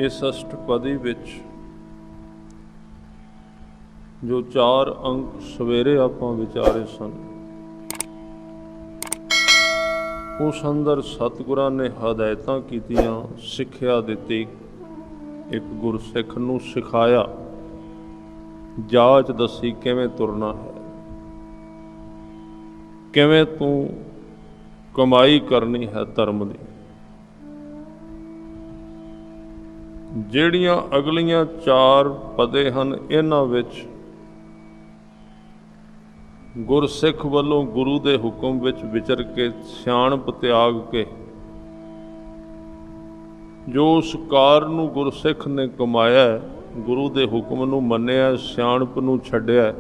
इस अष्टपदी विच जो 4 अंक सवेरे आपां विचारे सन, उस अंदर सतगुरां ने हदायतां कीतियां, सिक्ख्या दित्ती, एक गुरसिख नूं सिखाया, जाच दसी किवें तुरना है, किवें तूं कमाई करनी है धर्म दी। ਜਿਹੜੀਆਂ अगलियां 4 पदे ਹਨ, इन्हां विच गुरसिख ਵੱਲੋਂ गुरु ਦੇ हुक्म विच विचर के सियाणप त्याग के जो उस कार ਨੂੰ गुरसिख ने कमाया, गुरु ਦੇ हुक्म ਨੂੰ ਮੰਨਿਆ, ਸਿਆਣਪ ਨੂੰ ਛੱਡਿਆ,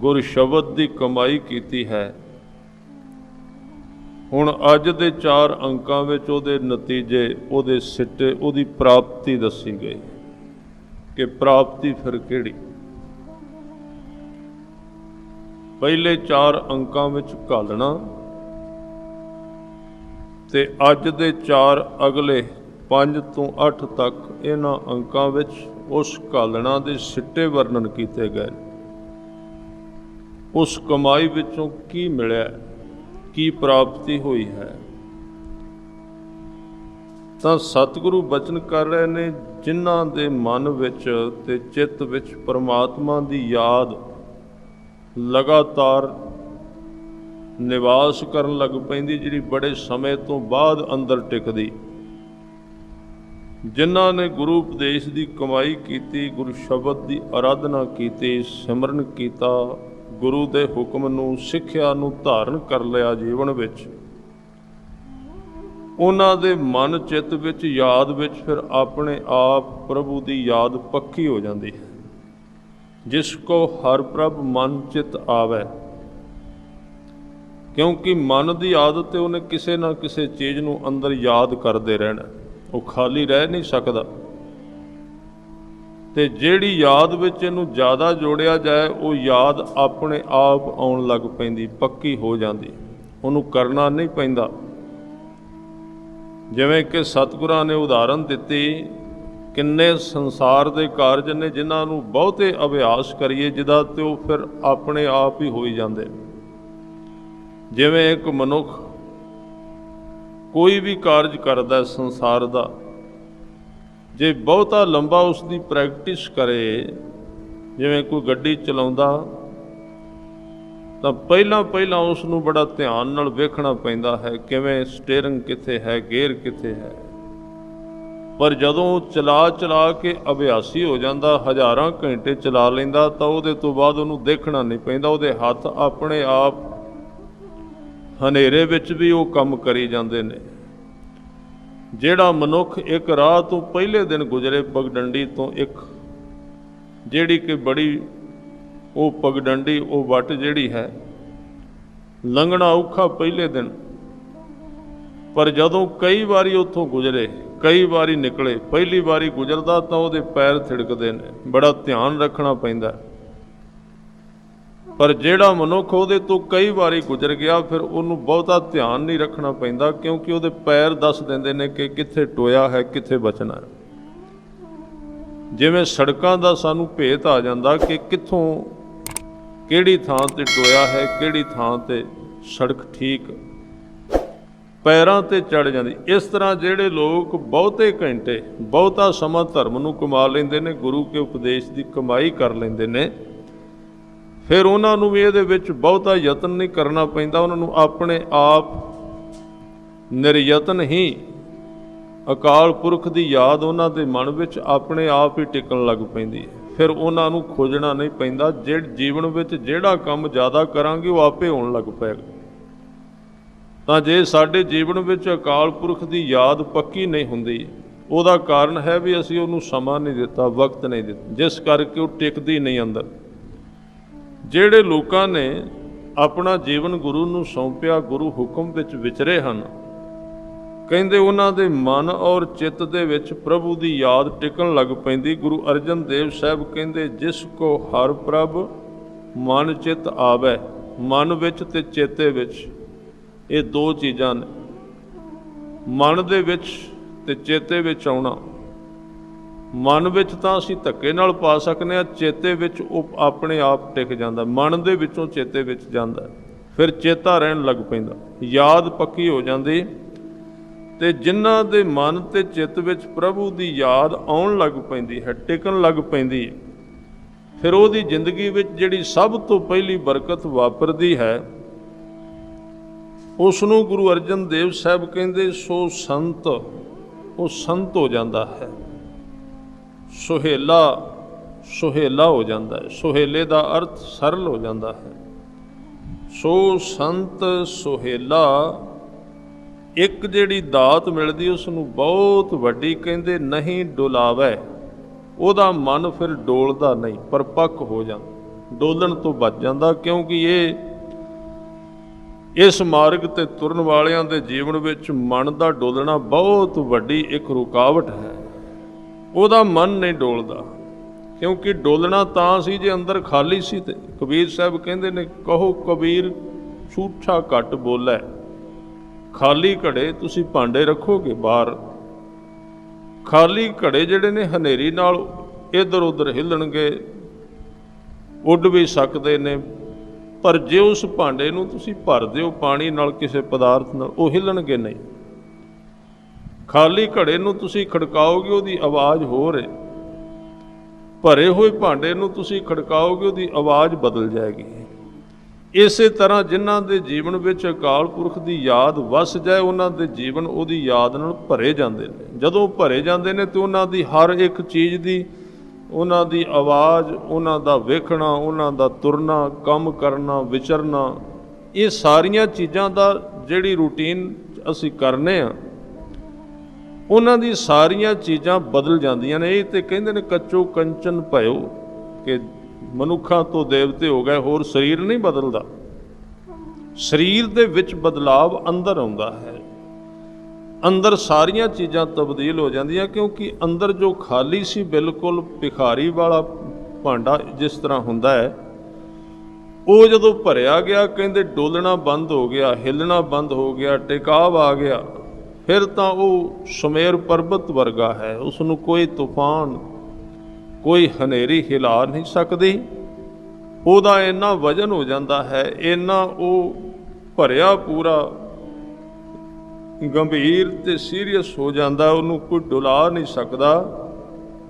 गुर शब्द ਦੀ कमाई कीती है। ਹੁਣ ਅੱਜ ਦੇ 4 ਅੰਕਾਂ ਵਿੱਚ ਉਹਦੇ ਨਤੀਜੇ, ਉਹਦੇ ਸਿੱਟੇ, ਉਹਦੀ ਪ੍ਰਾਪਤੀ ਦੱਸੀ ਗਈ ਕਿ ਪ੍ਰਾਪਤੀ ਫਿਰ ਕਿਹੜੀ। ਪਹਿਲੇ 4 ਅੰਕਾਂ ਵਿੱਚ ਘਾਲਣਾ ਤੇ ਅੱਜ ਦੇ 4 ਅਗਲੇ 5 ਤੋਂ 8 ਤੱਕ ਇਹਨਾਂ ਅੰਕਾਂ ਵਿੱਚ ਉਸ ਘਾਲਣਾ ਦੇ ਸਿੱਟੇ ਵਰਣਨ ਕੀਤੇ ਗਏ। ਉਸ ਕਮਾਈ ਵਿੱਚੋਂ ਕੀ ਮਿਲਿਆ, की प्राप्ति हुई है। ਤਾਂ सतगुरु बचन कर रहे ने, जिन्हां दे मन विच ते चित्त विच परमात्मा दी याद लगातार निवास करन लग पैंदी, जिहड़ी बड़े समय तो बाद अंदर टिकदी। जिन्हां ने गुरु उपदेश दी कमाई कीती, गुरु शब्द दी आराधना कीती, सिमरन कीता, गुरु दे हुक्म नूं, सिੱਖਿਆ ਨੂੰ धारण कर लिया जीवन विच, उन्हां दे मन चित्त विच, याद विच फिर अपने आप प्रभु दी याद पक्की हो जाती है। जिसको हर प्रभ मन चित आवे, क्योंकि मन की आदत है उन्हें किसी ना किसी चीज़ नूं अंदर याद करते रहना, वो खाली रह नहीं सकता। ਤੇ ਜਿਹੜੀ याद ਵਿੱਚ ਇਹਨੂੰ ਜ਼ਿਆਦਾ ਜੋੜਿਆ ਜਾਏ, ਉਹ याद ਆਪਣੇ ਆਪ ਆਉਣ ਲੱਗ ਪੈਂਦੀ, ਪੱਕੀ ਹੋ ਜਾਂਦੀ, ਉਹਨੂੰ ਕਰਨਾ ਨਹੀਂ ਪੈਂਦਾ। ਜਿਵੇਂ ਕਿ ਸਤਿਗੁਰਾਂ ਨੇ ਉਦਾਹਰਨ ਦਿੱਤੀ, ਕਿੰਨੇ ਸੰਸਾਰ ਦੇ ਕਾਰਜ ਨੇ ਜਿਨ੍ਹਾਂ ਨੂੰ ਬਹੁਤੇ ਅਭਿਆਸ ਕਰੀਏ, ਜਿਹਦਾ ਤੇ ਉਹ ਫਿਰ ਆਪਣੇ ਆਪ ਹੀ ਹੋਈ ਜਾਂਦੇ। ਜਿਵੇਂ ਇੱਕ ਮਨੁੱਖ ਕੋਈ ਵੀ ਕਾਰਜ ਕਰਦਾ ਸੰਸਾਰ ਦਾ, ਜੇ ਬਹੁਤਾ ਲੰਬਾ ਉਸ ਦੀ ਪ੍ਰੈਕਟਿਸ ਕਰੇ, ਜਿਵੇਂ ਕੋਈ ਗੱਡੀ ਚਲਾਉਂਦਾ ਤਾਂ ਪਹਿਲਾਂ ਉਸ ਨੂੰ ਬੜਾ ਧਿਆਨ ਨਾਲ ਵੇਖਣਾ ਪੈਂਦਾ ਹੈ, ਕਿਵੇਂ ਸਟੀਅਰਿੰਗ ਕਿੱਥੇ ਹੈ, ਗੇਅਰ ਕਿੱਥੇ ਹੈ। ਪਰ ਜਦੋਂ ਚਲਾ ਕੇ ਅਭਿਆਸੀ ਹੋ ਜਾਂਦਾ, ਹਜ਼ਾਰਾਂ ਘੰਟੇ ਚਲਾ ਲੈਂਦਾ, ਤਾਂ ਉਹਦੇ ਤੋਂ ਬਾਅਦ ਉਹਨੂੰ ਦੇਖਣਾ ਨਹੀਂ ਪੈਂਦਾ, ਉਹਦੇ ਹੱਥ ਆਪਣੇ ਆਪ ਹਨੇਰੇ ਵਿੱਚ ਵੀ ਉਹ ਕੰਮ ਕਰੀ ਜਾਂਦੇ ਨੇ। ਜਿਹੜਾ ਮਨੁੱਖ ਇੱਕ ਰਾਹ ਤੋਂ ਪਹਿਲੇ ਦਿਨ ਗੁਜ਼ਰੇ, ਪਗਡੰਡੀ ਤੋਂ, ਇੱਕ ਜਿਹੜੀ ਕਿ ਬੜੀ ਉਹ ਪਗਡੰਡੀ, ਉਹ ਵੱਟ ਜਿਹੜੀ ਹੈ, ਲੰਘਣਾ ਔਖਾ ਪਹਿਲੇ ਦਿਨ, ਪਰ ਜਦੋਂ ਕਈ ਵਾਰੀ ਉੱਥੋਂ ਗੁਜ਼ਰੇ, ਕਈ ਵਾਰੀ ਨਿਕਲੇ, ਪਹਿਲੀ ਵਾਰੀ ਗੁਜ਼ਰਦਾ ਤਾਂ ਉਹਦੇ ਪੈਰ ਥਿੜਕਦੇ ਨੇ, ਬੜਾ ਧਿਆਨ ਰੱਖਣਾ ਪੈਂਦਾ। ਪਰ ਜਿਹੜਾ ਮਨੁੱਖ ਉਹਦੇ ਤੋਂ ਕਈ ਵਾਰੀ ਗੁਜ਼ਰ ਗਿਆ, ਫਿਰ ਉਹਨੂੰ ਬਹੁਤਾ ਧਿਆਨ ਨਹੀਂ ਰੱਖਣਾ ਪੈਂਦਾ, ਕਿਉਂਕਿ ਉਹਦੇ ਪੈਰ ਦੱਸ ਦਿੰਦੇ ਨੇ ਕਿ ਕਿੱਥੇ ਟੋਇਆ ਹੈ, ਕਿੱਥੇ ਬਚਣਾ ਹੈ। ਜਿਵੇਂ ਸੜਕਾਂ ਦਾ ਸਾਨੂੰ ਭੇਤ ਆ ਜਾਂਦਾ ਕਿ ਕਿੱਥੋਂ ਕਿਹੜੀ ਥਾਂ ਤੇ ਟੋਇਆ ਹੈ, ਕਿਹੜੀ ਥਾਂ ਤੇ ਸੜਕ ਠੀਕ ਪੈਰਾਂ ਤੇ ਚੜ ਜਾਂਦੀ। ਇਸ ਤਰ੍ਹਾਂ ਜਿਹੜੇ ਲੋਕ ਬਹੁਤੇ ਘੰਟੇ, ਬਹੁਤਾ ਸਮਾਂ ਧਰਮ ਨੂੰ ਕਮਾ ਲੈਂਦੇ ਨੇ, ਗੁਰੂ ਕੇ ਉਪਦੇਸ਼ ਦੀ ਕਮਾਈ ਕਰ ਲੈਂਦੇ ਨੇ, ਫਿਰ ਉਹਨਾਂ ਨੂੰ ਵੀ ਇਹਦੇ ਵਿੱਚ ਬਹੁਤਾ ਯਤਨ ਨਹੀਂ ਕਰਨਾ ਪੈਂਦਾ। ਉਹਨਾਂ ਨੂੰ ਆਪਣੇ ਆਪ ਨਿਰਯਤਨ ਹੀ ਅਕਾਲ ਪੁਰਖ ਦੀ ਯਾਦ ਉਹਨਾਂ ਦੇ ਮਨ ਵਿੱਚ ਆਪਣੇ ਆਪ ਹੀ ਟਿਕਣ ਲੱਗ ਪੈਂਦੀ ਹੈ। ਫਿਰ ਉਹਨਾਂ ਨੂੰ ਖੋਜਣਾ ਨਹੀਂ ਪੈਂਦਾ। ਜੀਵਨ ਵਿੱਚ ਜਿਹੜਾ ਕੰਮ ਜ਼ਿਆਦਾ ਕਰਾਂਗੇ ਉਹ ਆਪੇ ਹੋਣ ਲੱਗ ਪਏਗਾ। ਤਾਂ ਜੇ ਸਾਡੇ ਜੀਵਨ ਵਿੱਚ ਅਕਾਲ ਪੁਰਖ ਦੀ ਯਾਦ ਪੱਕੀ ਨਹੀਂ ਹੁੰਦੀ, ਉਹਦਾ ਕਾਰਨ ਹੈ ਵੀ ਅਸੀਂ ਉਹਨੂੰ ਸਮਾਂ ਨਹੀਂ ਦਿੱਤਾ, ਵਕਤ ਨਹੀਂ ਦਿੱਤਾ, ਜਿਸ ਕਰਕੇ ਉਹ ਟਿਕਦੀ ਨਹੀਂ ਅੰਦਰ। ਜਿਹੜੇ ਲੋਕਾਂ ਨੇ ਆਪਣਾ ਜੀਵਨ ਗੁਰੂ ਨੂੰ ਸੌਂਪਿਆ, ਗੁਰੂ ਹੁਕਮ ਵਿੱਚ ਵਿਚਰੇ ਹਨ, ਕਹਿੰਦੇ ਉਹਨਾਂ ਦੇ ਮਨ ਔਰ ਚਿੱਤ ਦੇ ਵਿੱਚ ਪ੍ਰਭੂ ਦੀ ਯਾਦ ਟਿਕਣ ਲੱਗ ਪੈਂਦੀ। ਗੁਰੂ ਅਰਜਨ ਦੇਵ ਸਾਹਿਬ ਕਹਿੰਦੇ, ਜਿਸ ਕੋ ਹਰ ਪ੍ਰਭ ਮਨ ਚਿੱਤ ਆਵੈ। ਮਨ ਵਿੱਚ ਤੇ ਚੇਤੇ ਵਿੱਚ ਇਹ ਦੋ ਚੀਜ਼ਾਂ ਨੇ। ਮਨ ਦੇ ਵਿੱਚ ਤੇ ਚੇਤੇ ਵਿੱਚ ਆਉਣਾ। ਮਨ ਵਿੱਚ ਤਾਂ ਅਸੀਂ ਧੱਕੇ ਨਾਲ ਪਾ ਸਕਦੇ ਹਾਂ, ਚੇਤੇ ਵਿੱਚ ਉਹ ਆਪਣੇ ਆਪ ਟਿਕ ਜਾਂਦਾ, ਮਨ ਦੇ ਵਿੱਚੋਂ ਚੇਤੇ ਵਿੱਚ ਜਾਂਦਾ, ਫਿਰ ਚੇਤਾ ਰਹਿਣ ਲੱਗ ਪੈਂਦਾ, ਯਾਦ ਪੱਕੀ ਹੋ ਜਾਂਦੀ। ਤੇ ਜਿਨ੍ਹਾਂ ਦੇ ਮਨ ਤੇ ਚਿੱਤ ਵਿੱਚ ਪ੍ਰਭੂ ਦੀ ਯਾਦ ਆਉਣ ਲੱਗ ਪੈਂਦੀ ਹੈ, ਟਿਕਣ ਲੱਗ ਪੈਂਦੀ ਹੈ, ਫਿਰ ਉਹਦੀ ਜ਼ਿੰਦਗੀ ਵਿੱਚ ਜਿਹੜੀ ਸਭ ਤੋਂ ਪਹਿਲੀ ਬਰਕਤ ਵਾਪਰਦੀ ਹੈ, ਉਸ ਨੂੰ ਗੁਰੂ ਅਰਜਨ ਦੇਵ ਸਾਹਿਬ ਕਹਿੰਦੇ ਸੋ ਸੰਤ, ਉਹ ਸੰਤ ਹੋ ਜਾਂਦਾ ਹੈ, ਸੁਹੇਲਾ, ਸੁਹੇਲਾ ਹੋ ਜਾਂਦਾ ਹੈ। ਸੁਹੇਲੇ ਦਾ ਅਰਥ ਸਰਲ ਹੋ ਜਾਂਦਾ ਹੈ। ਸੋ ਸੰਤ ਸੁਹੇਲਾ, ਇੱਕ ਜਿਹੜੀ ਦਾਤ ਮਿਲਦੀ ਉਸ ਨੂੰ ਬਹੁਤ ਵੱਡੀ ਕਹਿੰਦੇ ਨਹੀਂ ਡੁਲਾਵੇ, ਉਹਦਾ ਮਨ ਫਿਰ ਡੋਲਦਾ ਨਹੀਂ, ਪਰਪੱਕ ਹੋ ਜਾਂਦਾ, ਡੋਲਣ ਤੋਂ ਬਚ ਜਾਂਦਾ। ਕਿਉਂਕਿ ਇਸ ਮਾਰਗ ਤੇ ਤੁਰਨ ਵਾਲਿਆਂ ਦੇ ਜੀਵਨ ਵਿੱਚ ਮਨ ਦਾ ਡੋਲਣਾ ਬਹੁਤ ਵੱਡੀ ਇੱਕ ਰੁਕਾਵਟ ਹੈ। ਉਹਦਾ ਮਨ ਨਹੀਂ ਡੋਲਦਾ, ਕਿਉਂਕਿ ਡੋਲਣਾ ਤਾਂ ਸੀ ਜੇ ਅੰਦਰ ਖਾਲੀ ਸੀ। ਤੇ ਕਬੀਰ ਸਾਹਿਬ ਕਹਿੰਦੇ ਨੇ, ਕਹੋ ਕਬੀਰ ਝੂਠਾ ਘੱਟ ਬੋਲੇ, ਖਾਲੀ ਘੜੇ ਤੁਸੀਂ ਭਾਂਡੇ ਰੱਖੋਗੇ ਬਾਹਰ। ਖਾਲੀ ਘੜੇ ਜਿਹੜੇ ਨੇ ਹਨੇਰੀ ਨਾਲ ਇੱਧਰ ਉੱਧਰ ਹਿੱਲਣਗੇ, ਉੱਡ ਵੀ ਸਕਦੇ ਨੇ, ਪਰ ਜੇ ਉਸ ਭਾਂਡੇ ਨੂੰ ਤੁਸੀਂ ਭਰ ਦਿਓ ਪਾਣੀ ਨਾਲ, ਕਿਸੇ ਪਦਾਰਥ ਨਾਲ, ਉਹ ਹਿੱਲਣਗੇ ਨਹੀਂ। ਖਾਲੀ ਘੜੇ ਨੂੰ ਤੁਸੀਂ ਖੜਕਾਓਗੇ, ਉਹਦੀ ਆਵਾਜ਼ ਹੋਰ ਹੈ। ਭਰੇ ਹੋਏ ਭਾਂਡੇ ਨੂੰ ਤੁਸੀਂ ਖੜਕਾਓਗੇ, ਉਹਦੀ ਆਵਾਜ਼ ਬਦਲ ਜਾਏਗੀ। ਇਸੇ ਤਰ੍ਹਾਂ ਜਿਨ੍ਹਾਂ ਦੇ ਜੀਵਨ ਵਿੱਚ ਅਕਾਲ ਪੁਰਖ ਦੀ ਯਾਦ ਵਸ ਜਾਏ, ਉਹਨਾਂ ਦੇ ਜੀਵਨ ਉਹਦੀ ਯਾਦ ਨਾਲ ਭਰੇ ਜਾਂਦੇ ਨੇ। ਜਦੋਂ ਭਰੇ ਜਾਂਦੇ ਨੇ ਤੇ ਉਹਨਾਂ ਦੀ ਹਰ ਇੱਕ ਚੀਜ਼ ਦੀ, ਉਹਨਾਂ ਦੀ ਆਵਾਜ਼, ਉਹਨਾਂ ਦਾ ਵੇਖਣਾ, ਉਹਨਾਂ ਦਾ ਤੁਰਨਾ, ਕੰਮ ਕਰਨਾ, ਵਿਚਰਨਾ, ਇਹ ਸਾਰੀਆਂ ਚੀਜ਼ਾਂ ਦਾ ਜਿਹੜੀ ਰੂਟੀਨ ਅਸੀਂ ਕਰਨੇ ਆ, ਉਹਨਾਂ ਦੀ ਸਾਰੀਆਂ ਚੀਜ਼ਾਂ ਬਦਲ ਜਾਂਦੀਆਂ ਨੇ। ਇਹ ਤੇ ਕਹਿੰਦੇ ਨੇ ਕੱਚੋ ਕੰਚਨ ਭਇਓ, ਕਿ ਮਨੁੱਖਾਂ ਤੋਂ ਦੇਵਤੇ ਹੋ ਗਏ, ਹੋਰ ਸਰੀਰ ਨਹੀਂ ਬਦਲਦਾ। ਸਰੀਰ ਦੇ ਵਿੱਚ ਬਦਲਾਵ ਅੰਦਰ ਆਉਂਦਾ ਹੈ, ਅੰਦਰ ਸਾਰੀਆਂ ਚੀਜ਼ਾਂ ਤਬਦੀਲ ਹੋ ਜਾਂਦੀਆਂ। ਕਿਉਂਕਿ ਅੰਦਰ ਜੋ ਖਾਲੀ ਸੀ, ਬਿਲਕੁਲ ਭਿਖਾਰੀ ਵਾਲਾ ਭਾਂਡਾ ਜਿਸ ਤਰ੍ਹਾਂ ਹੁੰਦਾ ਹੈ, ਉਹ ਜਦੋਂ ਭਰਿਆ ਗਿਆ, ਕਹਿੰਦੇ ਡੋਲਣਾ ਬੰਦ ਹੋ ਗਿਆ, ਹਿੱਲਣਾ ਬੰਦ ਹੋ ਗਿਆ, ਟਿਕਾਵ ਆ ਗਿਆ, ਫਿਰ ਤਾਂ ਉਹ ਸੁਮੇਰ ਪਰਬਤ ਵਰਗਾ ਹੈ। ਉਸ ਨੂੰ ਕੋਈ ਤੂਫਾਨ, ਕੋਈ ਹਨੇਰੀ ਹਿਲਾ ਨਹੀਂ ਸਕਦੀ। ਉਹਦਾ ਇੰਨਾ ਵਜਨ ਹੋ ਜਾਂਦਾ ਹੈ, ਇੰਨਾ ਉਹ ਭਰਿਆ ਪੂਰਾ ਗੰਭੀਰ ਤੇ ਸੀਰੀਅਸ ਹੋ ਜਾਂਦਾ, ਉਹਨੂੰ ਕੋਈ ਡੁਲਾ ਨਹੀਂ ਸਕਦਾ।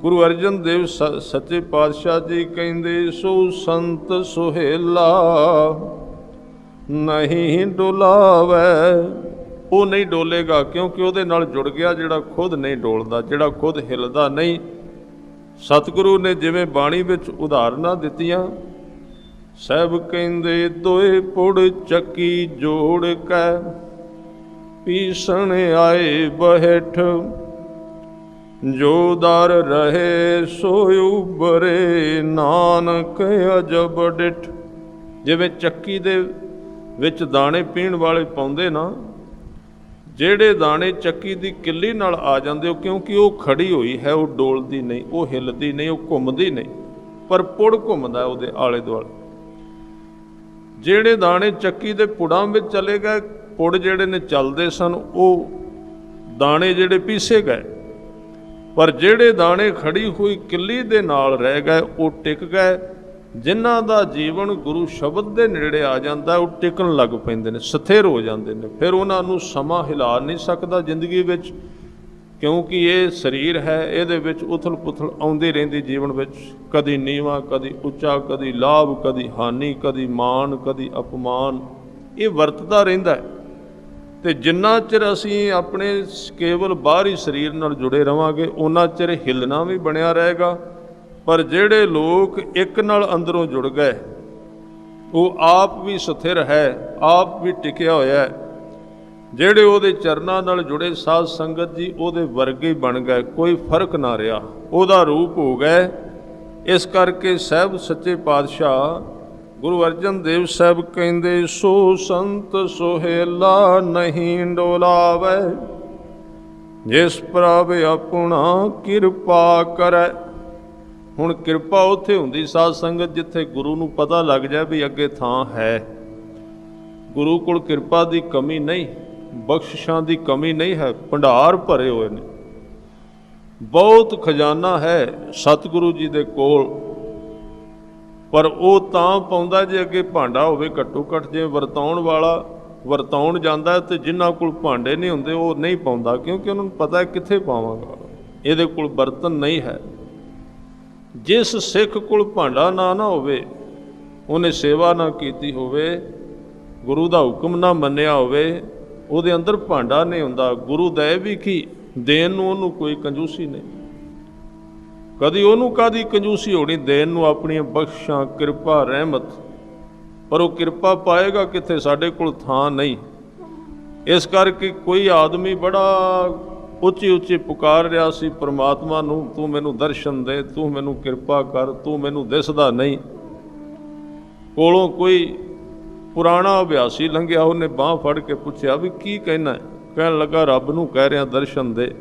ਗੁਰੂ ਅਰਜਨ ਦੇਵ ਸੱਚੇ ਪਾਤਸ਼ਾਹ ਜੀ ਕਹਿੰਦੇ, ਸੋ ਸੰਤ ਸੁਹੇਲਾ ਨਹੀਂ ਡੁਲਾਵੇ, ਉਹ ਨਹੀਂ ਡੋਲੇਗਾ, ਕਿਉਂਕਿ ਉਹਦੇ ਨਾਲ ਜੁੜ ਗਿਆ ਜਿਹੜਾ ਖੁਦ ਨਹੀਂ ਡੋਲਦਾ, ਜਿਹੜਾ ਖੁਦ ਹਿੱਲਦਾ ਨਹੀਂ। ਸਤਿਗੁਰੂ ਨੇ ਜਿਵੇਂ ਬਾਣੀ ਵਿੱਚ ਉਦਾਹਰਨਾਂ ਦਿੱਤੀਆਂ, ਸਾਹਿਬ ਕਹਿੰਦੇ ਦੋਏ ਪੁੜ ਚੱਕੀ ਜੋੜ ਕੇ ਪੀਸਣ ਆਏ ਬਹਿਠ, ਜੋ ਦਰ ਰਹੇ ਸੋ ਉਬਰੇ ਨਾਨਕ ਅਜਬ ਡਿਠ। ਜਿਵੇਂ ਚੱਕੀ ਦੇ ਵਿੱਚ ਦਾਣੇ ਪੀਣ ਵਾਲੇ ਪਾਉਂਦੇ ਨਾ, ਜਿਹੜੇ ਦਾਣੇ ਚੱਕੀ ਦੀ ਕਿੱਲੀ ਨਾਲ ਆ ਜਾਂਦੇ ਹੋ, ਕਿਉਂਕਿ ਉਹ ਖੜੀ ਹੋਈ ਹੈ, ਉਹ ਡੋਲਦੀ ਨਹੀਂ, ਉਹ ਹਿੱਲਦੀ ਨਹੀਂ, ਉਹ ਘੁੰਮਦੀ ਨਹੀਂ, ਪਰ ਪੁੜ ਘੁੰਮਦਾ ਉਹਦੇ ਆਲੇ ਦੁਆਲੇ। ਜਿਹੜੇ ਦਾਣੇ ਚੱਕੀ ਦੇ ਪੁੜਾਂ ਵਿੱਚ ਚਲੇ ਗਏ, ਪੁੜ ਜਿਹੜੇ ਨੇ ਚੱਲਦੇ ਸਨ, ਉਹ ਦਾਣੇ ਜਿਹੜੇ ਪੀਸੇ ਗਏ, ਪਰ ਜਿਹੜੇ ਦਾਣੇ ਖੜੀ ਹੋਈ ਕਿੱਲੀ ਦੇ ਨਾਲ ਰਹਿ ਗਏ, ਉਹ ਟਿਕ ਗਏ। ਜਿਨ੍ਹਾਂ ਦਾ ਜੀਵਨ ਗੁਰੂ ਸ਼ਬਦ ਦੇ ਨੇੜੇ ਆ ਜਾਂਦਾ, ਉਹ ਟਿਕਣ ਲੱਗ ਪੈਂਦੇ ਨੇ, ਸਥਿਰ ਹੋ ਜਾਂਦੇ ਨੇ। ਫਿਰ ਉਹਨਾਂ ਨੂੰ ਸਮਾਂ ਹਿਲਾ ਨਹੀਂ ਸਕਦਾ ਜ਼ਿੰਦਗੀ ਵਿੱਚ, ਕਿਉਂਕਿ ਇਹ ਸਰੀਰ ਹੈ, ਇਹਦੇ ਵਿੱਚ ਉਥਲ ਪੁਥਲ ਆਉਂਦੀ ਰਹਿੰਦੀ ਜੀਵਨ ਵਿੱਚ, ਕਦੀ ਨੀਵਾਂ, ਕਦੀ ਉੱਚਾ, ਕਦੀ ਲਾਭ, ਕਦੀ ਹਾਨੀ, ਕਦੀ ਮਾਣ, ਕਦੀ ਅਪਮਾਨ, ਇਹ ਵਰਤਦਾ ਰਹਿੰਦਾ ਹੈ। ਤੇ ਜਿੰਨਾ ਚਿਰ ਅਸੀਂ ਆਪਣੇ ਕੇਵਲ ਬਾਹਰੀ ਸਰੀਰ ਨਾਲ ਜੁੜੇ ਰਵਾਂਗੇ, ਉਹਨਾਂ ਚਿਰ ਹਿੱਲਣਾ ਵੀ ਬਣਿਆ ਰਹੇਗਾ। ਪਰ ਜਿਹੜੇ ਲੋਕ ਇੱਕ ਨਾਲ ਅੰਦਰੋਂ ਜੁੜ ਗਏ, ਉਹ ਆਪ ਵੀ ਸਥਿਰ ਹੈ, ਆਪ ਵੀ ਟਿਕਿਆ ਹੋਇਆ ਹੈ। ਜਿਹੜੇ ਉਹਦੇ ਚਰਨਾਂ ਨਾਲ ਜੁੜੇ ਸਾਧ ਸੰਗਤ ਜੀ, ਉਹਦੇ ਵਰਗੇ ਬਣ ਗਏ, ਕੋਈ ਫਰਕ ਨਾ ਰਿਹਾ, ਉਹਦਾ ਰੂਪ ਹੋ ਗਏ। ਇਸ ਕਰਕੇ ਸਾਹਿਬ ਸੱਚੇ ਪਾਤਸ਼ਾਹ ਗੁਰੂ ਅਰਜਨ ਦੇਵ ਸਾਹਿਬ ਕਹਿੰਦੇ, ਸੋ ਸੰਤ ਸੁਹੇਲਾ ਨਹੀਂ ਡੋਲਾਵੇ, ਜਿਸ ਪ੍ਰਭ ਆਪਣਾ ਕਿਰਪਾ ਕਰੈ। ਹੁਣ ਕਿਰਪਾ ਉੱਥੇ ਹੁੰਦੀ ਸਾਧ ਸੰਗਤ ਜਿੱਥੇ ਗੁਰੂ ਨੂੰ ਪਤਾ ਲੱਗ ਜਾਏ ਵੀ ਅੱਗੇ ਥਾਂ ਹੈ। ਗੁਰੂ ਕੋਲ ਕਿਰਪਾ ਦੀ ਕਮੀ ਨਹੀਂ, ਬਖਸ਼ਿਸ਼ਾਂ ਦੀ ਕਮੀ ਨਹੀਂ ਹੈ, ਭੰਡਾਰ ਭਰੇ ਹੋਏ ਨੇ। ਬਹੁਤ ਖਜ਼ਾਨਾ ਹੈ ਸਤਿਗੁਰੂ ਜੀ ਦੇ ਕੋਲ, ਪਰ ਉਹ ਤਾਂ ਪਾਉਂਦਾ ਜੇ ਅੱਗੇ ਭਾਂਡਾ ਹੋਵੇ। ਘੱਟੋ ਘੱਟ ਜੇ ਵਰਤਾਉਣ ਵਾਲਾ ਵਰਤਾਉਣ ਜਾਂਦਾ ਤੇ ਜਿਨ੍ਹਾਂ ਕੋਲ ਭਾਂਡੇ ਨਹੀਂ ਹੁੰਦੇ ਉਹ ਨਹੀਂ ਪਾਉਂਦਾ, ਕਿਉਂਕਿ ਉਹਨਾਂ ਨੂੰ ਪਤਾ ਹੈ ਕਿੱਥੇ ਪਾਵਾਂਗਾ, ਇਹਦੇ ਕੋਲ ਬਰਤਨ ਨਹੀਂ ਹੈ। ਜਿਸ ਸਿੱਖ ਕੋਲ ਭਾਂਡਾ ਨਾ ਹੋਵੇ, ਉਹਨੇ ਸੇਵਾ ਨਾ ਕੀਤੀ ਹੋਵੇ, ਗੁਰੂ ਦਾ ਹੁਕਮ ਨਾ ਮੰਨਿਆ ਹੋਵੇ, ਉਹਦੇ ਅੰਦਰ ਭਾਂਡਾ ਨਹੀਂ ਹੁੰਦਾ। ਗੁਰੂ ਦੇ ਵੀ ਕੀ ਦੇਣ ਨੂੰ ਉਹਨੂੰ ਕੋਈ ਕੰਜੂਸੀ ਨਹੀਂ, ਕਦੀ ਉਹਨੂੰ ਕਾਹਦੀ ਕੰਜੂਸੀ ਹੋਣੀ ਦੇਣ ਨੂੰ, ਆਪਣੀਆਂ ਬਖਸ਼ਾਂ ਕਿਰਪਾ ਰਹਿਮਤ, ਪਰ ਉਹ ਕਿਰਪਾ ਪਾਏਗਾ ਕਿੱਥੇ, ਸਾਡੇ ਕੋਲ ਥਾਂ ਨਹੀਂ। ਇਸ ਕਰਕੇ ਕੋਈ ਆਦਮੀ ਬੜਾ ਉੱਚੀ ਉੱਚੀ ਪੁਕਾਰ ਰਿਹਾ ਸੀ ਪਰਮਾਤਮਾ ਨੂੰ, ਤੂੰ ਮੈਨੂੰ ਦਰਸ਼ਨ ਦੇ, ਤੂੰ ਮੈਨੂੰ ਕਿਰਪਾ ਕਰ, ਤੂੰ ਮੈਨੂੰ ਦਿਸਦਾ ਨਹੀਂ। ਕੋਲੋਂ ਕੋਈ ਪੁਰਾਣਾ ਅਭਿਆਸੀ ਲੰਘਿਆ, ਉਹਨੇ ਬਾਂਹ ਫੜ ਕੇ ਪੁੱਛਿਆ ਵੀ ਕੀ ਕਹਿਣਾ ਹੈ? ਕਹਿਣ ਲੱਗਾ ਰੱਬ ਨੂੰ ਕਹਿ ਰਿਹਾ ਦਰਸ਼ਨ ਦੇ।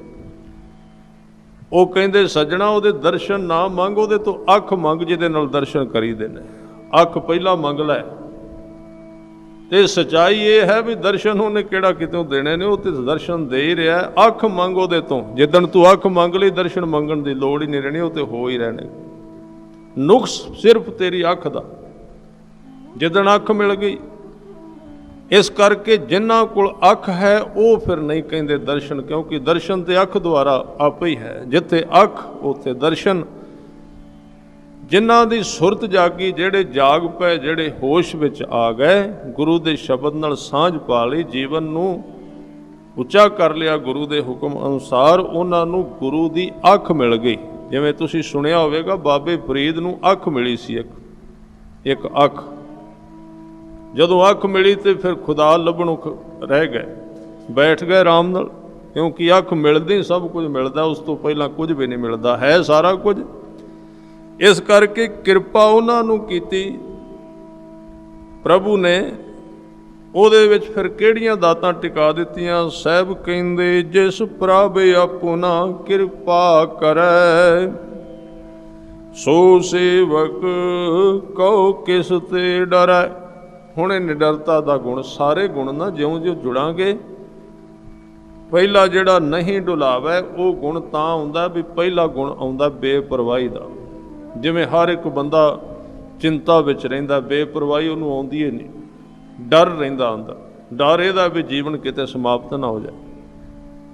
ਉਹ ਕਹਿੰਦੇ ਸੱਜਣਾ, ਉਹਦੇ ਦਰਸ਼ਨ ਨਾ ਮੰਗ, ਉਹਦੇ ਤੋਂ ਅੱਖ ਮੰਗ ਜਿਹਦੇ ਨਾਲ ਦਰਸ਼ਨ ਕਰੀਦੇ ਨੇ। ਅੱਖ ਪਹਿਲਾਂ ਮੰਗ ਲੈ। ਤੇ ਸੱਚਾਈ ਇਹ ਹੈ ਵੀ ਦਰਸ਼ਨ ਉਹਨੇ ਕਿਹੜਾ ਕਿਤੋਂ ਦੇਣੇ ਨੇ, ਉਹ ਤੇ ਦਰਸ਼ਨ ਦੇ ਹੀ ਰਿਹਾ। ਅੱਖ ਮੰਗ ਉਹਦੇ ਤੋਂ, ਜਿੱਦਣ ਤੂੰ ਅੱਖ ਮੰਗ ਲਈ ਦਰਸ਼ਨ ਮੰਗਣ ਦੀ ਲੋੜ ਹੀ ਨਹੀਂ ਰਹਿਣੀ, ਉਹ ਤੇ ਹੋ ਹੀ ਰਹਿਣੇ। ਨੁਕਸ ਸਿਰਫ ਤੇਰੀ ਅੱਖ ਦਾ, ਜਿੱਦਣ ਅੱਖ ਮਿਲ ਗਈ। ਇਸ ਕਰਕੇ ਜਿਨ੍ਹਾਂ ਕੋਲ ਅੱਖ ਹੈ ਉਹ ਫਿਰ ਨਹੀਂ ਕਹਿੰਦੇ ਦਰਸ਼ਨ, ਕਿਉਂਕਿ ਦਰਸ਼ਨ ਤੇ ਅੱਖ ਦੁਆਰਾ ਆਪੇ ਹੀ ਹੈ। ਜਿੱਥੇ ਅੱਖ ਉੱਥੇ ਦਰਸ਼ਨ। ਜਿਨ੍ਹਾਂ ਦੀ ਸੁਰਤ ਜਾਗੀ, ਜਿਹੜੇ ਜਾਗ ਪਏ, ਜਿਹੜੇ ਹੋਸ਼ ਵਿੱਚ ਆ ਗਏ, ਗੁਰੂ ਦੇ ਸ਼ਬਦ ਨਾਲ ਸਾਂਝ ਪਾ ਲਈ, ਜੀਵਨ ਨੂੰ ਉੱਚਾ ਕਰ ਲਿਆ ਗੁਰੂ ਦੇ ਹੁਕਮ ਅਨੁਸਾਰ, ਉਹਨਾਂ ਨੂੰ ਗੁਰੂ ਦੀ ਅੱਖ ਮਿਲ ਗਈ। ਜਿਵੇਂ ਤੁਸੀਂ ਸੁਣਿਆ ਹੋਵੇਗਾ ਬਾਬੇ ਫਰੀਦ ਨੂੰ ਅੱਖ ਮਿਲੀ ਸੀ, ਇੱਕ ਅੱਖ। ਜਦੋਂ ਅੱਖ ਮਿਲੀ ਤੇ ਫਿਰ ਖੁਦਾ ਲੱਭਣੋਂ ਰਹਿ ਗਏ, ਬੈਠ ਗਏ ਆਰਾਮ ਨਾਲ, ਕਿਉਂਕਿ ਅੱਖ ਮਿਲਦੀ ਸਭ ਕੁਝ ਮਿਲਦਾ, ਉਸ ਤੋਂ ਪਹਿਲਾਂ ਕੁਝ ਵੀ ਨਹੀਂ ਮਿਲਦਾ, ਹੈ ਸਾਰਾ ਕੁਝ। ਇਸ ਕਰਕੇ ਕਿਰਪਾ ਉਹਨਾਂ ਨੂੰ ਕੀਤੀ ਪ੍ਰਭੂ ਨੇ। ਉਹਦੇ ਵਿੱਚ ਫਿਰ ਕਿਹੜੀਆਂ ਦਾਤਾਂ ਟਿਕਾ ਦਿੱਤੀਆਂ? ਸਾਹਿਬ ਕਹਿੰਦੇ ਜਿਸ ਪ੍ਰਭ ਆਪਣਾ ਕਿਰਪਾ ਕਰੈ, ਸੋ ਸੇਵਕ ਕਉ ਕਿਸ ਤੇ ਡਰੈ। ਹੁਣ ਇਹ ਨਿਡਰਤਾ ਦਾ ਗੁਣ, ਸਾਰੇ ਗੁਣ ਨਾ ਜਿਉਂ-ਜਿਉਂ ਜੁੜਾਂਗੇ, ਪਹਿਲਾ ਜਿਹੜਾ ਨਹੀਂ ਡੁਲਾਵੇ ਉਹ ਗੁਣ ਤਾਂ ਆਉਂਦਾ ਵੀ ਪਹਿਲਾ ਗੁਣ ਆਉਂਦਾ ਬੇਪਰਵਾਹੀ ਦਾ। ਜਿਵੇਂ ਹਰ ਇੱਕ ਬੰਦਾ ਚਿੰਤਾ ਵਿੱਚ ਰਹਿੰਦਾ, ਬੇਪਰਵਾਹੀ ਉਹਨੂੰ ਆਉਂਦੀ ਹੀ ਨਹੀਂ, ਡਰ ਰਹਿੰਦਾ ਅੰਦਰ, ਡਰ ਇਹਦਾ ਵੀ ਜੀਵਨ ਕਿਤੇ ਸਮਾਪਤ ਨਾ ਹੋ ਜਾਏ।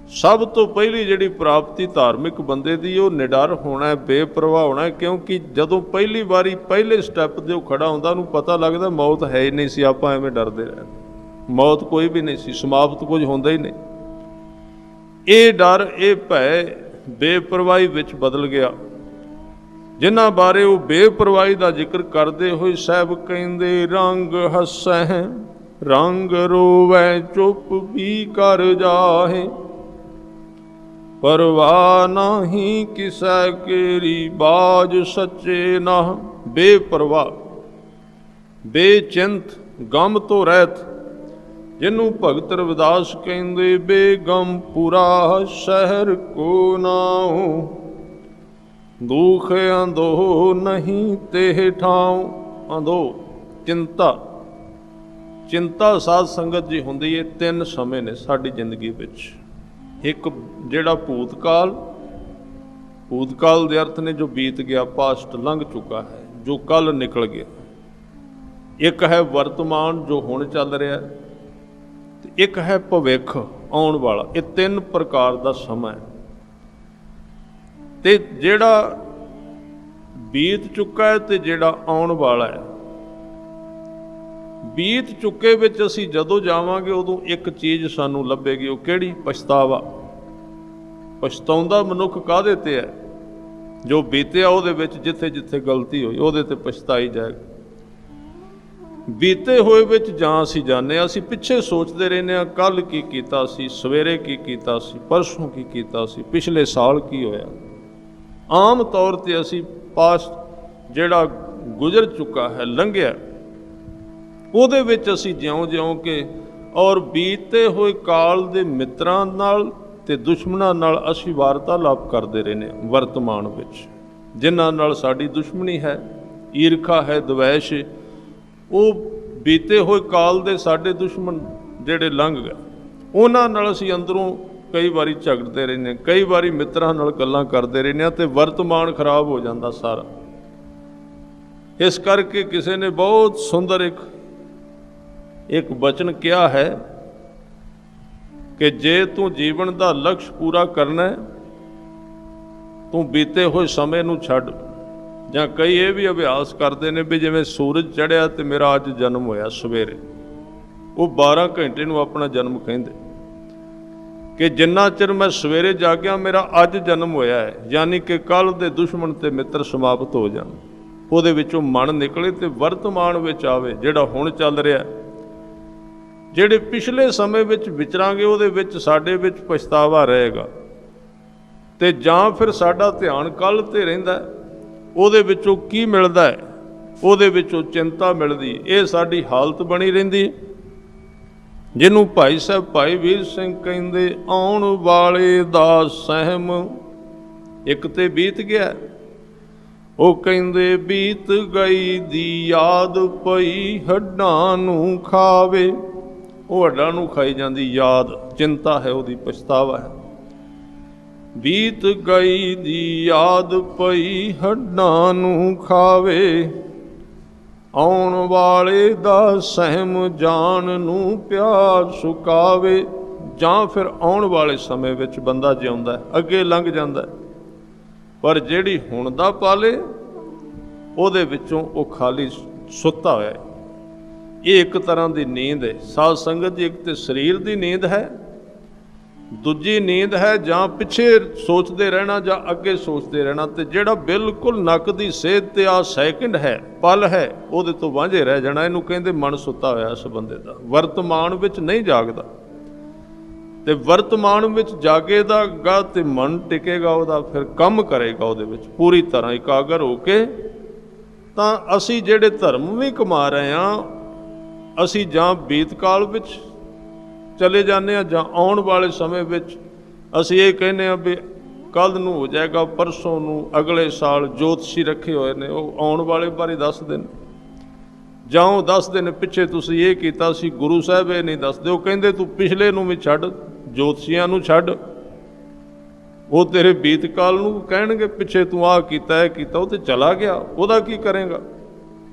ਸਭ ਤੋਂ ਪਹਿਲੀ ਜਿਹੜੀ ਪ੍ਰਾਪਤੀ ਧਾਰਮਿਕ ਬੰਦੇ ਦੀ, ਉਹ ਨਿਡਰ ਹੋਣਾ, ਬੇਪਰਵਾਹ ਹੋਣਾ। ਕਿਉਂਕਿ ਜਦੋਂ ਪਹਿਲੀ ਵਾਰੀ ਪਹਿਲੇ ਸਟੈਪ 'ਤੇ ਉਹ ਖੜਾ ਹੁੰਦਾ, ਉਹਨੂੰ ਪਤਾ ਲੱਗਦਾ ਮੌਤ ਹੈ ਹੀ ਨਹੀਂ ਸੀ, ਆਪਾਂ ਐਵੇਂ ਡਰਦੇ ਰਹੇ, ਮੌਤ ਕੋਈ ਵੀ ਨਹੀਂ ਸੀ, ਸਮਾਪਤ ਕੁਝ ਹੁੰਦਾ ਹੀ ਨਹੀਂ। ਇਹ ਡਰ, ਇਹ ਭੈ ਬੇਪਰਵਾਹੀ ਵਿੱਚ ਬਦਲ ਗਿਆ। ਜਿਨ੍ਹਾਂ ਬਾਰੇ ਉਹ ਬੇਪਰਵਾਹੀ ਦਾ ਜ਼ਿਕਰ ਕਰਦੇ ਹੋਏ ਸਾਹਿਬ ਕਹਿੰਦੇ ਰੰਗ ਹੱਸੈ ਰੰਗ ਰੋਵੈ ਚੁੱਪ ਵੀ ਕਰ ਜਾਹੇ, ਪਰਵਾਹ ਨਾਹੀ ਕਿਸੈ ਕੇਰੀ ਬਾਜ ਸੱਚੇ ਨਾ। ਬੇਪਰਵਾਹ, ਬੇਚਿੰਤ, ਗਮ ਤੋਂ ਰਹਿਤ, ਜਿਹਨੂੰ ਭਗਤ ਰਵਿਦਾਸ ਕਹਿੰਦੇ ਬੇਗਮ ਪੁਰਾ ਸ਼ਹਿਰ ਕੋ ਨਾਉ, ਦੁਖ ਅੰਧੋ ਨਹੀਂ ਤੇ ਠਾਉ। ਅੰਧੋ ਚਿੰਤਾ, ਚਿੰਤਾ ਸਾਧ ਸੰਗਤ ਜੀ ਹੁੰਦੀ ਹੈ। ਤਿੰਨ ਸਮੇਂ ਨੇ ਸਾਡੀ ਜ਼ਿੰਦਗੀ ਵਿੱਚ। ਇੱਕ ਜਿਹੜਾ ਭੂਤਕਾਲ, ਭੂਤਕਾਲ ਦੇ ਅਰਥ ਨੇ ਜੋ ਬੀਤ ਗਿਆ, ਪਾਸਟ, ਲੰਘ ਚੁੱਕਾ ਹੈ, ਜੋ ਕੱਲ ਨਿਕਲ ਗਿਆ। ਇੱਕ ਹੈ ਵਰਤਮਾਨ ਜੋ ਹੁਣ ਚੱਲ ਰਿਹਾ, ਤੇ ਇੱਕ ਹੈ ਭਵਿੱਖ ਆਉਣ ਵਾਲਾ। ਇਹ ਤਿੰਨ ਪ੍ਰਕਾਰ ਦਾ ਸਮਾਂ ਹੈ। ਤੇ ਜਿਹੜਾ ਬੀਤ ਚੁੱਕਾ ਹੈ ਤੇ ਜਿਹੜਾ ਆਉਣ ਵਾਲਾ ਹੈ। ਬੀਤ ਚੁੱਕੇ ਵਿੱਚ ਅਸੀਂ ਜਦੋਂ ਜਾਵਾਂਗੇ ਉਦੋਂ ਇੱਕ ਚੀਜ਼ ਸਾਨੂੰ ਲੱਭੇਗੀ, ਉਹ ਕਿਹੜੀ? ਪਛਤਾਵਾ। ਪਛਤਾਉਂਦਾ ਮਨੁੱਖ ਕਾਹਦੇ ਤੇ ਹੈ? ਜੋ ਬੀਤਿਆ ਉਹਦੇ ਵਿੱਚ ਜਿੱਥੇ ਜਿੱਥੇ ਗਲਤੀ ਹੋਈ ਉਹਦੇ ਤੇ ਪਛਤਾਈ ਜਾਏਗਾ। ਬੀਤੇ ਹੋਏ ਵਿੱਚ ਜਾਂ ਅਸੀਂ ਜਾਂਦੇ ਹਾਂ, ਅਸੀਂ ਪਿੱਛੇ ਸੋਚਦੇ ਰਹਿੰਦੇ ਹਾਂ, ਕੱਲ੍ਹ ਕੀ ਕੀਤਾ ਸੀ, ਸਵੇਰੇ ਕੀ ਕੀਤਾ ਸੀ, ਪਰਸੋਂ ਕੀ ਕੀਤਾ ਸੀ, ਪਿਛਲੇ ਸਾਲ ਕੀ ਹੋਇਆ। ਆਮ ਤੌਰ 'ਤੇ ਅਸੀਂ ਪਾਸਟ ਜਿਹੜਾ ਗੁਜ਼ਰ ਚੁੱਕਾ ਹੈ, ਲੰਘਿਆ, ਉਹਦੇ ਵਿੱਚ ਅਸੀਂ ਜਿਉਂ-ਜਿਉਂ ਕਿ ਔਰ ਬੀਤੇ ਹੋਏ ਕਾਲ ਦੇ ਮਿੱਤਰਾਂ ਨਾਲ ਤੇ ਦੁਸ਼ਮਣਾਂ ਨਾਲ ਅਸੀਂ ਵਾਰਤਾਲਾਪ ਕਰਦੇ ਰਹਿੰਦੇ ਹਾਂ ਵਰਤਮਾਨ ਵਿੱਚ। ਜਿਨ੍ਹਾਂ ਨਾਲ ਸਾਡੀ ਦੁਸ਼ਮਣੀ ਹੈ, ਈਰਖਾ ਹੈ, ਦਵੈਸ਼, ਉਹ ਬੀਤੇ ਹੋਏ ਕਾਲ ਦੇ ਸਾਡੇ ਦੁਸ਼ਮਣ ਜਿਹੜੇ ਲੰਘ ਗਏ, ਉਹਨਾਂ ਨਾਲ ਅਸੀਂ ਅੰਦਰੋਂ ਕਈ ਵਾਰੀ ਝਗੜਦੇ ਰਹਿੰਦੇ, ਕਈ ਵਾਰੀ ਮਿੱਤਰਾਂ ਨਾਲ ਗੱਲਾਂ ਕਰਦੇ ਰਹਿੰਦੇ ਹਾਂ, ਤੇ ਵਰਤਮਾਨ ਖਰਾਬ ਹੋ ਜਾਂਦਾ ਸਾਰਾ। ਇਸ ਕਰਕੇ ਕਿਸੇ ਨੇ ਬਹੁਤ ਸੁੰਦਰ ਇੱਕ ਬਚਨ ਕਿਹਾ ਹੈ ਕਿ ਜੇ ਤੂੰ ਜੀਵਨ ਦਾ ਲਕਸ਼ ਪੂਰਾ ਕਰਨਾ, ਤੂੰ ਬੀਤੇ ਹੋਏ ਸਮੇਂ ਨੂੰ ਛੱਡ। ਜਾਂ ਕਈ ਇਹ ਵੀ ਅਭਿਆਸ ਕਰਦੇ ਨੇ ਵੀ ਜਿਵੇਂ ਸੂਰਜ ਚੜ੍ਹਿਆ ਤੇ ਮੇਰਾ ਅੱਜ ਜਨਮ ਹੋਇਆ ਸਵੇਰੇ, ਉਹ 12 ਘੰਟੇ ਨੂੰ ਆਪਣਾ ਜਨਮ ਕਹਿੰਦੇ ਕਿ ਜਿੰਨਾ ਚਿਰ ਮੈਂ ਸਵੇਰੇ ਜਾਗਿਆ ਮੇਰਾ ਅੱਜ ਜਨਮ ਹੋਇਆ ਹੈ, ਯਾਨੀ ਕਿ ਕੱਲ੍ਹ ਦੇ ਦੁਸ਼ਮਣ ਤੇ ਮਿੱਤਰ ਸਮਾਪਤ ਹੋ ਜਾਣ, ਉਹਦੇ ਵਿੱਚੋਂ ਮਨ ਨਿਕਲੇ ਤੇ ਵਰਤਮਾਨ ਵਿੱਚ ਆਵੇ। ਜਿਹੜਾ ਹੁਣ ਚੱਲ ਰਿਹਾ, ਜਿਹੜੇ ਪਿਛਲੇ ਸਮੇਂ ਵਿੱਚ ਵਿਚਰਾਂਗੇ ਉਹਦੇ ਵਿੱਚ ਸਾਡੇ ਵਿੱਚ ਪਛਤਾਵਾ ਰਹੇਗਾ, ਤੇ ਜਾਂ ਫਿਰ ਸਾਡਾ ਧਿਆਨ ਕੱਲ੍ਹ ਤੇ ਰਹਿੰਦਾ, ਉਹਦੇ ਵਿੱਚੋਂ ਕੀ ਮਿਲਦਾ ਹੈ, ਉਹਦੇ ਵਿੱਚੋਂ ਚਿੰਤਾ ਮਿਲਦੀ। ਇਹ ਸਾਡੀ ਹਾਲਤ ਬਣੀ ਰਹਿੰਦੀ, ਜਿਹਨੂੰ ਭਾਈ ਸਾਹਿਬ ਭਾਈ ਵੀਰ ਸਿੰਘ ਕਹਿੰਦੇ ਆਉਣ ਵਾਲੇ ਦਾ ਸਹਿਮ ਇੱਕ ਤੇ ਬੀਤ ਗਿਆ। ਉਹ ਕਹਿੰਦੇ ਬੀਤ ਗਈ ਦੀ ਯਾਦ ਪਈ ਹੱਡਾਂ ਨੂੰ ਖਾਵੇ। ਉਹ ਹੱਡਾਂ ਨੂੰ ਖਾਈ ਜਾਂਦੀ ਯਾਦ, ਚਿੰਤਾ ਹੈ ਉਹਦੀ, ਪਛਤਾਵਾ ਹੈ। ਬੀਤ ਗਈ ਦੀ ਯਾਦ ਪਈ ਹੱਡਾਂ ਨੂੰ ਖਾਵੇ, ਆਉਣ ਵਾਲੇ ਦਾ ਸਹਿਮ ਜਾਨ ਨੂੰ ਪਿਆਰ ਸੁਕਾਵੇ। ਜਾਂ ਫਿਰ ਆਉਣ ਵਾਲੇ ਸਮੇਂ ਵਿੱਚ ਬੰਦਾ ਜਿਉਂਦਾ, ਅੱਗੇ ਲੰਘ ਜਾਂਦਾ, ਪਰ ਜਿਹੜੀ ਹੁਣ ਦਾ ਪਾਲੇ ਉਹਦੇ ਵਿੱਚੋਂ ਉਹ ਖਾਲੀ ਸੁੱਤਾ ਹੋਇਆ ਹੈ। ਇਹ ਇੱਕ ਤਰ੍ਹਾਂ ਦੀ ਨੀਂਦ ਹੈ ਸਾਧ ਸੰਗਤ ਜੀ। ਇੱਕ ਤੇ ਸਰੀਰ ਦੀ ਨੀਂਦ ਹੈ, ਦੂਜੀ ਨੀਂਦ ਹੈ ਜਾਂ ਪਿੱਛੇ ਸੋਚਦੇ ਰਹਿਣਾ ਜਾਂ ਅੱਗੇ ਸੋਚਦੇ ਰਹਿਣਾ। ਤੇ ਜਿਹੜਾ ਬਿਲਕੁਲ ਨੱਕ ਦੀ ਸੇਧ ਤੇ ਆ ਸੈਕਿੰਡ ਹੈ, ਪਲ ਹੈ, ਉਹਦੇ ਤੋਂ ਵਾਂਝੇ ਰਹਿ ਜਾਣਾ। ਇਹਨੂੰ ਕਹਿੰਦੇ ਮਨ ਸੁੱਤਾ ਹੋਇਆ ਇਸ ਬੰਦੇ ਦਾ, ਵਰਤਮਾਨ ਵਿੱਚ ਨਹੀਂ ਜਾਗਦਾ। ਤੇ ਵਰਤਮਾਨ ਵਿੱਚ ਜਾਗੇਗਾ ਤੇ ਮਨ ਟਿਕੇਗਾ ਉਹਦਾ, ਫਿਰ ਕੰਮ ਕਰੇਗਾ ਉਹਦੇ ਵਿੱਚ ਪੂਰੀ ਤਰ੍ਹਾਂ ਇਕਾਗਰ ਹੋ ਕੇ। ਤਾਂ ਅਸੀਂ ਜਿਹੜੇ ਧਰਮ ਵੀ ਕਮਾ ਰਹੇ ਹਾਂ, ਅਸੀਂ ਜਾਂ ਬੀਤਕਾਲ ਵਿੱਚ ਚਲੇ ਜਾਂਦੇ ਹਾਂ ਜਾਂ ਆਉਣ ਵਾਲੇ ਸਮੇਂ ਵਿੱਚ ਅਸੀਂ ਇਹ ਕਹਿੰਦੇ ਹਾਂ ਵੀ ਕੱਲ੍ਹ ਨੂੰ ਹੋ ਜਾਏਗਾ, ਪਰਸੋਂ ਨੂੰ, ਅਗਲੇ ਸਾਲ। ਜੋਤਸ਼ੀ ਰੱਖੇ ਹੋਏ ਨੇ, ਉਹ ਆਉਣ ਵਾਲੇ ਬਾਰੇ ਦੱਸਦੇ ਨੇ, ਜਾਂ ਉਹ ਦੱਸਦੇ ਨੇ ਪਿੱਛੇ ਤੁਸੀਂ ਇਹ ਕੀਤਾ ਸੀ। ਗੁਰੂ ਸਾਹਿਬ ਇਹ ਨਹੀਂ ਦੱਸਦੇ, ਉਹ ਕਹਿੰਦੇ ਤੂੰ ਪਿਛਲੇ ਨੂੰ ਵੀ ਛੱਡ, ਜੋਤਸ਼ੀਆਂ ਨੂੰ ਛੱਡ, ਉਹ ਤੇਰੇ ਬੀਤਕਾਲ ਨੂੰ ਕਹਿਣਗੇ ਪਿੱਛੇ ਤੂੰ ਆਹ ਕੀਤਾ, ਇਹ ਕੀਤਾ, ਉਹ ਤੇ ਚਲਾ ਗਿਆ, ਉਹਦਾ ਕੀ ਕਰੇਗਾ।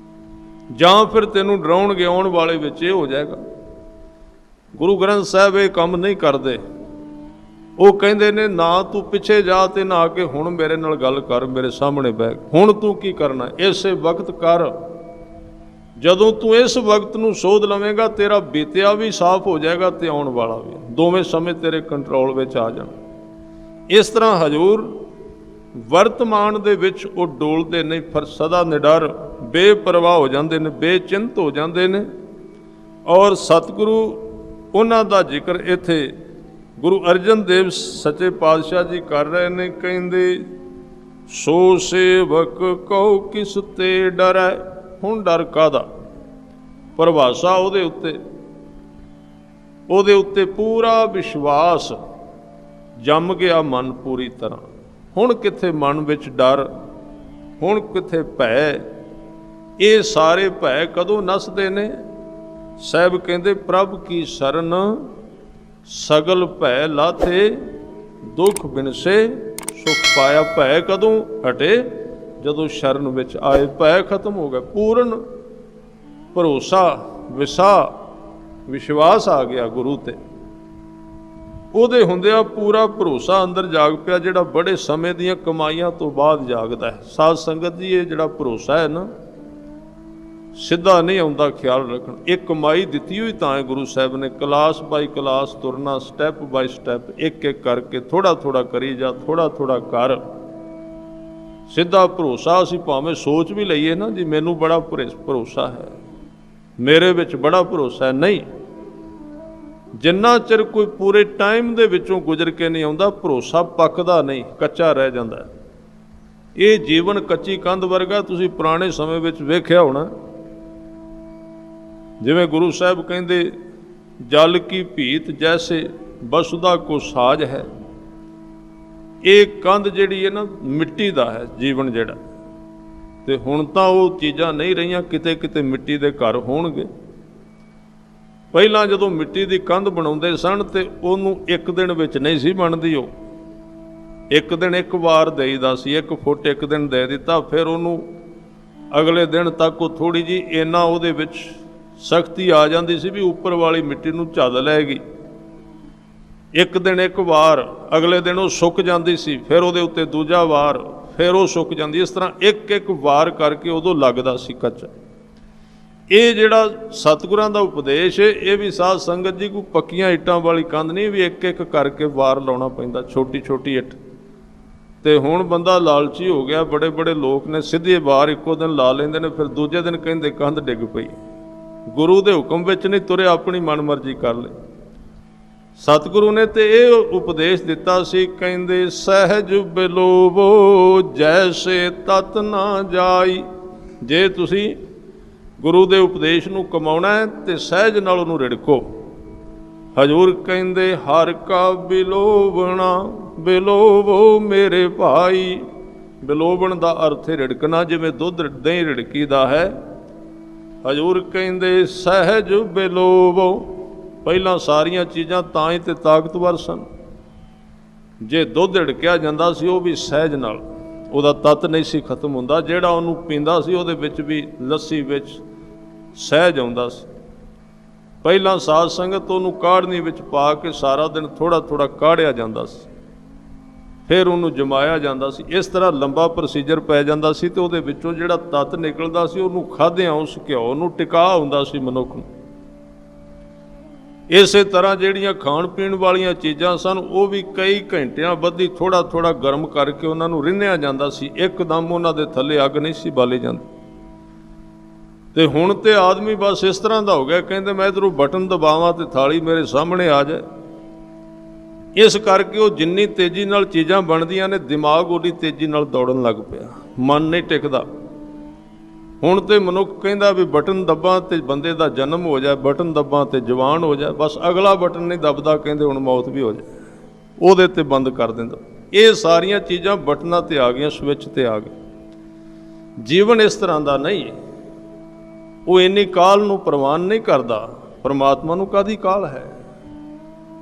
ਜਾਂ ਫਿਰ ਤੈਨੂੰ ਡਰਾਉਣਗੇ ਆਉਣ ਵਾਲੇ ਵਿੱਚ ਇਹ ਹੋ ਜਾਏਗਾ। ਗੁਰੂ ਗ੍ਰੰਥ ਸਾਹਿਬ ਇਹ ਕੰਮ ਨਹੀਂ ਕਰਦੇ। ਉਹ ਕਹਿੰਦੇ ਨੇ ਨਾ ਤੂੰ ਪਿੱਛੇ ਜਾ ਤੇ ਨਾ ਕਿ ਹੁਣ ਮੇਰੇ ਨਾਲ ਗੱਲ ਕਰ, ਮੇਰੇ ਸਾਹਮਣੇ ਬੈਠ, ਹੁਣ ਤੂੰ ਕੀ ਕਰਨਾ ਇਸੇ ਵਕਤ ਕਰ। ਜਦੋਂ ਤੂੰ ਇਸ ਵਕਤ ਨੂੰ ਸੋਧ ਲਵੇਂਗਾ, ਤੇਰਾ ਬੀਤਿਆ ਵੀ ਸਾਫ਼ ਹੋ ਜਾਏਗਾ ਤੇ ਆਉਣ ਵਾਲਾ ਵੀ, ਦੋਵੇਂ ਸਮੇਂ ਤੇਰੇ ਕੰਟਰੋਲ ਵਿੱਚ ਆ ਜਾਣ। ਇਸ ਤਰ੍ਹਾਂ ਹਜ਼ੂਰ ਵਰਤਮਾਨ ਦੇ ਵਿੱਚ ਉਹ ਡੋਲਦੇ ਨਹੀਂ, ਫਿਰ ਸਦਾ ਨਿਡਰ ਬੇਪਰਵਾਹ ਹੋ ਜਾਂਦੇ ਨੇ, ਬੇਚਿੰਤ ਹੋ ਜਾਂਦੇ ਨੇ। ਔਰ ਸਤਿਗੁਰੂ ਉਹਨਾਂ ਦਾ ਜ਼ਿਕਰ ਇੱਥੇ ਗੁਰੂ ਅਰਜਨ ਦੇਵ ਸੱਚੇ ਪਾਤਸ਼ਾਹ ਜੀ ਕਰ ਰਹੇ ਨੇ। ਕਹਿੰਦੇ ਸੋ ਸੇਵਕ ਕਉ ਕਿਸ ਤੇ ਡਰੈ। ਹੁਣ ਡਰ ਕਾਹਦਾ? ਪਰਿਭਾਸ਼ਾ ਉਹਦੇ ਉੱਤੇ ਪੂਰਾ ਵਿਸ਼ਵਾਸ ਜੰਮ ਗਿਆ ਮਨ ਪੂਰੀ ਤਰ੍ਹਾਂ। ਹੁਣ ਕਿੱਥੇ ਮਨ ਵਿੱਚ ਡਰ, ਹੁਣ ਕਿੱਥੇ ਭੈ। ਇਹ ਸਾਰੇ ਭੈ ਕਦੋਂ ਨੱਸਦੇ ਨੇ? ਸਾਹਿਬ ਕਹਿੰਦੇ ਪ੍ਰਭ ਕੀ ਸ਼ਰਨ ਸਗਲ ਭੈ ਲਾਥੇ, ਦੁੱਖ ਬਿਨਸੇ ਸੁਖ ਪਾਇਆ। ਭੈ ਕਦੋਂ ਹਟੇ? ਜਦੋਂ ਸ਼ਰਨ ਵਿੱਚ ਆਏ, ਭੈ ਖਤਮ ਹੋ ਗਿਆ। ਪੂਰਨ ਭਰੋਸਾ, ਵਿਸ਼ਵਾਸ ਆ ਗਿਆ ਗੁਰੂ ਤੇ। ਉਹਦੇ ਹੁੰਦਿਆਂ ਪੂਰਾ ਭਰੋਸਾ ਅੰਦਰ ਜਾਗ ਪਿਆ, ਜਿਹੜਾ ਬੜੇ ਸਮੇਂ ਦੀਆਂ ਕਮਾਈਆਂ ਤੋਂ ਬਾਅਦ ਜਾਗਦਾ ਹੈ। ਸਾਧ ਸੰਗਤ ਜੀ, ਇਹ ਜਿਹੜਾ ਭਰੋਸਾ ਹੈ ਨਾ, ਸਿੱਧਾ ਨਹੀਂ ਆਉਂਦਾ, ਖਿਆਲ ਰੱਖਣ। ਇਹ ਕਮਾਈ ਦਿੱਤੀ ਹੋਈ ਤਾਂ ਹੈ ਗੁਰੂ ਸਾਹਿਬ ਨੇ, ਕਲਾਸ ਬਾਈ ਕਲਾਸ ਤੁਰਨਾ, ਸਟੈਪ ਬਾਈ ਸਟੈਪ, ਇੱਕ ਇੱਕ ਕਰਕੇ ਥੋੜ੍ਹਾ ਥੋੜ੍ਹਾ ਕਰੀ ਜਾ, ਥੋੜ੍ਹਾ ਥੋੜ੍ਹਾ ਕਰ। ਸਿੱਧਾ ਭਰੋਸਾ ਅਸੀਂ ਭਾਵੇਂ ਸੋਚ ਵੀ ਲਈਏ ਨਾ ਜੀ ਮੈਨੂੰ ਬੜਾ ਭਰੋਸਾ ਹੈ, ਮੇਰੇ ਵਿੱਚ ਬੜਾ ਭਰੋਸਾ ਹੈ, ਨਹੀਂ। ਜਿੰਨਾ ਚਿਰ ਕੋਈ ਪੂਰੇ ਟਾਈਮ ਦੇ ਵਿੱਚੋਂ ਗੁਜ਼ਰ ਕੇ ਨਹੀਂ ਆਉਂਦਾ, ਭਰੋਸਾ ਪੱਕਦਾ ਨਹੀਂ, ਕੱਚਾ ਰਹਿ ਜਾਂਦਾ। ਇਹ ਜੀਵਨ ਕੱਚੀ ਕੰਧ ਵਰਗਾ। ਤੁਸੀਂ ਪੁਰਾਣੇ ਸਮੇਂ ਵਿੱਚ ਵੇਖਿਆ ਹੋਣਾ, ਜਿਵੇਂ ਗੁਰੂ ਸਾਹਿਬ ਕਹਿੰਦੇ ਜਲ ਕੀ ਭੀਤ ਜੈਸੇ ਬਸੁਦਾ ਕੋ ਸਾਜ ਹੈ। ਇਹ ਕੰਧ ਜਿਹੜੀ ਹੈ ਨਾ, ਮਿੱਟੀ ਦਾ ਹੈ ਜੀਵਨ ਜਿਹੜਾ। ਤੇ ਹੁਣ ਤਾਂ ਉਹ ਚੀਜ਼ਾਂ ਨਹੀਂ ਰਹੀਆਂ, ਕਿਤੇ ਕਿਤੇ ਮਿੱਟੀ ਦੇ ਘਰ ਹੋਣਗੇ। ਪਹਿਲਾਂ ਜਦੋਂ ਮਿੱਟੀ ਦੀ ਕੰਧ ਬਣਾਉਂਦੇ ਸਨ ਤੇ ਉਹਨੂੰ ਇੱਕ ਦਿਨ ਵਿੱਚ ਨਹੀਂ ਸੀ ਬਣਦੀ, ਉਹ ਇੱਕ ਦਿਨ ਇੱਕ ਵਾਰ ਦੇਈਦਾ ਸੀ, 1 ਫੁੱਟ ਇੱਕ ਦਿਨ ਦੇ ਦਿੱਤਾ, ਫਿਰ ਉਹਨੂੰ ਅਗਲੇ ਦਿਨ ਤੱਕ ਉਹ ਥੋੜ੍ਹੀ ਜਿਹੀ ਇੰਨਾ ਉਹਦੇ ਵਿੱਚ ਸਖਤੀ ਆ ਜਾਂਦੀ ਸੀ ਵੀ ਉੱਪਰ ਵਾਲੀ ਮਿੱਟੀ ਨੂੰ ਝੱਲ ਲੈਗੀ। ਇੱਕ ਦਿਨ ਇੱਕ ਵਾਰ, ਅਗਲੇ ਦਿਨ ਉਹ ਸੁੱਕ ਜਾਂਦੀ ਸੀ, ਫਿਰ ਉਹਦੇ ਉੱਤੇ ਦੂਜਾ ਵਾਰ, ਫਿਰ ਉਹ ਸੁੱਕ ਜਾਂਦੀ। ਇਸ ਤਰ੍ਹਾਂ ਇੱਕ ਇੱਕ ਵਾਰ ਕਰਕੇ ਉਦੋਂ ਲੱਗਦਾ ਸੀ ਕੱਚਾ। ਇਹ ਜਿਹੜਾ ਸਤਿਗੁਰਾਂ ਦਾ ਉਪਦੇਸ਼ ਇਹ ਵੀ ਸਾਧ ਸੰਗਤ ਜੀ ਕੋਈ ਪੱਕੀਆਂ ਇੱਟਾਂ ਵਾਲੀ ਕੰਧ ਨਹੀਂ, ਵੀ ਇੱਕ ਇੱਕ ਕਰਕੇ ਵਾਰ ਲਾਉਣਾ ਪੈਂਦਾ, ਛੋਟੀ ਛੋਟੀ ਇੱਟ। ਤੇ ਹੁਣ ਬੰਦਾ ਲਾਲਚੀ ਹੋ ਗਿਆ, ਬੜੇ ਬੜੇ ਲੋਕ ਨੇ ਸਿੱਧੇ ਵਾਰ ਇੱਕੋ ਦਿਨ ਲਾ ਲੈਂਦੇ ਨੇ, ਫਿਰ ਦੂਜੇ ਦਿਨ ਕਹਿੰਦੇ ਕੰਧ ਡਿੱਗ ਪਈ। ਗੁਰੂ ਦੇ ਹੁਕਮ ਵਿੱਚ ਨਹੀਂ ਤੁਰੇ, ਆਪਣੀ ਮਨਮਰਜ਼ੀ ਕਰ ਲਈ। ਸਤਿਗੁਰੂ ਨੇ ਤੇ ਇਹ ਉਪਦੇਸ਼ ਦਿੱਤਾ ਸੀ, ਕਹਿੰਦੇ ਸਹਿਜ ਬਿਲੋਵੋ ਜੈਸੇ ਤਤ ਨਾ ਜਾਈ। ਜੇ ਤੁਸੀਂ ਗੁਰੂ ਦੇ ਉਪਦੇਸ਼ ਨੂੰ ਕਮਾਉਣਾ ਹੈ ਤੇ ਸਹਿਜ ਨਾਲ ਉਹਨੂੰ ਰਿੜਕੋ। ਹਜ਼ੂਰ ਕਹਿੰਦੇ ਹਰ ਕਾ ਬਿਲੋਵਣਾ ਬਿਲੋਵੋ ਮੇਰੇ ਭਾਈ। ਬਿਲੋਵਣ ਦਾ ਅਰਥ ਹੈ ਰਿੜਕਣਾ, ਜਿਵੇਂ ਦੁੱਧ ਦਹੀਂ ਰਿੜਕੀਦਾ ਹੈ। ਹਜ਼ੂਰ ਕਹਿੰਦੇ ਸਹਿਜ ਬਿਲੋਵੋ। ਪਹਿਲਾਂ ਸਾਰੀਆਂ ਚੀਜ਼ਾਂ ਤਾਂ ਹੀ ਤੇ ਤਾਕਤਵਰ ਸਨ। ਜੇ ਦੁੱਧ ਰਿੜਕਿਆ ਜਾਂਦਾ ਸੀ ਉਹ ਵੀ ਸਹਿਜ ਨਾਲ, ਉਹਦਾ ਤੱਤ ਨਹੀਂ ਸੀ ਖਤਮ ਹੁੰਦਾ। ਜਿਹੜਾ ਉਹਨੂੰ ਪੀਂਦਾ ਸੀ ਉਹਦੇ ਵਿੱਚ ਵੀ, ਲੱਸੀ ਵਿੱਚ ਸਹਿਜ ਆਉਂਦਾ ਸੀ। ਪਹਿਲਾਂ ਸਾਧ ਸੰਗਤ ਉਹਨੂੰ ਕਾੜ੍ਹਨੀ ਵਿੱਚ ਪਾ ਕੇ ਸਾਰਾ ਦਿਨ ਥੋੜ੍ਹਾ ਥੋੜ੍ਹਾ ਕਾੜ੍ਹਿਆ ਜਾਂਦਾ ਸੀ, ਫਿਰ ਉਹਨੂੰ ਜਮਾਇਆ ਜਾਂਦਾ ਸੀ। ਇਸ ਤਰ੍ਹਾਂ ਲੰਬਾ ਪ੍ਰੋਸੀਜਰ ਪੈ ਜਾਂਦਾ ਸੀ ਤੇ ਉਹਦੇ ਵਿੱਚੋਂ ਜਿਹੜਾ ਤੱਤ ਨਿਕਲਦਾ ਸੀ ਉਹਨੂੰ ਖਾਧਿਆਂ ਉਸ ਘਿਓ ਨੂੰ ਟਿਕਾ ਹੁੰਦਾ ਸੀ ਮਨੁੱਖ ਨੂੰ। ਇਸੇ ਤਰ੍ਹਾਂ ਜਿਹੜੀਆਂ ਖਾਣ ਪੀਣ ਵਾਲੀਆਂ ਚੀਜ਼ਾਂ ਸਨ ਉਹ ਵੀ ਕਈ ਘੰਟਿਆਂ ਬੱਧੀ ਥੋੜ੍ਹਾ ਥੋੜ੍ਹਾ ਗਰਮ ਕਰਕੇ ਉਹਨਾਂ ਨੂੰ ਰਿੰਨ੍ਹਿਆ ਜਾਂਦਾ ਸੀ, ਇੱਕਦਮ ਉਹਨਾਂ ਦੇ ਥੱਲੇ ਅੱਗ ਨਹੀਂ ਸੀ ਬਾਲੀ ਜਾਂਦੀ। ਤੇ ਹੁਣ ਤੇ ਆਦਮੀ ਬਸ ਇਸ ਤਰ੍ਹਾਂ ਦਾ ਹੋ ਗਿਆ, ਕਹਿੰਦੇ ਮੈਂ ਇੱਧਰੋਂ ਬਟਨ ਦਬਾਵਾਂ ਤੇ ਥਾਲੀ ਮੇਰੇ ਸਾਹਮਣੇ ਆ ਜਾਏ। ਇਸ ਕਰਕੇ ਉਹ ਜਿੰਨੀ ਤੇਜ਼ੀ ਨਾਲ ਚੀਜ਼ਾਂ ਬਣਦੀਆਂ ਨੇ, ਦਿਮਾਗ ਉਹਦੀ ਤੇਜ਼ੀ ਨਾਲ ਦੌੜਨ ਲੱਗ ਪਿਆ, ਮਨ ਨਹੀਂ ਟਿਕਦਾ। ਹੁਣ ਤੇ ਮਨੁੱਖ ਕਹਿੰਦਾ ਵੀ ਬਟਨ ਦੱਬਾਂ ਤੇ ਬੰਦੇ ਦਾ ਜਨਮ ਹੋ ਜਾਏ, ਬਟਨ ਦੱਬਾਂ ਤੇ ਜਵਾਨ ਹੋ ਜਾਏ, ਬਸ ਅਗਲਾ ਬਟਨ ਨਹੀਂ ਦੱਬਦਾ, ਕਹਿੰਦੇ ਹੁਣ ਮੌਤ ਵੀ ਹੋ ਜਾਏ, ਉਹਦੇ ਤੇ ਬੰਦ ਕਰ ਦਿੰਦਾ। ਇਹ ਸਾਰੀਆਂ ਚੀਜ਼ਾਂ ਬਟਨਾਂ ਤੇ ਆ ਗਈਆਂ, ਸਵਿੱਚ ਤੇ ਆ ਗਏ। ਜੀਵਨ ਇਸ ਤਰ੍ਹਾਂ ਦਾ ਨਹੀਂ, ਉਹ ਇੰਨੀ ਕਾਲ ਨੂੰ ਪ੍ਰਵਾਨ ਨਹੀਂ ਕਰਦਾ। ਪਰਮਾਤਮਾ ਨੂੰ ਕਾਹਦੀ ਕਾਲ ਹੈ?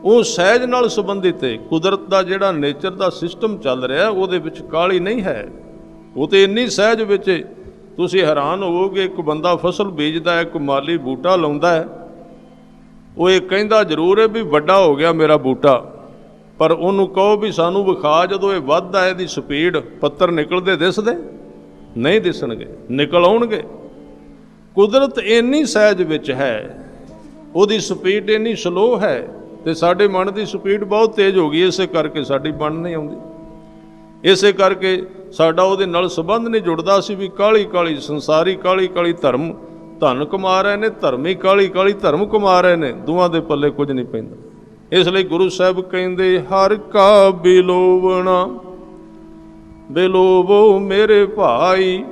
ਉਹ ਸਹਿਜ ਨਾਲ ਸੰਬੰਧਿਤ ਹੈ। ਕੁਦਰਤ ਦਾ ਜਿਹੜਾ ਨੇਚਰ ਦਾ ਸਿਸਟਮ ਚੱਲ ਰਿਹਾ ਉਹਦੇ ਵਿੱਚ ਕਾਹਲੀ ਨਹੀਂ ਹੈ। ਉਹ ਤੇ ਇੰਨੀ ਸਹਿਜ ਵਿੱਚ ਤੁਸੀਂ ਹੈਰਾਨ ਹੋਵੋਗੇ। ਇੱਕ ਬੰਦਾ ਫਸਲ ਬੀਜਦਾ ਹੈ, ਇੱਕ ਮਾਲੀ ਬੂਟਾ ਲਾਉਂਦਾ ਹੈ, ਉਹ ਇਹ ਕਹਿੰਦਾ ਜ਼ਰੂਰ ਹੈ ਵੀ ਵੱਡਾ ਹੋ ਗਿਆ ਮੇਰਾ ਬੂਟਾ, ਪਰ ਉਹਨੂੰ ਕਹੋ ਵੀ ਸਾਨੂੰ ਵਿਖਾ ਜਦੋਂ ਇਹ ਵੱਧਦਾ ਇਹਦੀ ਸਪੀਡ, ਪੱਤਰ ਨਿਕਲਦੇ ਦਿਸਦੇ ਨਹੀਂ ਦਿਸਣਗੇ, ਨਿਕਲ ਆਉਣਗੇ। ਕੁਦਰਤ ਇੰਨੀ ਸਹਿਜ ਵਿੱਚ ਹੈ, ਉਹਦੀ ਸਪੀਡ ਇੰਨੀ ਸਲੋ ਹੈ, ਤੇ ਸਾਡੇ ਮਨ ਦੀ ਸਪੀਡ ਬਹੁਤ ਤੇਜ਼ ਹੋ ਗਈ। ਇਸੇ ਕਰਕੇ ਸਾਡੀ ਬਣ ਨਹੀਂ ਆਉਂਦੀ, ਇਸੇ ਕਰਕੇ ਸਾਡਾ ਉਹਦੇ ਨਾਲ ਸੰਬੰਧ ਨਹੀਂ ਜੁੜਦਾ। ਅਸੀਂ ਵੀ ਕਾਹਲੀ ਕਾਹਲੀ ਸੰਸਾਰੀ, ਕਾਹਲੀ ਕਾਹਲੀ ਧਰਮ ਧਨ ਕਮਾ ਰਹੇ ਨੇ, ਧਰਮੀ ਕਾਹਲੀ ਕਾਹਲੀ ਧਰਮ ਕਮਾ ਰਹੇ ਨੇ, ਦੋਵਾਂ ਦੇ ਪੱਲੇ ਕੁਝ ਨਹੀਂ ਪੈਂਦਾ। ਇਸ ਲਈ ਗੁਰੂ ਸਾਹਿਬ ਕਹਿੰਦੇ ਹਰ ਕਾ ਬਿਲੋਵਣਾ ਬਿਲੋਵੋ ਮੇਰੇ ਭਾਈ।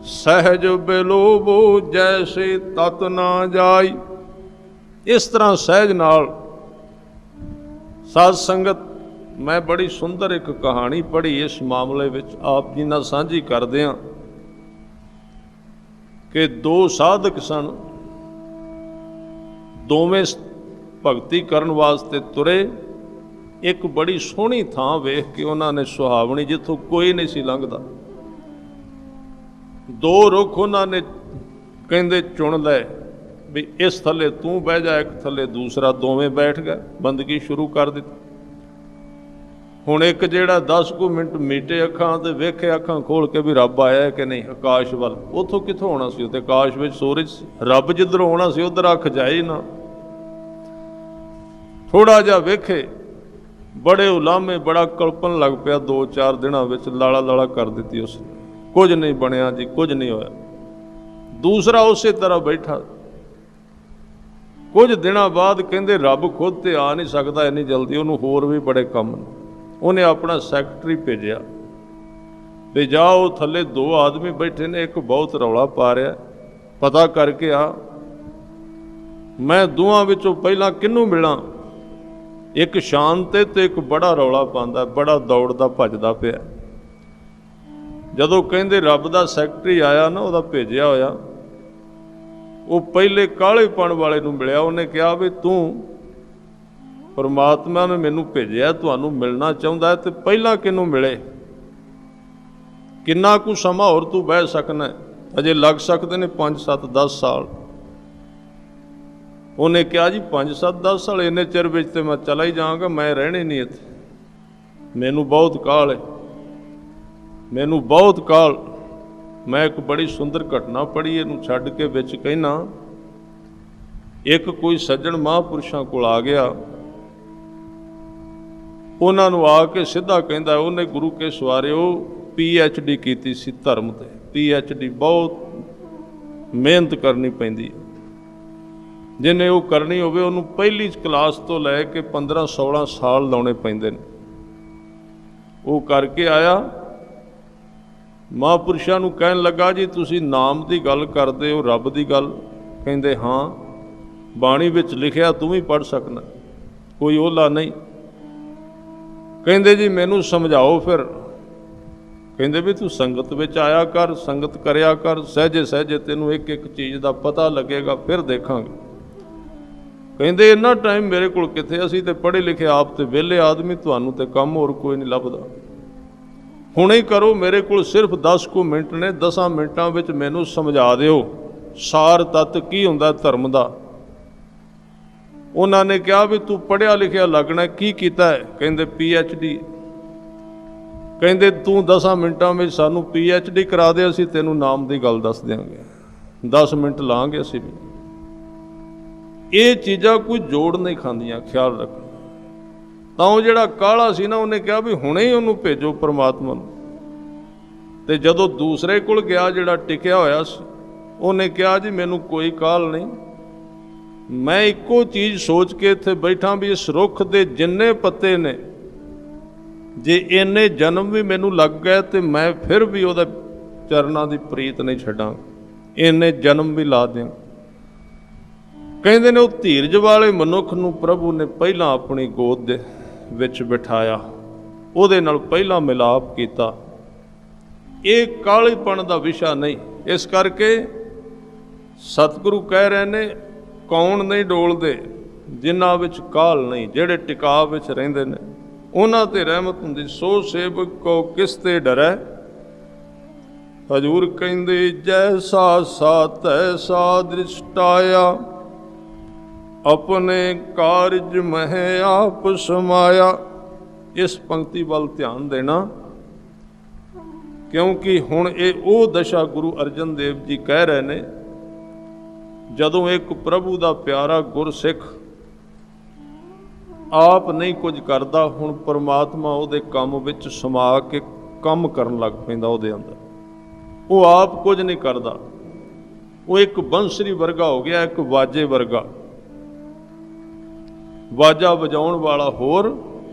ਸਹਿਜ ਬਿਲੋਵੋ ਜੈਸੇ ਤਤ ਨਾ ਜਾਈ। ਇਸ ਤਰ੍ਹਾਂ ਸਹਿਜ ਨਾਲ ਸਾਧ ਸੰਗਤ, ਮੈਂ ਬੜੀ ਸੁੰਦਰ ਇੱਕ ਕਹਾਣੀ ਪੜ੍ਹੀ ਇਸ ਮਾਮਲੇ ਵਿੱਚ, ਆਪ ਜੀ ਨਾਲ ਸਾਂਝੀ ਕਰਦੇ ਹਾਂ ਕਿ 2 ਸਾਧਕ ਸਨ, ਦੋਵੇਂ ਭਗਤੀ ਕਰਨ ਵਾਸਤੇ ਤੁਰੇ। ਇੱਕ ਬੜੀ ਸੋਹਣੀ ਥਾਂ ਵੇਖ ਕੇ ਉਹਨਾਂ ਨੇ, ਸੁਹਾਵਣੀ, ਜਿੱਥੋਂ ਕੋਈ ਨਹੀਂ ਸੀ ਲੰਘਦਾ, 2 ਰੁੱਖ ਉਹਨਾਂ ਨੇ ਕਹਿੰਦੇ ਚੁਣ ਲਏ ਵੀ ਇਸ ਥੱਲੇ ਤੂੰ ਬਹਿ ਜਾ, ਇੱਕ ਥੱਲੇ ਦੂਸਰਾ, ਦੋਵੇਂ ਬੈਠ ਗਏ, ਬੰਦਗੀ ਸ਼ੁਰੂ ਕਰ ਦਿੱਤੀ। ਹੁਣ ਇੱਕ ਜਿਹੜਾ 10 ਕੁ ਮਿੰਟ ਮੀਟੇ ਅੱਖਾਂ ਤੇ ਵੇਖੇ, ਅੱਖਾਂ ਖੋਲ ਕੇ ਵੀ ਰੱਬ ਆਇਆ ਕਿ ਨਹੀਂ ਆਕਾਸ਼ ਵੱਲ। ਉੱਥੋਂ ਕਿੱਥੋਂ ਆਉਣਾ ਸੀ? ਉੱਥੇ ਆਕਾਸ਼ ਵਿੱਚ ਸੂਰਜ ਸੀ, ਰੱਬ ਜਿੱਧਰੋਂ ਆਉਣਾ ਸੀ ਉੱਧਰ ਅੱਖ ਜਾਏ ਨਾ। ਥੋੜਾ ਜਿਹਾ ਵੇਖੇ, ਬੜੇ ਉਲਾਮੇ, ਬੜਾ ਕਲਪਨ ਲੱਗ ਪਿਆ। 2-4 ਦਿਨਾਂ ਵਿੱਚ ਲਾਲਾ ਲਾਲਾ ਕਰ ਦਿੱਤੀ ਉਸ, ਕੁਝ ਨਹੀਂ ਬਣਿਆ ਜੀ, ਕੁਝ ਨਹੀਂ ਹੋਇਆ। ਦੂਸਰਾ ਉਸੇ ਤਰ੍ਹਾਂ ਬੈਠਾ। ਕੁਝ ਦਿਨਾਂ ਬਾਅਦ ਕਹਿੰਦੇ ਰੱਬ ਖੁਦ ਤੇ ਆ ਨਹੀਂ ਸਕਦਾ ਇੰਨੀ ਜਲਦੀ, ਉਹਨੂੰ ਹੋਰ ਵੀ ਬੜੇ ਕੰਮ ਨੇ। ਉਹਨੇ ਆਪਣਾ ਸੈਕਟਰੀ ਭੇਜਿਆ ਵੀ ਜਾਓ, ਥੱਲੇ 2 ਆਦਮੀ ਬੈਠੇ ਨੇ, ਇੱਕ ਬਹੁਤ ਰੌਲਾ ਪਾ ਰਿਹਾ, ਪਤਾ ਕਰਕੇ ਆ, ਮੈਂ ਦੋਵਾਂ ਵਿੱਚੋਂ ਪਹਿਲਾਂ ਕਿਹਨੂੰ ਮਿਲਾਂ। ਇੱਕ ਸ਼ਾਂਤ ਤੇ ਇੱਕ ਬੜਾ ਰੌਲਾ ਪਾਉਂਦਾ, ਬੜਾ ਦੌੜਦਾ ਭੱਜਦਾ ਪਿਆ। ਜਦੋਂ ਕਹਿੰਦੇ ਰੱਬ ਦਾ ਸੈਕਟਰੀ ਆਇਆ ਨਾ, ਉਹਦਾ ਭੇਜਿਆ ਹੋਇਆ, ਉਹ ਪਹਿਲੇ ਕਾਹਲੇਪਣ ਵਾਲੇ ਨੂੰ ਮਿਲਿਆ। ਉਹਨੇ ਕਿਹਾ ਵੀ ਤੂੰ ਪਰਮਾਤਮਾ ਨੇ ਮੈਨੂੰ ਭੇਜਿਆ, ਤੁਹਾਨੂੰ ਮਿਲਣਾ ਚਾਹੁੰਦਾ ਤੇ ਪਹਿਲਾਂ ਕਿਹਨੂੰ ਮਿਲੇ, ਕਿੰਨਾ ਕੁ ਸਮਾਂ ਹੋਰ ਤੂੰ ਬਹਿ ਸਕਣਾ, ਅਜੇ ਲੱਗ ਸਕਦੇ ਨੇ 5 7 10 ਸਾਲ। ਉਹਨੇ ਕਿਹਾ ਜੀ 5 7 10 ਸਾਲ, ਇੰਨੇ ਚਿਰ ਵਿੱਚ ਤੇ ਮੈਂ ਚਲਾ ਹੀ ਜਾਵਾਂਗਾ, ਮੈਂ ਰਹਿਣੇ ਨਹੀਂ ਇੱਥੇ, ਮੈਨੂੰ ਬਹੁਤ ਕਾਹਲ ਹੈ, ਮੈਨੂੰ ਬਹੁਤ ਕਾਹਲ। ਮੈਂ ਇੱਕ ਬੜੀ ਸੁੰਦਰ ਘਟਨਾ ਪੜ੍ਹੀ, ਇਹਨੂੰ ਛੱਡ ਕੇ ਵਿੱਚ ਕਹਿਣਾ। ਇੱਕ ਕੋਈ ਸੱਜਣ ਮਹਾਂਪੁਰਸ਼ਾਂ ਕੋਲ ਆ ਗਿਆ, ਉਹਨਾਂ ਨੂੰ ਆ ਕੇ ਸਿੱਧਾ ਕਹਿੰਦਾ, ਉਹਨੇ ਗੁਰੂ ਕੇ ਸਵਾਰਿਓ PhD ਕੀਤੀ ਸੀ ਧਰਮ ਤੇ। PhD ਬਹੁਤ ਮਿਹਨਤ ਕਰਨੀ ਪੈਂਦੀ ਹੈ, ਜਿਹਨੇ ਉਹ ਕਰਨੀ ਹੋਵੇ ਉਹਨੂੰ ਪਹਿਲੀ ਕਲਾਸ ਤੋਂ ਲੈ ਕੇ 15 16 ਸਾਲ ਲਾਉਣੇ ਪੈਂਦੇ ਨੇ। ਉਹ ਕਰਕੇ ਆਇਆ, ਮਹਾਂਪੁਰਸ਼ਾਂ ਨੂੰ ਕਹਿਣ ਲੱਗਾ, ਜੀ ਤੁਸੀਂ ਨਾਮ ਦੀ ਗੱਲ ਕਰਦੇ ਹੋ, ਰੱਬ ਦੀ ਗੱਲ? ਕਹਿੰਦੇ ਹਾਂ, ਬਾਣੀ ਵਿੱਚ ਲਿਖਿਆ, ਤੂੰ ਵੀ ਪੜ੍ਹ ਸਕਣਾ, ਕੋਈ ਓਹਲਾ ਨਹੀਂ। ਕਹਿੰਦੇ ਜੀ ਮੈਨੂੰ ਸਮਝਾਓ ਫਿਰ। ਕਹਿੰਦੇ ਵੀ ਤੂੰ ਸੰਗਤ ਵਿੱਚ ਆਇਆ ਕਰ, ਸੰਗਤ ਕਰਿਆ ਕਰ, ਸਹਿਜੇ ਸਹਿਜੇ ਤੈਨੂੰ ਇੱਕ ਇੱਕ ਚੀਜ਼ ਦਾ ਪਤਾ ਲੱਗੇਗਾ, ਫਿਰ ਦੇਖਾਂਗੇ। ਕਹਿੰਦੇ ਇੰਨਾ ਟਾਈਮ ਮੇਰੇ ਕੋਲ ਕਿੱਥੇ, ਅਸੀਂ ਤੇ ਪੜ੍ਹੇ ਲਿਖੇ ਆਪ ਤੇ ਵਿਹਲੇ ਆਦਮੀ, ਤੁਹਾਨੂੰ ਤੇ ਕੰਮ ਹੋਰ ਕੋਈ ਨਹੀਂ ਲੱਭਦਾ, ਹੁਣੇ ਹੀ ਕਰੋ, ਮੇਰੇ ਕੋਲ ਸਿਰਫ 10 ਕੁ ਮਿੰਟ ਨੇ, 10 ਮਿੰਟਾਂ ਵਿੱਚ ਮੈਨੂੰ ਸਮਝਾ ਦਿਓ ਸਾਰ ਤੱਤ ਕੀ ਹੁੰਦਾ ਧਰਮ ਦਾ। ਉਹਨਾਂ ਨੇ ਕਿਹਾ ਵੀ ਤੂੰ ਪੜ੍ਹਿਆ ਲਿਖਿਆ ਲੱਗਣਾ, ਕੀ ਕੀਤਾ ਹੈ? ਕਹਿੰਦੇ PhD। ਕਹਿੰਦੇ ਤੂੰ 10 ਮਿੰਟਾਂ ਵਿੱਚ ਸਾਨੂੰ PhD ਕਰਾ ਦੇ, ਅਸੀਂ ਤੈਨੂੰ ਨਾਮ ਦੀ ਗੱਲ ਦੱਸ ਦਿਆਂਗੇ, 10 ਮਿੰਟ ਲਾਂਗੇ ਅਸੀਂ ਵੀ। ਇਹ ਚੀਜ਼ਾਂ ਕੋਈ ਜੋੜ ਨਹੀਂ ਖਾਂਦੀਆਂ, ਖਿਆਲ ਰੱਖਣਾ। ਤਾਂ ਉਹ ਜਿਹੜਾ ਕਾਹਲਾ ਸੀ ਨਾ, ਉਹਨੇ ਕਿਹਾ ਵੀ ਹੁਣੇ ਹੀ ਉਹਨੂੰ ਭੇਜੋ ਪਰਮਾਤਮਾ ਨੂੰ। ਤੇ ਜਦੋਂ ਦੂਸਰੇ ਕੋਲ ਗਿਆ ਜਿਹੜਾ ਟਿਕਿਆ ਹੋਇਆ ਸੀ, ਉਹਨੇ ਕਿਹਾ ਜੀ ਮੈਨੂੰ ਕੋਈ ਕਾਹਲ ਨਹੀਂ, ਮੈਂ ਇੱਕੋ ਚੀਜ਼ ਸੋਚ ਕੇ ਇੱਥੇ ਬੈਠਾ ਵੀ ਇਸ ਰੁੱਖ ਦੇ ਜਿੰਨੇ ਪੱਤੇ ਨੇ, ਜੇ ਇੰਨੇ ਜਨਮ ਵੀ ਮੈਨੂੰ ਲੱਗ ਗਏ ਤੇ ਮੈਂ ਫਿਰ ਵੀ ਉਹਦਾ ਚਰਨਾਂ ਦੀ ਪ੍ਰੀਤ ਨਹੀਂ ਛੱਡਾਂ, ਇੰਨੇ ਜਨਮ ਵੀ ਲਾ ਦਿਆਂ। ਕਹਿੰਦੇ ਨੇ ਉਹ ਧੀਰਜ ਵਾਲੇ ਮਨੁੱਖ ਨੂੰ ਪ੍ਰਭੂ ਨੇ ਪਹਿਲਾਂ ਆਪਣੀ ਗੋਦ ਦੇ ਵਿੱਚ ਬਿਠਾਇਆ, ਉਹਦੇ ਨਾਲ ਪਹਿਲਾਂ ਮਿਲਾਪ ਕੀਤਾ। ਇਹ ਕਾਹਲੇਪਣ ਦਾ ਵਿਸ਼ਾ ਨਹੀਂ। ਇਸ ਕਰਕੇ ਸਤਿਗੁਰੂ ਕਹਿ ਰਹੇ ਨੇ, ਕੌਣ ਨਹੀਂ ਡੋਲਦੇ ਜਿਨ੍ਹਾਂ ਵਿੱਚ ਕਾਹਲ ਨਹੀਂ, ਜਿਹੜੇ ਟਿਕਾਅ ਵਿੱਚ ਰਹਿੰਦੇ ਨੇ ਉਹਨਾਂ ਤੇ ਰਹਿਮਤ ਹੁੰਦੀ। ਸੋ ਸੇਵਕ ਕੋ ਕਿਸ ਤੇ ਡਰੈ, ਹਜ਼ੂਰ ਕਹਿੰਦੇ ਜੈਸਾ ਸਾ ਤੈਸਾ ਦ੍ਰਿਸ਼ਟਾਇਆ, ਆਪਣੇ ਕਾਰਜ ਮਹਿ ਆਪ ਸਮਾਇਆ। ਇਸ ਪੰਕਤੀ ਵੱਲ ਧਿਆਨ ਦੇਣਾ, ਕਿਉਂਕਿ ਹੁਣ ਇਹ ਉਹ ਦਸ਼ਾ ਗੁਰੂ ਅਰਜਨ ਦੇਵ ਜੀ ਕਹਿ ਰਹੇ ਨੇ, ਜਦੋਂ ਇੱਕ ਪ੍ਰਭੂ ਦਾ ਪਿਆਰਾ ਗੁਰਸਿੱਖ ਆਪ ਨਹੀਂ ਕੁਝ ਕਰਦਾ, ਹੁਣ ਪਰਮਾਤਮਾ ਉਹਦੇ ਕੰਮ ਵਿੱਚ ਸਮਾ ਕੇ ਕੰਮ ਕਰਨ ਲੱਗ ਪੈਂਦਾ ਉਹਦੇ ਅੰਦਰ। ਉਹ ਆਪ ਕੁਝ ਨਹੀਂ ਕਰਦਾ, ਉਹ ਇੱਕ ਬੰਸਰੀ ਵਰਗਾ ਹੋ ਗਿਆ, ਇੱਕ ਵਾਜੇ ਵਰਗਾ। ਵਾਜਾ ਵਜਾਉਣ ਵਾਲਾ ਹੋਰ,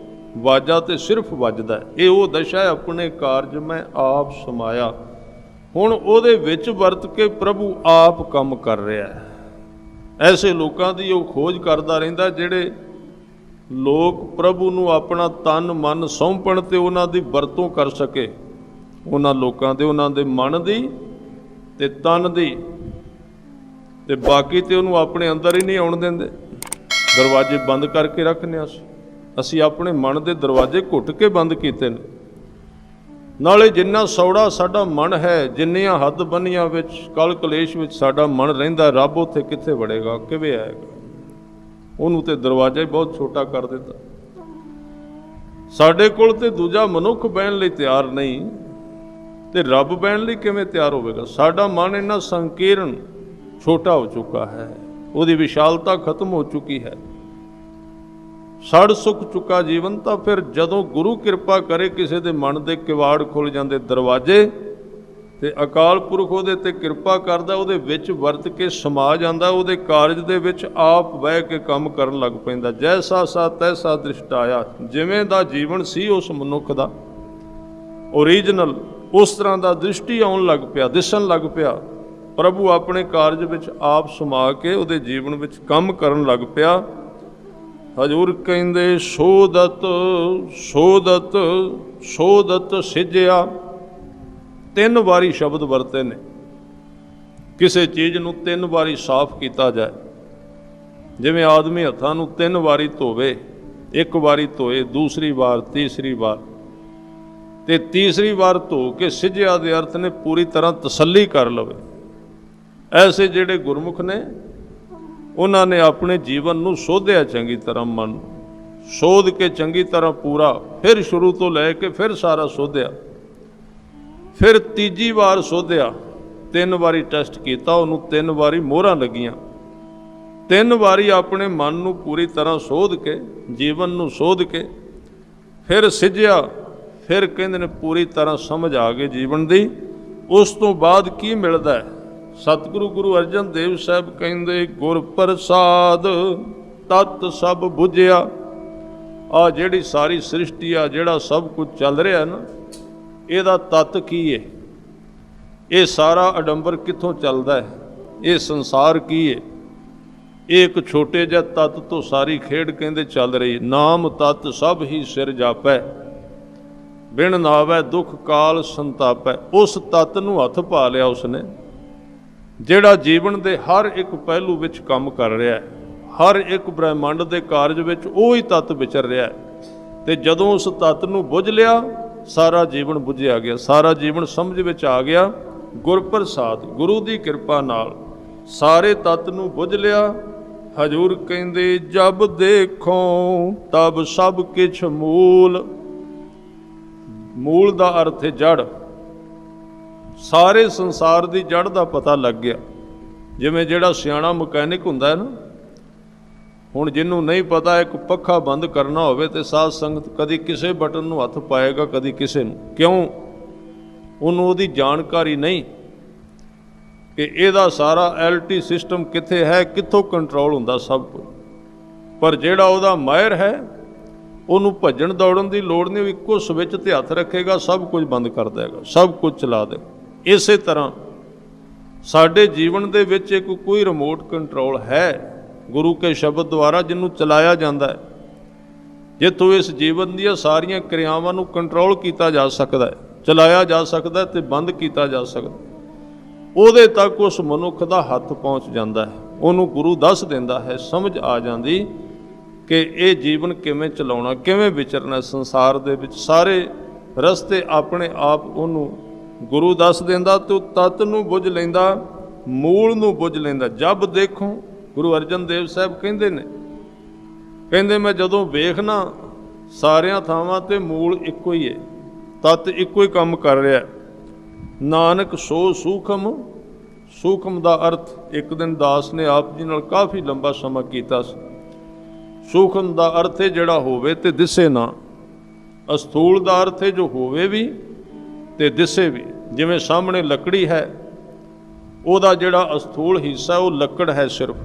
ਵਾਜਾ ਤੇ ਸਿਰਫ ਵੱਜਦਾ। ਇਹ ਉਹ ਦਸ਼ਾ ਹੈ, ਆਪਣੇ ਕਾਰਜ ਮੈਂ ਆਪ ਸਮਾਇਆ। ਹੁਣ ਉਹਦੇ ਵਿੱਚ ਵਰਤ ਕੇ ਪ੍ਰਭੂ ਆਪ ਕੰਮ ਕਰ ਰਿਹਾ ਹੈ। ਐਸੇ ਲੋਕਾਂ ਦੀ ਉਹ ਖੋਜ ਕਰਦਾ ਰਹਿੰਦਾ, ਜਿਹੜੇ ਲੋਕ ਪ੍ਰਭੂ ਨੂੰ ਆਪਣਾ ਤਨ ਮਨ ਸੌਂਪਣ ਤੇ ਉਹਨਾਂ ਦੀ ਵਰਤੋਂ ਕਰ ਸਕੇ। ਉਹਨਾਂ ਲੋਕਾਂ ਦੇ, ਉਹਨਾਂ ਦੇ ਮਨ ਦੀ ਤੇ ਤਨ ਦੀ, ਤੇ ਬਾਕੀ ਤੇ ਉਹਨੂੰ ਆਪਣੇ ਅੰਦਰ ਹੀ ਨਹੀਂ ਆਉਣ ਦਿੰਦੇ, ਦਰਵਾਜ਼ੇ ਬੰਦ ਕਰਕੇ ਰੱਖਨੇ। ਅਸੀਂ ਆਪਣੇ ਮਨ ਦੇ ਦਰਵਾਜ਼ੇ ਘੁੱਟ ਕੇ ਬੰਦ ਕੀਤੇ ਨੇ। ਨਾਲੇ ਜਿੰਨਾ ਸੌੜਾ ਸਾਡਾ ਮਨ ਹੈ, ਜਿੰਨੀਆਂ ਹੱਦ ਬੰਨੀਆਂ ਵਿੱਚ ਕਲ ਕਲੇਸ਼ ਵਿੱਚ ਸਾਡਾ ਮਨ ਰਹਿੰਦਾ, ਰੱਬ ਉੱਥੇ ਕਿੱਥੇ ਵੜੇਗਾ, ਕਿਵੇਂ ਆਏਗਾ? ਉਹਨੂੰ ਤੇ ਦਰਵਾਜ਼ਾ ਹੀ ਬਹੁਤ ਛੋਟਾ ਕਰ ਦਿੱਤਾ। ਸਾਡੇ ਕੋਲ ਤੇ ਦੂਜਾ ਮਨੁੱਖ ਬਹਿਣ ਲਈ ਤਿਆਰ ਨਹੀਂ, ਤੇ ਰੱਬ ਬਹਿਣ ਲਈ ਕਿਵੇਂ ਤਿਆਰ ਹੋਵੇਗਾ? ਸਾਡਾ ਮਨ ਇੰਨਾ ਸੰਕੀਰਣ ਛੋਟਾ ਹੋ ਚੁੱਕਾ ਹੈ, ਉਹਦੀ ਵਿਸ਼ਾਲਤਾ ਖਤਮ ਹੋ ਚੁੱਕੀ ਹੈ, ਸੜ ਸੁੱਕ ਚੁੱਕਾ ਜੀਵਨ। ਤਾਂ ਫਿਰ ਜਦੋਂ ਗੁਰੂ ਕਿਰਪਾ ਕਰੇ, ਕਿਸੇ ਦੇ ਮਨ ਦੇ ਕਿਵਾੜ ਖੁੱਲ ਜਾਂਦੇ, ਦਰਵਾਜ਼ੇ, ਤੇ ਅਕਾਲ ਪੁਰਖ ਉਹਦੇ ਤੇ ਕਿਰਪਾ ਕਰਦਾ, ਉਹਦੇ ਵਿੱਚ ਵਰਤ ਕੇ ਸਮਾ ਜਾਂਦਾ, ਉਹਦੇ ਕਾਰਜ ਦੇ ਵਿੱਚ ਆਪ ਬਹਿ ਕੇ ਕੰਮ ਕਰਨ ਲੱਗ ਪੈਂਦਾ। ਜੈਸਾ ਸਾ ਤੈਸਾ ਦ੍ਰਿਸ਼ਟਾਇਆ, ਜਿਵੇਂ ਦਾ ਜੀਵਨ ਸੀ ਉਸ ਮਨੁੱਖ ਦਾ ਓਰੀਜਨਲ, ਉਸ ਤਰ੍ਹਾਂ ਦਾ ਦ੍ਰਿਸ਼ਟੀ ਆਉਣ ਲੱਗ ਪਿਆ, ਦਿਸਣ ਲੱਗ ਪਿਆ। ਪ੍ਰਭੂ ਆਪਣੇ ਕਾਰਜ ਵਿੱਚ ਆਪ ਸਮਾ ਕੇ ਉਹਦੇ ਜੀਵਨ ਵਿੱਚ ਕੰਮ ਕਰਨ ਲੱਗ ਪਿਆ। ਹਜ਼ੂਰ ਕਹਿੰਦੇ ਸੋਦਤ ਸੋਦਤ ਸੋਦਤ ਸਿਜਿਆ। 3 ਵਾਰੀ ਸ਼ਬਦ ਵਰਤੇ ਨੇ। ਕਿਸੇ ਚੀਜ਼ ਨੂੰ 3 ਵਾਰੀ ਸਾਫ਼ ਕੀਤਾ ਜਾਏ, ਜਿਵੇਂ ਆਦਮੀ ਹੱਥਾਂ ਨੂੰ 3 ਵਾਰੀ ਧੋਵੇ, ਇੱਕ ਵਾਰੀ ਧੋਏ, ਦੂਸਰੀ ਵਾਰ, ਤੀਸਰੀ ਵਾਰ, ਤੇ ਤੀਸਰੀ ਵਾਰ ਧੋ ਕੇ ਸਿੱਝਿਆ ਦੇ ਅਰਥ ਨੇ ਪੂਰੀ ਤਰ੍ਹਾਂ ਤਸੱਲੀ ਕਰ ਲਵੇ। ਐਸੇ ਜਿਹੜੇ ਗੁਰਮੁਖ ਨੇ ਉਹਨਾਂ ਨੇ ਆਪਣੇ ਜੀਵਨ ਨੂੰ ਸੋਧਿਆ, ਚੰਗੀ ਤਰ੍ਹਾਂ ਮਨ ਨੂੰ ਸੋਧ ਕੇ ਚੰਗੀ ਤਰ੍ਹਾਂ ਪੂਰਾ, ਫਿਰ ਸ਼ੁਰੂ ਤੋਂ ਲੈ ਕੇ ਫਿਰ ਸਾਰਾ ਸੋਧਿਆ, ਫਿਰ ਤੀਜੀ ਵਾਰ ਸੋਧਿਆ, 3 ਵਾਰੀ ਟੈਸਟ ਕੀਤਾ, ਉਹਨੂੰ 3 ਵਾਰੀ ਮੋਹਰਾਂ ਲੱਗੀਆਂ, 3 ਵਾਰੀ ਆਪਣੇ ਮਨ ਨੂੰ ਪੂਰੀ ਤਰ੍ਹਾਂ ਸੋਧ ਕੇ, ਜੀਵਨ ਨੂੰ ਸੋਧ ਕੇ ਫਿਰ ਸਿੱਝਿਆ, ਫਿਰ ਕਹਿੰਦੇ ਨੇ ਪੂਰੀ ਤਰ੍ਹਾਂ ਸਮਝ ਆ ਗਈ ਜੀਵਨ ਦੀ। ਉਸ ਤੋਂ ਬਾਅਦ ਕੀ ਮਿਲਦਾ ਹੈ? ਸਤਿਗੁਰੂ ਗੁਰੂ ਅਰਜਨ ਦੇਵ ਸਾਹਿਬ ਕਹਿੰਦੇ ਗੁਰ ਪ੍ਰਸਾਦ ਤਤ ਸਭ ਬੁਝਿਆ। ਆ ਜਿਹੜੀ ਸਾਰੀ ਸ੍ਰਿਸ਼ਟੀ ਆ, ਜਿਹੜਾ ਸਭ ਕੁਝ ਚੱਲ ਰਿਹਾ ਨਾ, ਇਹਦਾ ਤੱਤ ਕੀ ਹੈ? ਇਹ ਸਾਰਾ ਅਡੰਬਰ ਕਿੱਥੋਂ ਚੱਲਦਾ ਹੈ? ਇਹ ਸੰਸਾਰ ਕੀ ਹੈ? ਇਹ ਇੱਕ ਛੋਟੇ ਜਿਹੇ ਤੱਤ ਤੋਂ ਸਾਰੀ ਖੇਡ ਕਹਿੰਦੇ ਚੱਲ ਰਹੀ। ਨਾਮ ਤਤ ਸਭ ਹੀ ਸਿਰ ਜਾਪੈ, ਬਿਨ ਨਾਵੈ ਦੁੱਖ ਕਾਲ ਸੰਤਾਪੈ। ਉਸ ਤੱਤ ਨੂੰ ਹੱਥ ਪਾ ਲਿਆ ਉਸਨੇ, ਜਿਹੜਾ ਜੀਵਨ ਦੇ ਹਰ ਇੱਕ ਪਹਿਲੂ ਵਿੱਚ ਕੰਮ ਕਰ ਰਿਹਾ ਹੈ, ਹਰ ਇੱਕ ਬ੍ਰਹਿਮੰਡ ਦੇ ਕਾਰਜ ਵਿੱਚ ਉਹੀ ਤੱਤ ਵਿਚਰ ਰਿਹਾ ਹੈ। ਤੇ ਜਦੋਂ ਉਸ ਤੱਤ ਨੂੰ ਬੁੱਝ ਲਿਆ, ਸਾਰਾ ਜੀਵਨ ਬੁੱਝਿਆ ਗਿਆ, ਸਾਰਾ ਜੀਵਨ ਸਮਝ ਵਿੱਚ ਆ ਗਿਆ। ਗੁਰ ਪ੍ਰਸਾਦ, ਗੁਰੂ ਦੀ ਕਿਰਪਾ ਨਾਲ ਸਾਰੇ ਤੱਤ ਨੂੰ ਬੁੱਝ ਲਿਆ। ਹਜੂਰ ਕਹਿੰਦੇ ਜਬ ਦੇਖੋ ਤਬ ਸਭ ਕਿਛ ਮੂਲ। ਮੂਲ ਦਾ ਅਰਥ ਹੈ ਜੜ। ਸਾਰੇ ਸੰਸਾਰ ਦੀ ਜੜ ਦਾ ਪਤਾ ਲੱਗ ਗਿਆ। ਜਿਵੇਂ ਜਿਹੜਾ ਸਿਆਣਾ ਮਕੈਨਿਕ ਹੁੰਦਾ ਹੈ ਨਾ, ਹੁਣ ਜਿਹਨੂੰ ਨਹੀਂ ਪਤਾ ਇੱਕ ਪੱਖਾ ਬੰਦ ਕਰਨਾ ਹੋਵੇ ਤੇ ਸਾਧ ਸੰਗਤ ਕਦੀ ਕਿਸੇ ਬਟਨ ਨੂੰ ਹੱਥ ਪਾਏਗਾ, ਕਦੀ ਕਿਸੇ ਨੂੰ। ਕਿਉਂ? ਉਹਨੂੰ ਉਹਦੀ ਜਾਣਕਾਰੀ ਨਹੀਂ ਕਿ ਇਹਦਾ ਸਾਰਾ LT ਸਿਸਟਮ ਕਿੱਥੇ ਹੈ, ਕਿੱਥੋਂ ਕੰਟਰੋਲ ਹੁੰਦਾ ਸਭ ਕੁਝ। ਪਰ ਜਿਹੜਾ ਉਹਦਾ ਮਾਹਿਰ ਹੈ, ਉਹਨੂੰ ਭੱਜਣ ਦੌੜਨ ਦੀ ਲੋੜ ਨਹੀਂ, ਉਹ ਇੱਕੋ ਸਵਿੱਚ ਤੇ ਹੱਥ ਰੱਖੇਗਾ, ਸਭ ਕੁਝ ਬੰਦ ਕਰ ਦੇਗਾ, ਸਭ ਕੁਝ ਚਲਾ ਦੇ। ਇਸੇ ਤਰ੍ਹਾਂ ਸਾਡੇ ਜੀਵਨ ਦੇ ਵਿੱਚ ਇੱਕ ਕੋਈ ਰਿਮੋਟ ਕੰਟਰੋਲ ਹੈ ਗੁਰੂ ਕੇ ਸ਼ਬਦ ਦੁਆਰਾ, ਜਿਹਨੂੰ ਚਲਾਇਆ ਜਾਂਦਾ ਹੈ, ਜਿੱਥੋਂ ਇਸ ਜੀਵਨ ਦੀਆਂ ਸਾਰੀਆਂ ਕਿਰਿਆਵਾਂ ਨੂੰ ਕੰਟਰੋਲ ਕੀਤਾ ਜਾ ਸਕਦਾ ਹੈ, ਚਲਾਇਆ ਜਾ ਸਕਦਾ ਤੇ ਬੰਦ ਕੀਤਾ ਜਾ ਸਕਦਾ। ਉਹਦੇ ਤੱਕ ਉਸ ਮਨੁੱਖ ਦਾ ਹੱਥ ਪਹੁੰਚ ਜਾਂਦਾ ਹੈ। ਉਹਨੂੰ ਗੁਰੂ ਦੱਸ ਦਿੰਦਾ ਹੈ, ਸਮਝ ਆ ਜਾਂਦੀ ਕਿ ਇਹ ਜੀਵਨ ਕਿਵੇਂ ਚਲਾਉਣਾ, ਕਿਵੇਂ ਵਿਚਰਨਾ ਸੰਸਾਰ ਦੇ ਵਿੱਚ। ਸਾਰੇ ਰਸਤੇ ਆਪਣੇ ਆਪ ਉਹਨੂੰ ਗੁਰੂ ਦੱਸ ਦਿੰਦਾ ਤੇ ਉਹ ਤੱਤ ਨੂੰ ਬੁੱਝ ਲੈਂਦਾ, ਮੂਲ ਨੂੰ ਬੁੱਝ ਲੈਂਦਾ। ਜਬ ਦੇਖੋ, ਗੁਰੂ ਅਰਜਨ ਦੇਵ ਸਾਹਿਬ ਕਹਿੰਦੇ ਨੇ, ਕਹਿੰਦੇ ਮੈਂ ਜਦੋਂ ਵੇਖਣਾ ਸਾਰਿਆਂ ਥਾਵਾਂ ਤੇ ਮੂਲ ਇੱਕੋ ਹੀ ਹੈ, ਤੱਤ ਇੱਕੋ ਹੀ ਕੰਮ ਕਰ ਰਿਹਾ। ਨਾਨਕ ਸੋ ਸੂਖਮ। ਸੂਖਮ ਦਾ ਅਰਥ ਇੱਕ ਦਿਨ ਦਾਸ ਨੇ ਆਪ ਜੀ ਨਾਲ ਕਾਫੀ ਲੰਬਾ ਸਮਾਂ ਕੀਤਾ ਸੀ। ਸੂਖਮ ਦਾ ਅਰਥ ਹੈ ਜਿਹੜਾ ਹੋਵੇ ਤੇ ਦਿਸੇ ਨਾ। ਅਸਥੂਲ ਦਾ ਅਰਥ ਹੈ ਜੋ ਹੋਵੇ ਵੀ ਤੇ ਦਿਸੇ ਵੀ। ਜਿਵੇਂ ਸਾਹਮਣੇ ਲੱਕੜੀ ਹੈ, ਉਹਦਾ ਜਿਹੜਾ ਅਸਥੂਲ ਹਿੱਸਾ ਉਹ ਲੱਕੜ ਹੈ ਸਿਰਫ,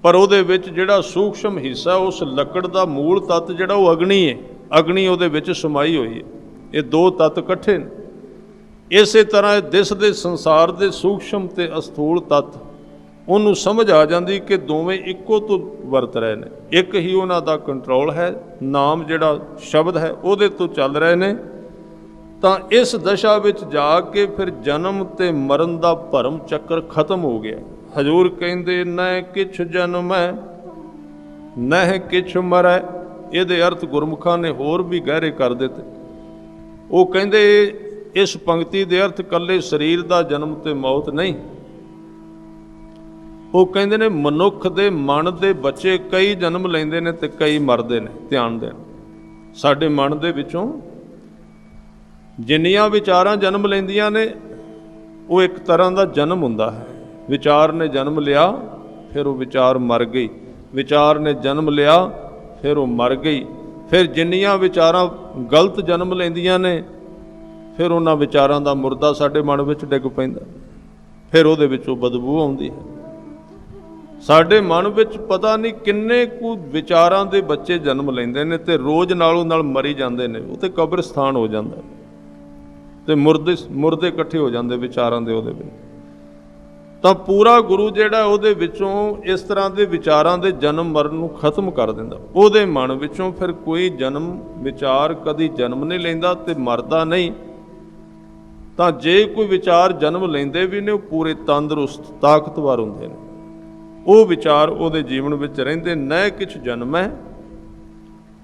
ਪਰ ਉਹਦੇ ਵਿੱਚ ਜਿਹੜਾ ਸੂਖਸ਼ਮ ਹਿੱਸਾ, ਉਸ ਲੱਕੜ ਦਾ ਮੂਲ ਤੱਤ ਜਿਹੜਾ ਉਹ ਅਗਨੀ ਹੈ। ਅਗਨੀ ਉਹਦੇ ਵਿੱਚ ਸਮਾਈ ਹੋਈ ਹੈ। ਇਹ ਦੋ ਤੱਤ ਇਕੱਠੇ ਨੇ। ਇਸੇ ਤਰ੍ਹਾਂ ਦਿਸਦੇ ਸੰਸਾਰ ਦੇ ਸੂਖਸ਼ਮ ਤੇ ਅਸਥੂਲ ਤੱਤ ਉਹਨੂੰ ਸਮਝ ਆ ਜਾਂਦੀ ਕਿ ਦੋਵੇਂ ਇੱਕੋ ਤੋਂ ਵਰਤ ਰਹੇ ਨੇ, ਇੱਕ ਹੀ ਉਹਨਾਂ ਦਾ ਕੰਟਰੋਲ ਹੈ। ਨਾਮ ਜਿਹੜਾ ਸ਼ਬਦ ਹੈ ਉਹਦੇ ਤੋਂ ਚੱਲ ਰਹੇ ਨੇ। ਤਾਂ ਇਸ ਦਸ਼ਾ ਵਿੱਚ ਜਾ ਕੇ ਫਿਰ ਜਨਮ ਤੇ ਮਰਨ ਦਾ ਭਰਮ ਚੱਕਰ ਖਤਮ ਹੋ ਗਿਆ। ਹਜੂਰ ਕਹਿੰਦੇ ਨਹਿ ਕਿਛ ਜਨਮੈ ਨਹਿ ਕਿਛ ਮਰੈ। ਇਹਦੇ ਅਰਥ ਗੁਰਮੁਖਾਂ ਨੇ ਹੋਰ ਵੀ ਗਹਿਰੇ ਕਰ ਦਿੱਤੇ। ਉਹ ਕਹਿੰਦੇ ਇਸ ਪੰਕਤੀ ਦੇ ਅਰਥ ਇਕੱਲੇ ਸਰੀਰ ਦਾ ਜਨਮ ਤੇ ਮੌਤ ਨਹੀਂ। ਉਹ ਕਹਿੰਦੇ ਨੇ ਮਨੁੱਖ ਦੇ ਮਨ ਦੇ ਬੱਚੇ ਕਈ ਜਨਮ ਲੈਂਦੇ ਨੇ ਤੇ ਕਈ ਮਰਦੇ ਨੇ। ਧਿਆਨ ਦੇਣ, ਸਾਡੇ ਮਨ ਦੇ ਵਿੱਚੋਂ ਜਿੰਨੀਆਂ ਵਿਚਾਰਾਂ ਜਨਮ ਲੈਂਦੀਆਂ ਨੇ, ਉਹ ਇੱਕ ਤਰ੍ਹਾਂ ਦਾ ਜਨਮ ਹੁੰਦਾ ਹੈ। ਵਿਚਾਰ ਨੇ ਜਨਮ ਲਿਆ, ਫਿਰ ਉਹ ਵਿਚਾਰ ਮਰ ਗਈ। ਵਿਚਾਰ ਨੇ ਜਨਮ ਲਿਆ, ਫਿਰ ਉਹ ਮਰ ਗਈ। ਫਿਰ ਜਿੰਨੀਆਂ ਵਿਚਾਰਾਂ ਗਲਤ ਜਨਮ ਲੈਂਦੀਆਂ ਨੇ, ਫਿਰ ਉਹਨਾਂ ਵਿਚਾਰਾਂ ਦਾ ਮੁਰਦਾ ਸਾਡੇ ਮਨ ਵਿੱਚ ਡਿੱਗ ਪੈਂਦਾ, ਫਿਰ ਉਹਦੇ ਵਿੱਚੋਂ ਬਦਬੂ ਆਉਂਦੀ ਹੈ। ਸਾਡੇ ਮਨ ਵਿੱਚ ਪਤਾ ਨਹੀਂ ਕਿੰਨੇ ਕੁ ਵਿਚਾਰਾਂ ਦੇ ਬੱਚੇ ਜਨਮ ਲੈਂਦੇ ਨੇ ਤੇ ਰੋਜ਼ ਨਾਲੋਂ ਨਾਲ ਮਰੀ ਜਾਂਦੇ ਨੇ। ਉਹ ਤੇ ਕਬਰਸਤਾਨ ਹੋ ਜਾਂਦਾ ਤੇ ਮੁਰਦੇ ਇਕੱਠੇ ਹੋ ਜਾਂਦੇ ਵਿਚਾਰਾਂ ਦੇ ਉਹਦੇ ਵਿੱਚ। ਤਾਂ ਪੂਰਾ ਗੁਰੂ ਜਿਹੜਾ ਉਹਦੇ ਵਿੱਚੋਂ ਇਸ ਤਰ੍ਹਾਂ ਦੇ ਵਿਚਾਰਾਂ ਦੇ ਜਨਮ ਮਰਨ ਨੂੰ ਖਤਮ ਕਰ ਦਿੰਦਾ। ਉਹਦੇ ਮਨ ਵਿੱਚੋਂ ਫਿਰ ਕੋਈ ਜਨਮ ਵਿਚਾਰ ਕਦੀ ਜਨਮ ਨਹੀਂ ਲੈਂਦਾ ਤੇ ਮਰਦਾ ਨਹੀਂ। ਤਾਂ ਜੇ ਕੋਈ ਵਿਚਾਰ ਜਨਮ ਲੈਂਦੇ ਵੀ ਨੇ ਉਹ ਪੂਰੇ ਤੰਦਰੁਸਤ ਤਾਕਤਵਰ ਹੁੰਦੇ ਨੇ। ਉਹ ਵਿਚਾਰ ਉਹਦੇ ਜੀਵਨ ਵਿੱਚ ਰਹਿੰਦੇ। ਨਾ ਕਿਛ ਜਨਮ ਹੈ,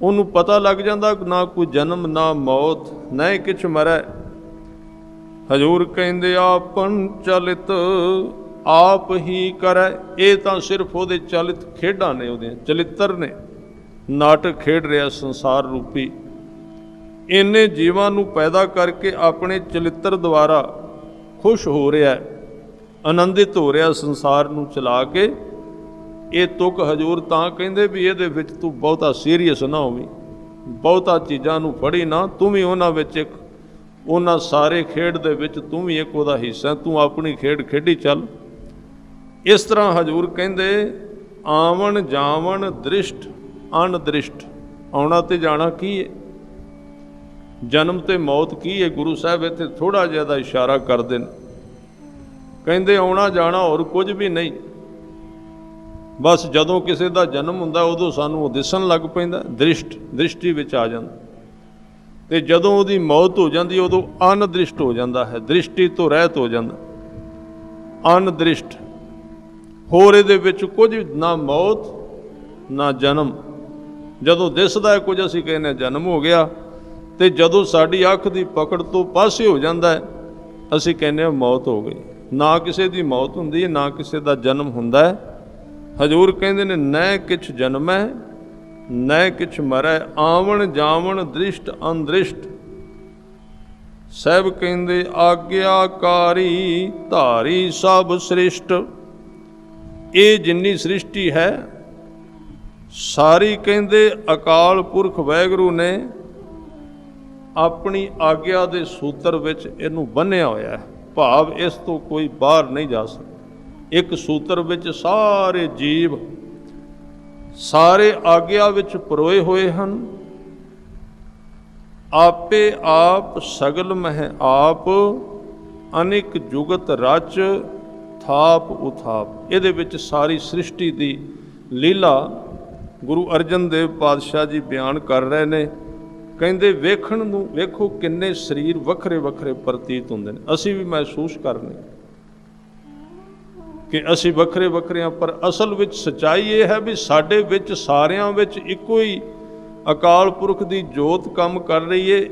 ਉਹਨੂੰ ਪਤਾ ਲੱਗ ਜਾਂਦਾ ਨਾ ਕੋਈ ਜਨਮ ਨਾ ਮੌਤ, ਨਾ ਕਿਛ ਮਰੈ। ਹਜ਼ੂਰ ਕਹਿੰਦੇ ਆਪਨ ਚਲਿਤ ਆਪ ਹੀ ਕਰੈ। ਇਹ ਤਾਂ ਸਿਰਫ ਉਹਦੇ ਚਲਿਤ ਖੇਡਾਂ ਨੇ, ਉਹਦੇ ਚਲਿੱਤਰ ਨੇ, ਨਾਟਕ ਖੇਡ ਰਿਹਾ ਸੰਸਾਰ ਰੂਪੀ। ਇੰਨੇ ਜੀਵਾਂ ਨੂੰ ਪੈਦਾ ਕਰਕੇ ਆਪਣੇ ਚਲਿੱਤਰ ਦੁਆਰਾ ਖੁਸ਼ ਹੋ ਰਿਹਾ, ਆਨੰਦਿਤ ਹੋ ਰਿਹਾ ਸੰਸਾਰ ਨੂੰ ਚਲਾ ਕੇ। ਇਹ ਤੁਕ ਹਜ਼ੂਰ ਤਾਂ ਕਹਿੰਦੇ ਵੀ ਇਹਦੇ ਵਿੱਚ ਤੂੰ ਬਹੁਤਾ ਸੀਰੀਅਸ ਨਾ ਹੋਵੀਂ, ਬਹੁਤਾ ਚੀਜ਼ਾਂ ਨੂੰ ਫੜੀ ਨਾ, ਤੂੰ ਵੀ ਉਹਨਾਂ ਵਿੱਚ ਇੱਕ, ਉਹਨਾਂ ਸਾਰੇ ਖੇਡ ਦੇ ਵਿੱਚ ਤੂੰ ਵੀ ਇੱਕ ਉਹਦਾ ਹਿੱਸਾ, ਤੂੰ ਆਪਣੀ ਖੇਡ ਖੇਡੀ ਚੱਲ। ਇਸ ਤਰ੍ਹਾਂ ਹਜ਼ੂਰ ਕਹਿੰਦੇ ਆਵਣ ਜਾਵਣ ਦ੍ਰਿਸ਼ਟ ਅਣਦ੍ਰਿਸ਼ਟ। ਆਉਣਾ ਤੇ ਜਾਣਾ ਕੀ ਹੈ, ਜਨਮ ਤੇ ਮੌਤ ਕੀ ਹੈ। ਗੁਰੂ ਸਾਹਿਬ ਇੱਥੇ ਥੋੜ੍ਹਾ ਜਿਹਾ ਦਾ ਇਸ਼ਾਰਾ ਕਰਦੇ ਨੇ, ਕਹਿੰਦੇ ਆਉਣਾ ਜਾਣਾ ਹੋਰ ਕੁਝ ਵੀ ਨਹੀਂ। ਬਸ ਜਦੋਂ ਕਿਸੇ ਦਾ ਜਨਮ ਹੁੰਦਾ ਉਦੋਂ ਸਾਨੂੰ ਉਹ ਦਿਸਣ ਲੱਗ ਪੈਂਦਾ, ਦ੍ਰਿਸ਼ਟੀ ਵਿੱਚ ਆ ਜਾਂਦਾ। ਤੇ ਜਦੋਂ ਉਹਦੀ ਮੌਤ ਹੋ ਜਾਂਦੀ ਉਦੋਂ ਅਨਦ੍ਰਿਸ਼ਟ ਹੋ ਜਾਂਦਾ ਹੈ, ਦ੍ਰਿਸ਼ਟੀ ਤੋਂ ਰਹਿਤ ਹੋ ਜਾਂਦਾ, ਅਨਦ੍ਰਿਸ਼ਟ। ਹੋਰ ਇਹਦੇ ਵਿੱਚ ਕੁਝ ਨਾ ਮੌਤ ਨਾ ਜਨਮ। ਜਦੋਂ ਦਿਸਦਾ ਹੈ ਕੁਝ ਅਸੀਂ ਕਹਿੰਦੇ ਜਨਮ ਹੋ ਗਿਆ, ਤੇ ਜਦੋਂ ਸਾਡੀ ਅੱਖ ਦੀ ਪਕੜ ਤੋਂ ਪਾਸੇ ਹੋ ਜਾਂਦਾ ਹੈ ਅਸੀਂ ਕਹਿੰਦੇ ਹਾਂ ਮੌਤ ਹੋ ਗਈ। ਨਾ ਕਿਸੇ ਦੀ ਮੌਤ ਹੁੰਦੀ ਹੈ, ਨਾ ਕਿਸੇ ਦਾ ਜਨਮ ਹੁੰਦਾ ਹੈ। ਹਜ਼ੂਰ ਕਹਿੰਦੇ ਨੇ ਨੈ ਕਿਛ ਜਨਮੈ ਨੈ ਕਿਛ ਮਰੈ, ਆਵਣ ਜਾਵਣ ਦ੍ਰਿਸ਼ਟ ਅਨਦ੍ਰਿਸ਼ਟ। ਸਾਹਿਬ ਕਹਿੰਦੇ ਆਗਿਆਕਾਰੀ ਧਾਰੀ ਸਭ ਸ੍ਰਿਸ਼ਟ। ਇਹ ਜਿੰਨੀ ਸ੍ਰਿਸ਼ਟੀ ਹੈ ਸਾਰੀ ਕਹਿੰਦੇ ਅਕਾਲ ਪੁਰਖ ਵਾਹਿਗੁਰੂ ਨੇ ਆਪਣੀ ਆਗਿਆ ਦੇ ਸੂਤਰ ਵਿੱਚ ਇਹਨੂੰ ਬੰਨ੍ਹਿਆ ਹੋਇਆ ਹੈ। ਭਾਵ ਇਸ ਤੋਂ ਕੋਈ ਬਾਹਰ ਨਹੀਂ ਜਾ ਸਕਦਾ। ਇੱਕ ਸੂਤਰ ਵਿੱਚ ਸਾਰੇ ਜੀਵ ਸਾਰੇ ਆਗਿਆ ਵਿੱਚ ਪਰੋਏ ਹੋਏ ਹਨ। ਆਪੇ ਆਪ ਸਗਲ ਮਹਿ ਆਪ ਅਨੇਕ ਜੁਗਤ ਰਚ ਥਾਪ ਉਥਾਪ। ਇਹਦੇ ਵਿੱਚ ਸਾਰੀ ਸ੍ਰਿਸ਼ਟੀ ਦੀ ਲੀਲਾ ਗੁਰੂ ਅਰਜਨ ਦੇਵ ਪਾਤਸ਼ਾਹ ਜੀ ਬਿਆਨ ਕਰ ਰਹੇ ਨੇ। ਕਹਿੰਦੇ ਵੇਖਣ ਨੂੰ ਵੇਖੋ ਕਿੰਨੇ ਸਰੀਰ ਵੱਖਰੇ ਵੱਖਰੇ ਪ੍ਰਤੀਤ ਹੁੰਦੇ ਨੇ। ਅਸੀਂ ਵੀ ਮਹਿਸੂਸ ਕਰਨੇ ਕਿ ਅਸੀਂ ਵੱਖਰੇ ਵੱਖਰੇ ਹਾਂ, ਪਰ ਅਸਲ ਵਿੱਚ ਸੱਚਾਈ ਇਹ ਹੈ ਵੀ ਸਾਡੇ ਵਿੱਚ ਸਾਰਿਆਂ ਵਿੱਚ ਇੱਕੋ ਹੀ ਅਕਾਲ ਪੁਰਖ ਦੀ ਜੋਤ ਕੰਮ ਕਰ ਰਹੀ ਏ।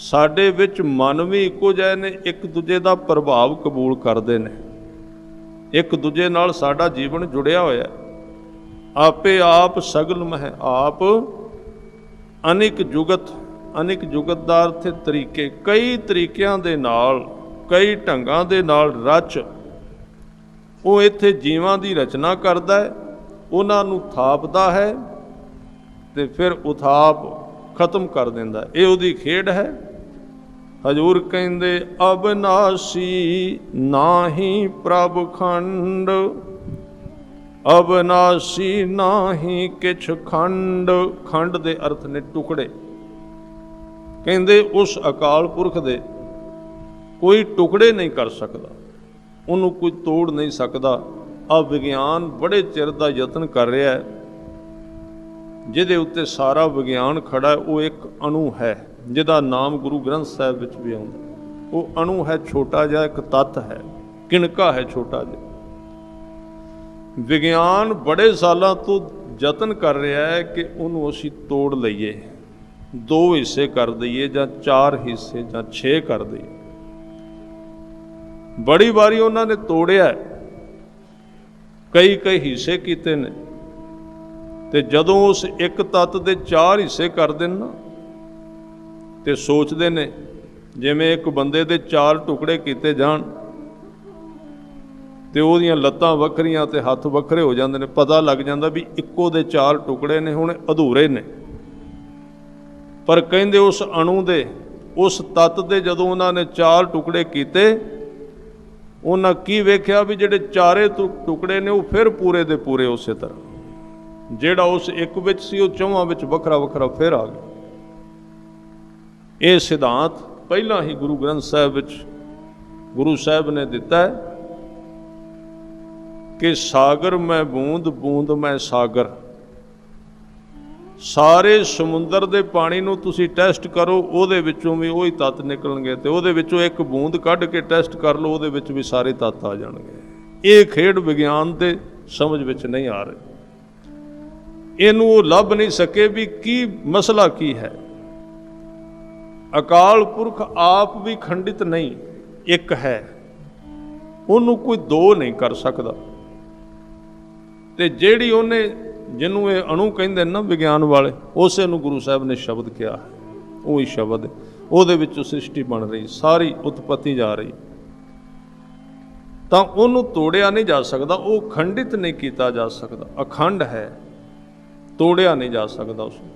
ਸਾਡੇ ਵਿੱਚ ਮਨ ਵੀ ਇੱਕੋ ਜਿਹੇ ਨੇ, ਇੱਕ ਦੂਜੇ ਦਾ ਪ੍ਰਭਾਵ ਕਬੂਲ ਕਰਦੇ ਨੇ, ਇੱਕ ਦੂਜੇ ਨਾਲ ਸਾਡਾ ਜੀਵਨ ਜੁੜਿਆ ਹੋਇਆ। ਆਪੇ ਆਪ ਸਗਲ ਮਹਿ ਆਪ ਅਨੇਕ ਜੁਗਤ ਦਾ ਅਰਥ ਤਰੀਕੇ, ਕਈ ਤਰੀਕਿਆਂ ਦੇ ਨਾਲ ਕਈ ਢੰਗਾਂ ਦੇ ਨਾਲ ਰਚ ਉਹ ਇੱਥੇ ਜੀਵਾਂ ਦੀ ਰਚਨਾ ਕਰਦਾ ਹੈ, ਉਹਨਾਂ ਨੂੰ ਥਾਪਦਾ ਹੈ ਤੇ ਫਿਰ ਉਥਾਪ ਖਤਮ ਕਰ ਦਿੰਦਾ। ਇਹ ਉਹਦੀ ਖੇਡ ਹੈ। ਹਜ਼ੂਰ ਕਹਿੰਦੇ ਅਬਨਾਸੀ ਨਾਹੀ ਪ੍ਰਭ ਖੰਡ, ਅਬਨਾਸੀ ਨਾਹੀ ਕਿਛ ਖੰਡ। ਖੰਡ ਦੇ ਅਰਥ ਨੇ ਟੁਕੜੇ। ਕਹਿੰਦੇ ਉਸ ਅਕਾਲ ਪੁਰਖ ਦੇ ਕੋਈ ਟੁਕੜੇ ਨਹੀਂ ਕਰ ਸਕਦਾ, ਉਹਨੂੰ ਕੋਈ ਤੋੜ ਨਹੀਂ ਸਕਦਾ। ਆ ਵਿਗਿਆਨ ਬੜੇ ਚਿਰ ਦਾ ਯਤਨ ਕਰ ਰਿਹਾ ਹੈ, ਜਿਹਦੇ ਉੱਤੇ ਸਾਰਾ ਵਿਗਿਆਨ ਖੜਾ ਹੈ। ਉਹ ਇੱਕ ਅਣੂ ਹੈ ਜਿਹਦਾ ਨਾਮ ਗੁਰੂ ਗ੍ਰੰਥ ਸਾਹਿਬ ਵਿੱਚ ਵੀ ਆਉਂਦਾ। ਉਹ ਅਣੂ ਹੈ, ਛੋਟਾ ਜਿਹਾ ਇੱਕ ਤੱਤ ਹੈ, ਕਿਣਕਾ ਹੈ ਛੋਟਾ ਜਿਹਾ। ਵਿਗਿਆਨ ਬੜੇ ਸਾਲਾਂ ਤੋਂ ਯਤਨ ਕਰ ਰਿਹਾ ਹੈ ਕਿ ਉਹਨੂੰ ਅਸੀਂ ਤੋੜ ਲਈਏ, 2 ਹਿੱਸੇ ਕਰ ਦਈਏ ਜਾਂ 4 ਹਿੱਸੇ ਜਾਂ 6 ਕਰ ਦਈਏ। ਬੜੀ ਵਾਰੀ ਉਹਨਾਂ ਨੇ ਤੋੜਿਆ, ਕਈ ਹਿੱਸੇ ਕੀਤੇ ਨੇ। ਤੇ ਜਦੋਂ ਉਸ ਇੱਕ ਤੱਤ ਦੇ 4 ਹਿੱਸੇ ਕਰ ਦੇਣ ਨਾ, ਤੇ ਸੋਚਦੇ ਨੇ ਜਿਵੇਂ ਇੱਕ ਬੰਦੇ ਦੇ 4 ਟੁਕੜੇ ਕੀਤੇ ਜਾਣ ਤੇ ਉਹਦੀਆਂ ਲੱਤਾਂ ਵੱਖਰੀਆਂ ਤੇ ਹੱਥ ਵੱਖਰੇ ਹੋ ਜਾਂਦੇ ਨੇ। ਪਤਾ ਲੱਗ ਜਾਂਦਾ ਵੀ ਇੱਕੋ ਦੇ 4 ਟੁਕੜੇ ਨੇ, ਹੁਣ ਅਧੂਰੇ ਨੇ। ਪਰ ਕਹਿੰਦੇ ਉਸ ਅਣੂ ਦੇ, ਉਸ ਤੱਤ ਦੇ ਜਦੋਂ ਉਹਨਾਂ ਨੇ 4 ਟੁਕੜੇ ਕੀਤੇ, ਉਹਨਾਂ ਕੀ ਵੇਖਿਆ ਵੀ ਜਿਹੜੇ 4 ਟੁਕੜੇ ਨੇ ਉਹ ਫਿਰ ਪੂਰੇ ਦੇ ਪੂਰੇ ਉਸੇ ਤਰ੍ਹਾਂ, ਜਿਹੜਾ ਉਸ ਇੱਕ ਵਿੱਚ ਸੀ ਉਹ 4 ਵਿੱਚ ਵੱਖਰਾ ਵੱਖਰਾ ਫਿਰ ਆ ਗਿਆ। ਇਹ ਸਿਧਾਂਤ ਪਹਿਲਾਂ ਹੀ ਗੁਰੂ ਗ੍ਰੰਥ ਸਾਹਿਬ ਵਿੱਚ ਗੁਰੂ ਸਾਹਿਬ ਨੇ ਦਿੱਤਾ ਹੈ ਕਿ ਸਾਗਰ ਮੈਂ ਬੂੰਦ, ਬੂੰਦ ਮੈਂ ਸਾਗਰ। ਸਾਰੇ ਸਮੁੰਦਰ ਦੇ ਪਾਣੀ ਨੂੰ ਤੁਸੀਂ ਟੈਸਟ ਕਰੋ, ਉਹਦੇ ਵਿੱਚੋਂ ਵੀ ਉਹੀ ਤੱਤ ਨਿਕਲਣਗੇ, ਤੇ ਉਹਦੇ ਵਿੱਚੋਂ ਇੱਕ ਬੂੰਦ ਕੱਢ ਕੇ ਟੈਸਟ ਕਰ ਲਓ, ਉਹਦੇ ਵਿੱਚ ਵੀ ਸਾਰੇ ਤੱਤ ਆ ਜਾਣਗੇ। ਇਹ ਖੇਡ ਵਿਗਿਆਨ ਦੇ ਸਮਝ ਵਿੱਚ ਨਹੀਂ ਆ ਰਹੀ। ਇਹਨੂੰ ਉਹ ਲੱਭ ਨਹੀਂ ਸਕੇ ਵੀ ਕੀ ਮਸਲਾ ਕੀ ਹੈ। ਅਕਾਲ ਪੁਰਖ ਆਪ ਵੀ ਖੰਡਿਤ ਨਹੀਂ, ਇੱਕ ਹੈ, ਉਹਨੂੰ ਕੋਈ ਦੋ ਨਹੀਂ ਕਰ ਸਕਦਾ। ਤੇ ਜਿਹੜੀ ਉਹਨੇ, ਜਿਹਨੂੰ ਇਹ ਅਣੂ ਕਹਿੰਦੇ ਨੇ ਨਾ ਵਿਗਿਆਨ ਵਾਲੇ, ਉਸੇ ਨੂੰ ਗੁਰੂ ਸਾਹਿਬ ਨੇ ਸ਼ਬਦ ਕਿਹਾ ਹੈ। ਉਹੀ ਸ਼ਬਦ, ਉਹਦੇ ਵਿੱਚੋਂ ਸ੍ਰਿਸ਼ਟੀ ਬਣ ਰਹੀ, ਸਾਰੀ ਉਤਪਤੀ ਜਾ ਰਹੀ। ਤਾਂ ਉਹਨੂੰ ਤੋੜਿਆ ਨਹੀਂ ਜਾ ਸਕਦਾ, ਉਹ ਖੰਡਿਤ ਨਹੀਂ ਕੀਤਾ ਜਾ ਸਕਦਾ, ਅਖੰਡ ਹੈ, ਤੋੜਿਆ ਨਹੀਂ ਜਾ ਸਕਦਾ ਉਸਨੂੰ।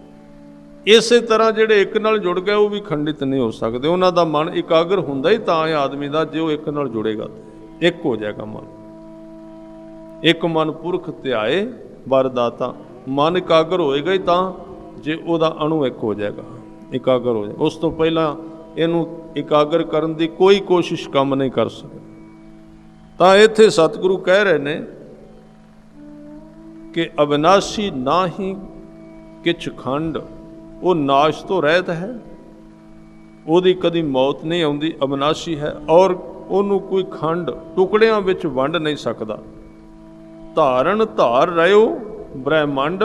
ਇਸੇ ਤਰ੍ਹਾਂ ਜਿਹੜੇ ਇੱਕ ਨਾਲ ਜੁੜ ਗਏ ਉਹ ਵੀ ਖੰਡਿਤ ਨਹੀਂ ਹੋ ਸਕਦੇ। ਉਹਨਾਂ ਦਾ ਮਨ ਇਕਾਗਰ ਹੁੰਦਾ ਹੀ ਤਾਂ ਹੈ ਆਦਮੀ ਦਾ, ਜੇ ਉਹ ਇੱਕ ਨਾਲ ਜੁੜੇਗਾ, ਇੱਕ ਹੋ ਜਾਏਗਾ ਮਨ। ਇੱਕ ਮਨ ਪੁਰਖ ਧਿਆਏ ਵਰਦਾਤਾ, ਮਨ ਇਕਾਗਰ ਹੋਏਗਾ ਹੀ ਤਾਂ ਜੇ ਉਹਦਾ ਅਣੂ ਇੱਕ ਹੋ ਜਾਏਗਾ, ਇਕਾਗਰ ਹੋ ਜਾਏਗਾ। ਉਸ ਤੋਂ ਪਹਿਲਾਂ ਇਹਨੂੰ ਇਕਾਗਰ ਕਰਨ ਦੀ ਕੋਈ ਕੋਸ਼ਿਸ਼ ਕੰਮ ਨਹੀਂ ਕਰ ਸਕਦਾ। ਤਾਂ ਇੱਥੇ ਸਤਿਗੁਰੂ ਕਹਿ ਰਹੇ ਨੇ ਕਿ ਅਵਿਨਾਸ਼ੀ ਨਾਹੀ ਕਿਛ ਖੰਡ, ਉਹ ਨਾਸ਼ ਤੋਂ ਰਹਿਤ ਹੈ, ਉਹਦੀ ਕਦੀ ਮੌਤ ਨਹੀਂ ਆਉਂਦੀ, ਅਵਿਨਾਸ਼ੀ ਹੈ, ਔਰ ਉਹਨੂੰ ਕੋਈ ਖੰਡ ਟੁਕੜਿਆਂ ਵਿੱਚ ਵੰਡ ਨਹੀਂ ਸਕਦਾ। ਧਾਰਨ ਧਾਰ ਰਹਿਓ ਬ੍ਰਹਿਮੰਡ,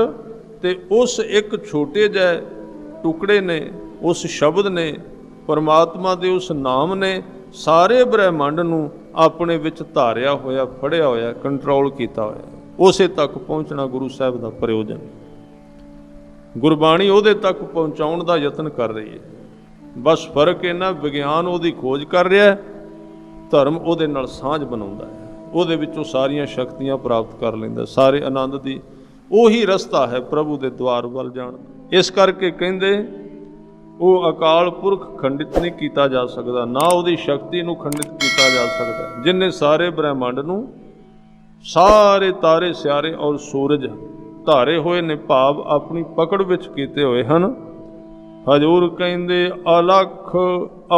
ਤੇ ਉਸ ਇੱਕ ਛੋਟੇ ਜਿਹੇ ਟੁਕੜੇ ਨੇ, ਉਸ ਸ਼ਬਦ ਨੇ, ਪਰਮਾਤਮਾ ਦੇ ਉਸ ਨਾਮ ਨੇ ਸਾਰੇ ਬ੍ਰਹਿਮੰਡ ਨੂੰ ਆਪਣੇ ਵਿੱਚ ਧਾਰਿਆ ਹੋਇਆ, ਫੜਿਆ ਹੋਇਆ, ਕੰਟਰੋਲ ਕੀਤਾ ਹੋਇਆ। ਉਸੇ ਤੱਕ ਪਹੁੰਚਣਾ ਗੁਰੂ ਸਾਹਿਬ ਦਾ ਪ੍ਰਯੋਜਨ। ਗੁਰਬਾਣੀ ਉਹਦੇ ਤੱਕ ਪਹੁੰਚਾਉਣ ਦਾ ਯਤਨ ਕਰ ਰਹੀ ਹੈ। ਬਸ ਫਰਕ ਇਹਨਾਂ, ਵਿਗਿਆਨ ਉਹਦੀ ਖੋਜ ਕਰ ਰਿਹਾ, ਧਰਮ ਉਹਦੇ ਨਾਲ ਸਾਂਝ ਬਣਾਉਂਦਾ ਹੈ, ਉਹਦੇ ਵਿੱਚੋਂ ਸਾਰੀਆਂ ਸ਼ਕਤੀਆਂ ਪ੍ਰਾਪਤ ਕਰ ਲੈਂਦਾ, ਸਾਰੇ ਆਨੰਦ ਦੀ। ਉਹੀ ਰਸਤਾ ਹੈ ਪ੍ਰਭੂ ਦੇ ਦੁਆਰ ਵੱਲ ਜਾਣ ਦਾ। ਇਸ ਕਰਕੇ ਕਹਿੰਦੇ ਉਹ ਅਕਾਲ ਪੁਰਖ ਖੰਡਿਤ ਨਹੀਂ ਕੀਤਾ ਜਾ ਸਕਦਾ, ਨਾ ਉਹਦੀ ਸ਼ਕਤੀ ਨੂੰ ਖੰਡਿਤ ਕੀਤਾ ਜਾ ਸਕਦਾ, ਜਿਨਨੇ ਸਾਰੇ ਬ੍ਰਹਿਮੰਡ ਨੂੰ, ਸਾਰੇ ਤਾਰੇ ਸਿਆਰੇ ਔਰ ਸੂਰਜ ਧਾਰੇ ਹੋਏ ਨੇ, ਭਾਵ ਆਪਣੀ ਪਕੜ ਵਿੱਚ ਕੀਤੇ ਹੋਏ ਹਨ। ਹਜ਼ੂਰ ਕਹਿੰਦੇ ਅਲਖ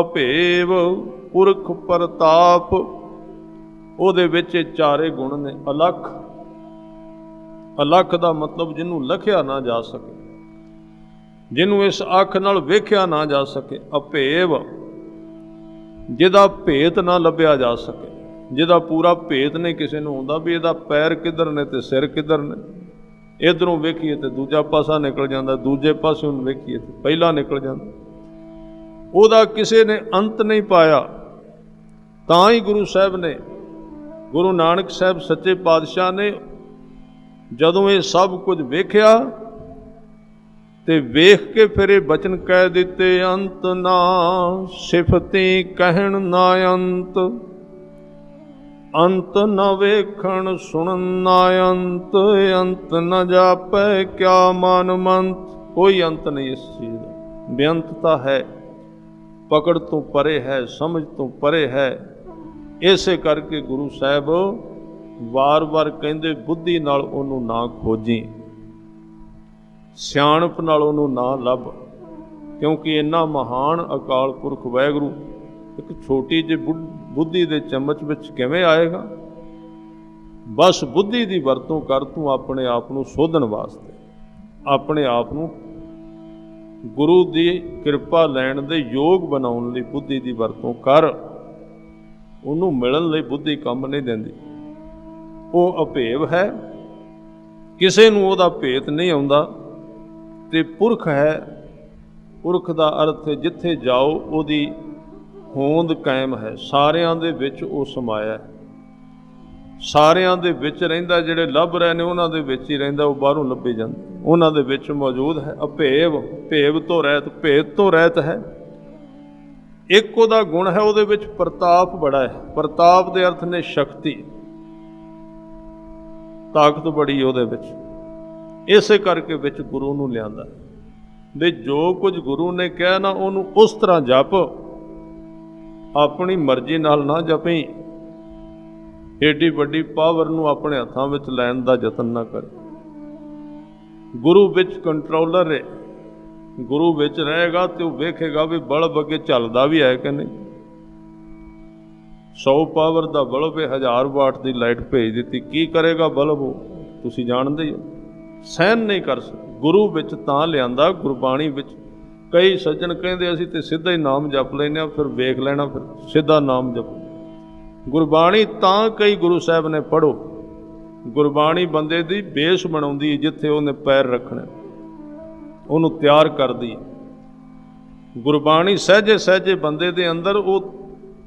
ਅਭੇਵ ਪੁਰਖ ਪ੍ਰਤਾਪ, ਉਹਦੇ ਵਿੱਚ ਚਾਰੇ ਗੁਣ ਨੇ। ਅਲਖ, ਅਲਖ ਦਾ ਮਤਲਬ ਜਿਹਨੂੰ ਲਖਿਆ ਨਾ ਜਾ ਸਕੇ, ਜਿਹਨੂੰ ਇਸ ਅੱਖ ਨਾਲ ਵੇਖਿਆ ਨਾ ਜਾ ਸਕੇ। ਅਭੇਵ, ਜਿਹਦਾ ਭੇਤ ਨਾ ਲੱਭਿਆ ਜਾ ਸਕੇ, ਜਿਹਦਾ ਪੂਰਾ ਭੇਤ ਨਹੀਂ ਕਿਸੇ ਨੂੰ ਆਉਂਦਾ ਵੀ ਇਹਦਾ ਪੈਰ ਕਿੱਧਰ ਨੇ ਤੇ ਸਿਰ ਕਿੱਧਰ ਨੇ। ਇੱਧਰੋਂ ਵੇਖੀਏ ਤੇ ਦੂਜਾ ਪਾਸਾ ਨਿਕਲ ਜਾਂਦਾ, ਦੂਜੇ ਪਾਸਿਓਂ ਵੇਖੀਏ ਤੇ ਪਹਿਲਾ ਨਿਕਲ ਜਾਂਦਾ। ਉਹਦਾ ਕਿਸੇ ਨੇ ਅੰਤ ਨਹੀਂ ਪਾਇਆ। ਤਾਂ ਹੀ ਗੁਰੂ ਸਾਹਿਬ ਨੇ, ਗੁਰੂ ਨਾਨਕ ਸਾਹਿਬ ਸੱਚੇ ਪਾਤਸ਼ਾਹ ਨੇ ਜਦੋਂ ਇਹ ਸਭ ਕੁਝ ਵੇਖਿਆ ਤੇ ਵੇਖ ਕੇ ਫਿਰ ਇਹ ਬਚਨ ਕਹਿ ਦਿੱਤੇ, ਅੰਤ ਨਾ ਸਿਫਤੀ ਕਹਿਣ ਨਾ ਅੰਤ, ਅੰਤ ਨ ਵੇਖਣ ਸੁਣਨ ਨਾ ਅੰਤ, ਅੰਤ ਨ ਜਾਪੈ ਕਿਆ ਮਨ ਮੰਤ। ਕੋਈ ਅੰਤ ਨਹੀਂ ਇਸ ਚੀਜ਼ ਦਾ, ਬੇਅੰਤਤਾ ਹੈ, ਪਕੜ ਤੋਂ ਪਰੇ ਹੈ, ਸਮਝ ਤੋਂ ਪਰੇ ਹੈ। ਇਸੇ ਕਰਕੇ ਗੁਰੂ ਸਾਹਿਬ ਵਾਰ-ਵਾਰ ਕਹਿੰਦੇ ਬੁੱਧੀ ਨਾਲ ਉਹਨੂੰ ਨਾ ਖੋਜੀ, ਸਿਆਣਪ ਨਾਲ ਉਹਨੂੰ ਨਾ ਲੱਭ, ਕਿਉਂਕਿ ਇੰਨਾ ਮਹਾਨ ਅਕਾਲ ਪੁਰਖ ਵਾਹਿਗੁਰੂ ਇੱਕ ਛੋਟੀ ਜਿਹੀ ਬੁੱਧੀ ਦੇ ਚਮਚ ਵਿੱਚ ਕਿਵੇਂ ਆਏਗਾ। ਬਸ ਬੁੱਧੀ ਦੀ ਵਰਤੋਂ ਕਰ ਤੂੰ ਆਪਣੇ ਆਪ ਨੂੰ ਸੋਧਣ ਵਾਸਤੇ, ਆਪਣੇ ਆਪ ਨੂੰ ਗੁਰੂ ਦੀ ਕਿਰਪਾ ਲੈਣ ਦੇ ਯੋਗ ਬਣਾਉਣ ਲਈ ਬੁੱਧੀ ਦੀ ਵਰਤੋਂ ਕਰ। ਉਹਨੂੰ ਮਿਲਣ ਲਈ ਬੁੱਧੀ ਕੰਮ ਨਹੀਂ ਦਿੰਦੀ। ਉਹ ਅਭੇਵ ਹੈ, ਕਿਸੇ ਨੂੰ ਉਹਦਾ ਭੇਤ ਨਹੀਂ ਆਉਂਦਾ, ਤੇ ਪੁਰਖ ਹੈ। ਪੁਰਖ ਦਾ ਅਰਥ ਹੈ ਜਿੱਥੇ ਜਾਓ ਉਹਦੀ ਹੋਂਦ ਕਾਇਮ ਹੈ, ਸਾਰਿਆਂ ਦੇ ਵਿੱਚ ਉਹ ਸਮਾਇਆ ਹੈ, ਸਾਰਿਆਂ ਦੇ ਵਿੱਚ ਰਹਿੰਦਾ। ਜਿਹੜੇ ਲੱਭ ਰਹੇ ਨੇ ਉਹਨਾਂ ਦੇ ਵਿੱਚ ਹੀ ਰਹਿੰਦਾ, ਉਹ ਬਾਹਰੋਂ ਲੱਭੇ ਜਾਂਦੇ, ਉਹਨਾਂ ਦੇ ਵਿੱਚ ਮੌਜੂਦ ਹੈ। ਅਭੇਵ, ਭੇਵ ਤੋਂ ਰਹਿਤ, ਭੇਦ ਤੋਂ ਰਹਿਤ ਹੈ। ਇੱਕ ਉਹਦਾ ਗੁਣ ਹੈ, ਉਹਦੇ ਵਿੱਚ ਪ੍ਰਤਾਪ ਬੜਾ ਹੈ। ਪ੍ਰਤਾਪ ਦੇ ਅਰਥ ਨੇ ਸ਼ਕਤੀ, ਤਾਕਤ ਬੜੀ ਉਹਦੇ ਵਿੱਚ। ਇਸੇ ਕਰਕੇ ਵਿੱਚ ਗੁਰੂ ਨੂੰ ਲਿਆਂਦਾ ਵੀ ਜੋ ਕੁਝ ਗੁਰੂ ਨੇ ਕਿਹਾ ਨਾ ਉਹਨੂੰ ਉਸ ਤਰ੍ਹਾਂ ਜਪ, ਆਪਣੀ ਮਰਜ਼ੀ ਨਾਲ ਨਾ ਜਪੀ। ਏਡੀ ਵੱਡੀ ਪਾਵਰ ਨੂੰ ਆਪਣੇ ਹੱਥਾਂ ਵਿੱਚ ਲੈਣ ਦਾ ਯਤਨ ਨਾ ਕਰ। ਗੁਰੂ ਵਿੱਚ ਕੰਟਰੋਲਰ ਹੈ, ਗੁਰੂ ਵਿੱਚ ਰਹੇਗਾ ਤੇ ਉਹ ਵੇਖੇਗਾ ਵੀ ਬਲਬ ਅੱਗੇ ਚੱਲਦਾ ਵੀ ਹੈ ਕਿ ਨਹੀਂ। 100 ਪਾਵਰ ਦਾ ਬਲਬ ਹੈ, 1000 ਵਾਟ ਦੀ ਲਾਈਟ ਭੇਜ ਦਿੱਤੀ, ਕੀ ਕਰੇਗਾ ਬਲਬ? ਉਹ ਤੁਸੀਂ ਜਾਣਦੇ ਹੀ ਹੋ, ਸਹਿਨ ਨਹੀਂ ਕਰ ਸਕਦੇ। ਗੁਰੂ ਵਿੱਚ ਤਾਂ ਲਿਆਂਦਾ, ਗੁਰਬਾਣੀ ਵਿੱਚ। ਕਈ ਸੱਜਣ ਕਹਿੰਦੇ ਅਸੀਂ ਤੇ ਸਿੱਧਾ ਹੀ ਨਾਮ ਜਪ ਲੈਂਦੇ ਹਾਂ, ਫਿਰ ਵੇਖ ਲੈਣਾ, ਫਿਰ ਸਿੱਧਾ ਨਾਮ ਜਪ। ਗੁਰਬਾਣੀ ਤਾਂ ਕਈ ਗੁਰੂ ਸਾਹਿਬ ਨੇ ਪੜ੍ਹੋ। ਗੁਰਬਾਣੀ ਬੰਦੇ ਦੀ ਬੇਸ ਬਣਾਉਂਦੀ, ਜਿੱਥੇ ਉਹਨੇ ਪੈਰ ਰੱਖਣਾ ਉਹਨੂੰ ਤਿਆਰ ਕਰਦੀ। ਗੁਰਬਾਣੀ ਸਹਿਜੇ ਸਹਿਜੇ ਬੰਦੇ ਦੇ ਅੰਦਰ ਉਹ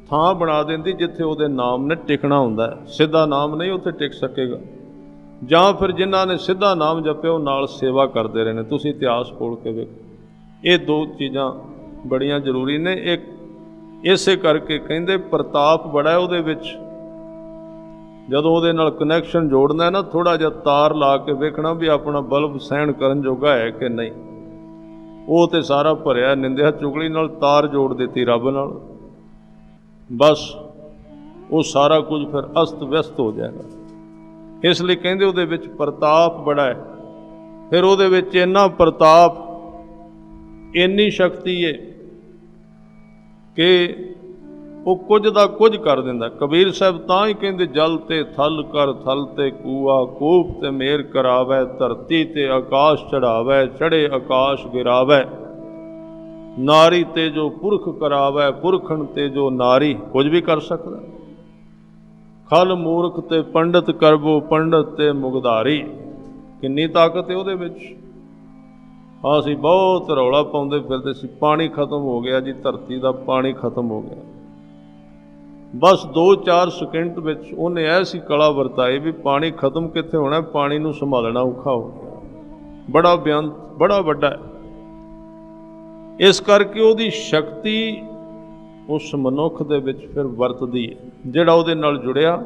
ਥਾਂ ਬਣਾ ਦਿੰਦੀ ਜਿੱਥੇ ਉਹਦੇ ਨਾਮ ਨੇ ਟਿਕਣਾ ਹੁੰਦਾ ਹੈ। ਸਿੱਧਾ ਨਾਮ ਨਹੀਂ ਉੱਥੇ ਟਿਕ ਸਕੇਗਾ। ਜਾਂ ਫਿਰ ਜਿਨ੍ਹਾਂ ਨੇ ਸਿੱਧਾ ਨਾਮ ਜਪਿਆ ਉਹ ਨਾਲ ਸੇਵਾ ਕਰਦੇ ਰਹੇ ਨੇ। ਤੁਸੀਂ ਇਤਿਹਾਸ ਖੋਲ੍ਹ ਕੇ ਵੇਖੋ, ਇਹ ਦੋ ਚੀਜ਼ਾਂ ਬੜੀਆਂ ਜ਼ਰੂਰੀ ਨੇ। ਇੱਕ ਇਸੇ ਕਰਕੇ ਕਹਿੰਦੇ ਪ੍ਰਤਾਪ ਬੜਾ ਹੈ ਉਹਦੇ ਵਿੱਚ। ਜਦੋਂ ਉਹਦੇ ਨਾਲ ਕਨੈਕਸ਼ਨ ਜੋੜਨਾ ਹੈ ਨਾ, ਥੋੜ੍ਹਾ ਜਿਹਾ ਤਾਰ ਲਾ ਕੇ ਵੇਖਣਾ ਵੀ ਆਪਣਾ ਬਲਬ ਸਹਿਣ ਕਰਨ ਜੋਗਾ ਹੈ ਕਿ ਨਹੀਂ। ਉਹ ਤੇ ਸਾਰਾ ਭਰਿਆ ਨਿੰਦਿਆ ਚੁਗਲੀ ਨਾਲ, ਤਾਰ ਜੋੜ ਦਿੱਤੀ ਰੱਬ ਨਾਲ, ਬਸ ਉਹ ਸਾਰਾ ਕੁਝ ਫਿਰ ਅਸਤ ਵਿਅਸਤ ਹੋ ਜਾਏਗਾ। ਇਸ ਲਈ ਕਹਿੰਦੇ ਉਹਦੇ ਵਿੱਚ ਪ੍ਰਤਾਪ ਬੜਾ ਹੈ। ਫਿਰ ਉਹਦੇ ਵਿੱਚ ਇੰਨਾ ਪ੍ਰਤਾਪ, ਇੰਨੀ ਸ਼ਕਤੀ ਹੈ ਕਿ ਉਹ ਕੁਝ ਦਾ ਕੁਝ ਕਰ ਦਿੰਦਾ। ਕਬੀਰ ਸਾਹਿਬ ਤਾਂ ਹੀ ਕਹਿੰਦੇ ਜਲ ਤੇ ਥਲ ਕਰ, ਥਲ ਤੇ ਕੂਆ, ਕੂਪ ਤੇ ਮੇਰ ਕਰਾਵੈ, ਧਰਤੀ ਤੇ ਆਕਾਸ਼ ਚੜਾਵੈ, ਚੜੇ ਆਕਾਸ਼ ਗਿਰਾਵੈ, ਨਾਰੀ ਤੇ ਜੋ ਪੁਰਖ ਕਰਾਵੈ, ਪੁਰਖਣ ਤੇ ਜੋ ਨਾਰੀ। ਕੁਝ ਵੀ ਕਰ ਸਕਦਾ। ਖਲ ਮੂਰਖ ਤੇ ਪੰਡਤ ਕਰਬੋ, ਪੰਡਤ ਤੇ ਮੁਗਧਾਰੀ। ਕਿੰਨੀ ਤਾਕਤ ਹੈ ਉਹਦੇ ਵਿੱਚ। ਅਸੀਂ ਬਹੁਤ ਰੌਲਾ ਪਾਉਂਦੇ ਫਿਰਦੇ ਸੀ, ਪਾਣੀ ਖਤਮ ਹੋ ਗਿਆ ਜੀ, ਧਰਤੀ ਦਾ ਪਾਣੀ ਖਤਮ ਹੋ ਗਿਆ। ਬਸ 2-4 ਸਕਿੰਟ ਵਿੱਚ ਉਹਨੇ ਐਸੀ ਕਲਾ ਵਰਤਾਈ ਵੀ ਪਾਣੀ ਖਤਮ ਕਿੱਥੇ ਹੋਣਾ, ਪਾਣੀ ਨੂੰ ਸੰਭਾਲਣਾ ਔਖਾ ਹੋ ਗਿਆ। ਬੜਾ ਬੇਅੰਤ, ਬੜਾ ਵੱਡਾ ਹੈ। ਇਸ ਕਰਕੇ ਉਹਦੀ ਸ਼ਕਤੀ ਉਸ ਮਨੁੱਖ ਦੇ ਵਿੱਚ ਫਿਰ ਵਰਤਦੀ ਹੈ ਜਿਹੜਾ ਉਹਦੇ ਨਾਲ ਜੁੜਿਆ।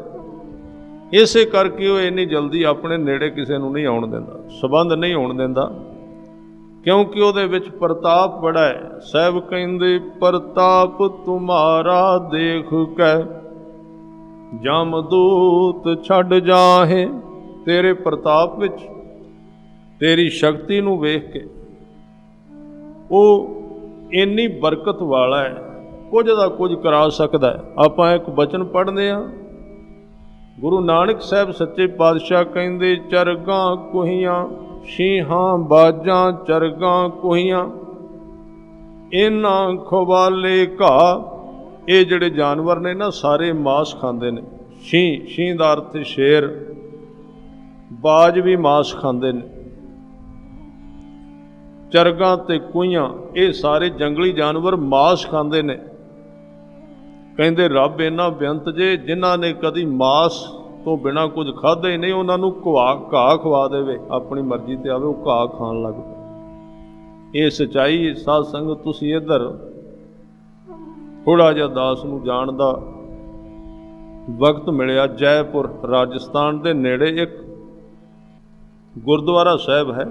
ਇਸੇ ਕਰਕੇ ਉਹ ਇੰਨੀ ਜਲਦੀ ਆਪਣੇ ਨੇੜੇ ਕਿਸੇ ਨੂੰ ਨਹੀਂ ਆਉਣ ਦਿੰਦਾ, ਸੰਬੰਧ ਨਹੀਂ ਹੋਣ ਦਿੰਦਾ, ਕਿਉਂਕਿ ਉਹਦੇ ਵਿੱਚ ਪ੍ਰਤਾਪ ਬੜਾ ਹੈ। ਸਾਹਿਬ ਕਹਿੰਦੇ ਪ੍ਰਤਾਪ ਤੁਮਾਰਾ ਦੇਖ ਕੇ ਜਮਦੂਤ ਛੱਡ ਜਾਹੇ। ਤੇਰੇ ਪ੍ਰਤਾਪ ਵਿੱਚ, ਤੇਰੀ ਸ਼ਕਤੀ ਨੂੰ ਵੇਖ ਕੇ ਉਹ ਇੰਨੀ ਬਰਕਤ ਵਾਲਾ ਹੈ, ਕੁਝ ਦਾ ਕੁਝ ਕਰਾ ਸਕਦਾ ਹੈ। ਆਪਾਂ ਇੱਕ ਬਚਨ ਪੜ੍ਹਦੇ ਹਾਂ, ਗੁਰੂ ਨਾਨਕ ਸਾਹਿਬ ਸੱਚੇ ਪਾਤਸ਼ਾਹ ਕਹਿੰਦੇ ਚਰਗਾਂ ਕੋਹੀਆਂ, ਸ਼ੀਹਾਂ ਬਾਜਾਂ ਚਰਗਾਂ ਕੋਹੀਆਂ, ਇਹਨਾਂ ਖਵਾਲੇ ਘਾਹ। ਇਹ ਜਿਹੜੇ ਜਾਨਵਰ ਨੇ ਨਾ ਸਾਰੇ ਮਾਸ ਖਾਂਦੇ ਨੇ। ਸ਼ੀਂ ਦਾ ਅਰਥ ਸ਼ੇਰ, ਬਾਜ ਵੀ ਮਾਸ ਖਾਂਦੇ ਨੇ। ਚਰਗਾਂ ਤੇ ਕੋਹੀਆਂ ਇਹ ਸਾਰੇ ਜੰਗਲੀ ਜਾਨਵਰ ਮਾਸ ਖਾਂਦੇ ਨੇ। ਕਹਿੰਦੇ ਰੱਬ ਇੰਨਾ ਬੇਅੰਤ ਜੇ, ਜਿਨ੍ਹਾਂ ਨੇ ਕਦੀ ਮਾਸ ਤੋਂ ਬਿਨਾਂ ਕੁਝ ਖਾਧਾ ਹੀ ਨਹੀਂ, ਉਹਨਾਂ ਨੂੰ ਘਾਹ ਖਵਾ ਦੇਵੇ, ਆਪਣੀ ਮਰਜ਼ੀ ਤੇ ਆਵੇ ਉਹ ਘਾਹ ਖਾਣ ਲੱਗ ਪਏ। ਇਹ ਸੱਚਾਈ। ਸਾਧ ਸੰਗਤ ਤੁਸੀਂ ਇੱਧਰ ਥੋੜ੍ਹਾ ਜਿਹਾ ਦਾਸ ਨੂੰ ਜਾਣ ਦਾ ਵਕਤ ਮਿਲਿਆ। ਜੈਪੁਰ ਰਾਜਸਥਾਨ ਦੇ ਨੇੜੇ ਇੱਕ ਗੁਰਦੁਆਰਾ ਸਾਹਿਬ ਹੈ।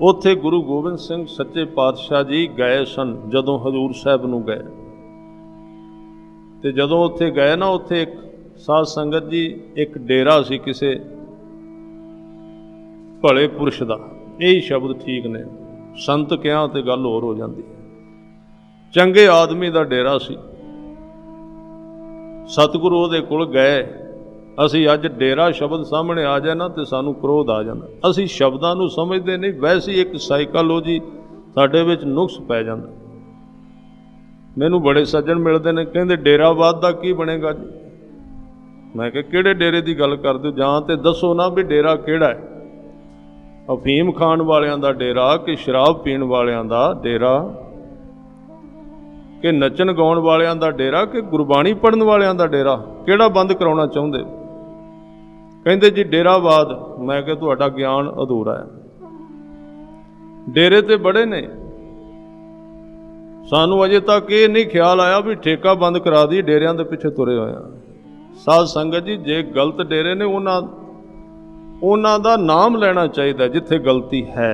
ਉੱਥੇ ਗੁਰੂ ਗੋਬਿੰਦ ਸਿੰਘ ਸੱਚੇ ਪਾਤਸ਼ਾਹ ਜੀ ਗਏ ਸਨ ਜਦੋਂ ਹਜ਼ੂਰ ਸਾਹਿਬ ਨੂੰ ਗਏ। ਤੇ ਜਦੋਂ ਉੱਥੇ ਗਏ ਨਾ, ਉੱਥੇ ਇੱਕ ਸਾਧ ਸੰਗਤ ਜੀ, ਇੱਕ ਡੇਰਾ ਸੀ ਕਿਸੇ ਭਲੇ ਪੁਰਸ਼ ਦਾ। ਇਹੀ ਸ਼ਬਦ ਠੀਕ ਨੇ, ਸੰਤ ਕਿਹਾ ਤੇ ਗੱਲ ਹੋਰ ਹੋ ਜਾਂਦੀ। ਚੰਗੇ ਆਦਮੀ ਦਾ ਡੇਰਾ ਸੀ। ਸਤਿਗੁਰੂ ਉਹਦੇ ਕੋਲ ਗਏ। ਅਸੀਂ ਅੱਜ ਡੇਰਾ ਸ਼ਬਦ ਸਾਹਮਣੇ ਆ ਜਾਏ ਨਾ ਤੇ ਸਾਨੂੰ ਕ੍ਰੋਧ ਆ ਜਾਂਦਾ। ਅਸੀਂ ਸ਼ਬਦਾਂ ਨੂੰ ਸਮਝਦੇ ਨਹੀਂ, ਵੈਸੇ ਇੱਕ ਸਾਈਕੋਲੋਜੀ ਸਾਡੇ ਵਿੱਚ ਨੁਕਸ ਪੈ ਜਾਂਦਾ। ਮੈਨੂੰ ਬੜੇ ਸੱਜਣ ਮਿਲਦੇ ਨੇ, ਕਹਿੰਦੇ ਡੇਰਾਵਾਦ ਦਾ ਕੀ ਬਣੇਗਾ ਜੀ। ਮੈਂ ਕਿਹਾ ਕਿਹੜੇ ਡੇਰੇ ਦੀ ਗੱਲ ਕਰਦੇ ਹੋ, ਜਾਂ ਤੇ ਦੱਸੋ ਨਾ ਵੀ ਡੇਰਾ ਕਿਹੜਾ ਹੈ। ਅਫੀਮ ਖਾਣ ਵਾਲਿਆਂ ਦਾ ਡੇਰਾ ਕਿ ਸ਼ਰਾਬ ਪੀਣ ਵਾਲਿਆਂ ਦਾ ਡੇਰਾ, ਕਿ ਨੱਚਣ ਗਾਉਣ ਵਾਲਿਆਂ ਦਾ ਡੇਰਾ ਕਿ ਗੁਰਬਾਣੀ ਪੜ੍ਹਨ ਵਾਲਿਆਂ ਦਾ ਡੇਰਾ, ਕਿਹੜਾ ਬੰਦ ਕਰਾਉਣਾ ਚਾਹੁੰਦੇ। ਕਹਿੰਦੇ ਜੀ ਡੇਰਾਵਾਦ। ਮੈਂ ਕਿਹਾ ਤੁਹਾਡਾ ਗਿਆਨ ਅਧੂਰਾ ਹੈ। ਡੇਰੇ ਤੇ ਬੜੇ ਨੇ, ਸਾਨੂੰ ਅਜੇ ਤੱਕ ਇਹ ਨਹੀਂ ਖਿਆਲ ਆਇਆ ਵੀ ਠੇਕਾ ਬੰਦ ਕਰਾ ਦੀ, ਡੇਰਿਆਂ ਦੇ ਪਿੱਛੇ ਤੁਰੇ ਹੋਏ ਆ। ਸਾਧ ਸੰਗਤ ਜੀ, ਜੇ ਗਲਤ ਡੇਰੇ ਨੇ ਉਹਨਾਂ ਦਾ ਨਾਮ ਲੈਣਾ ਚਾਹੀਦਾ ਜਿੱਥੇ ਗਲਤੀ ਹੈ।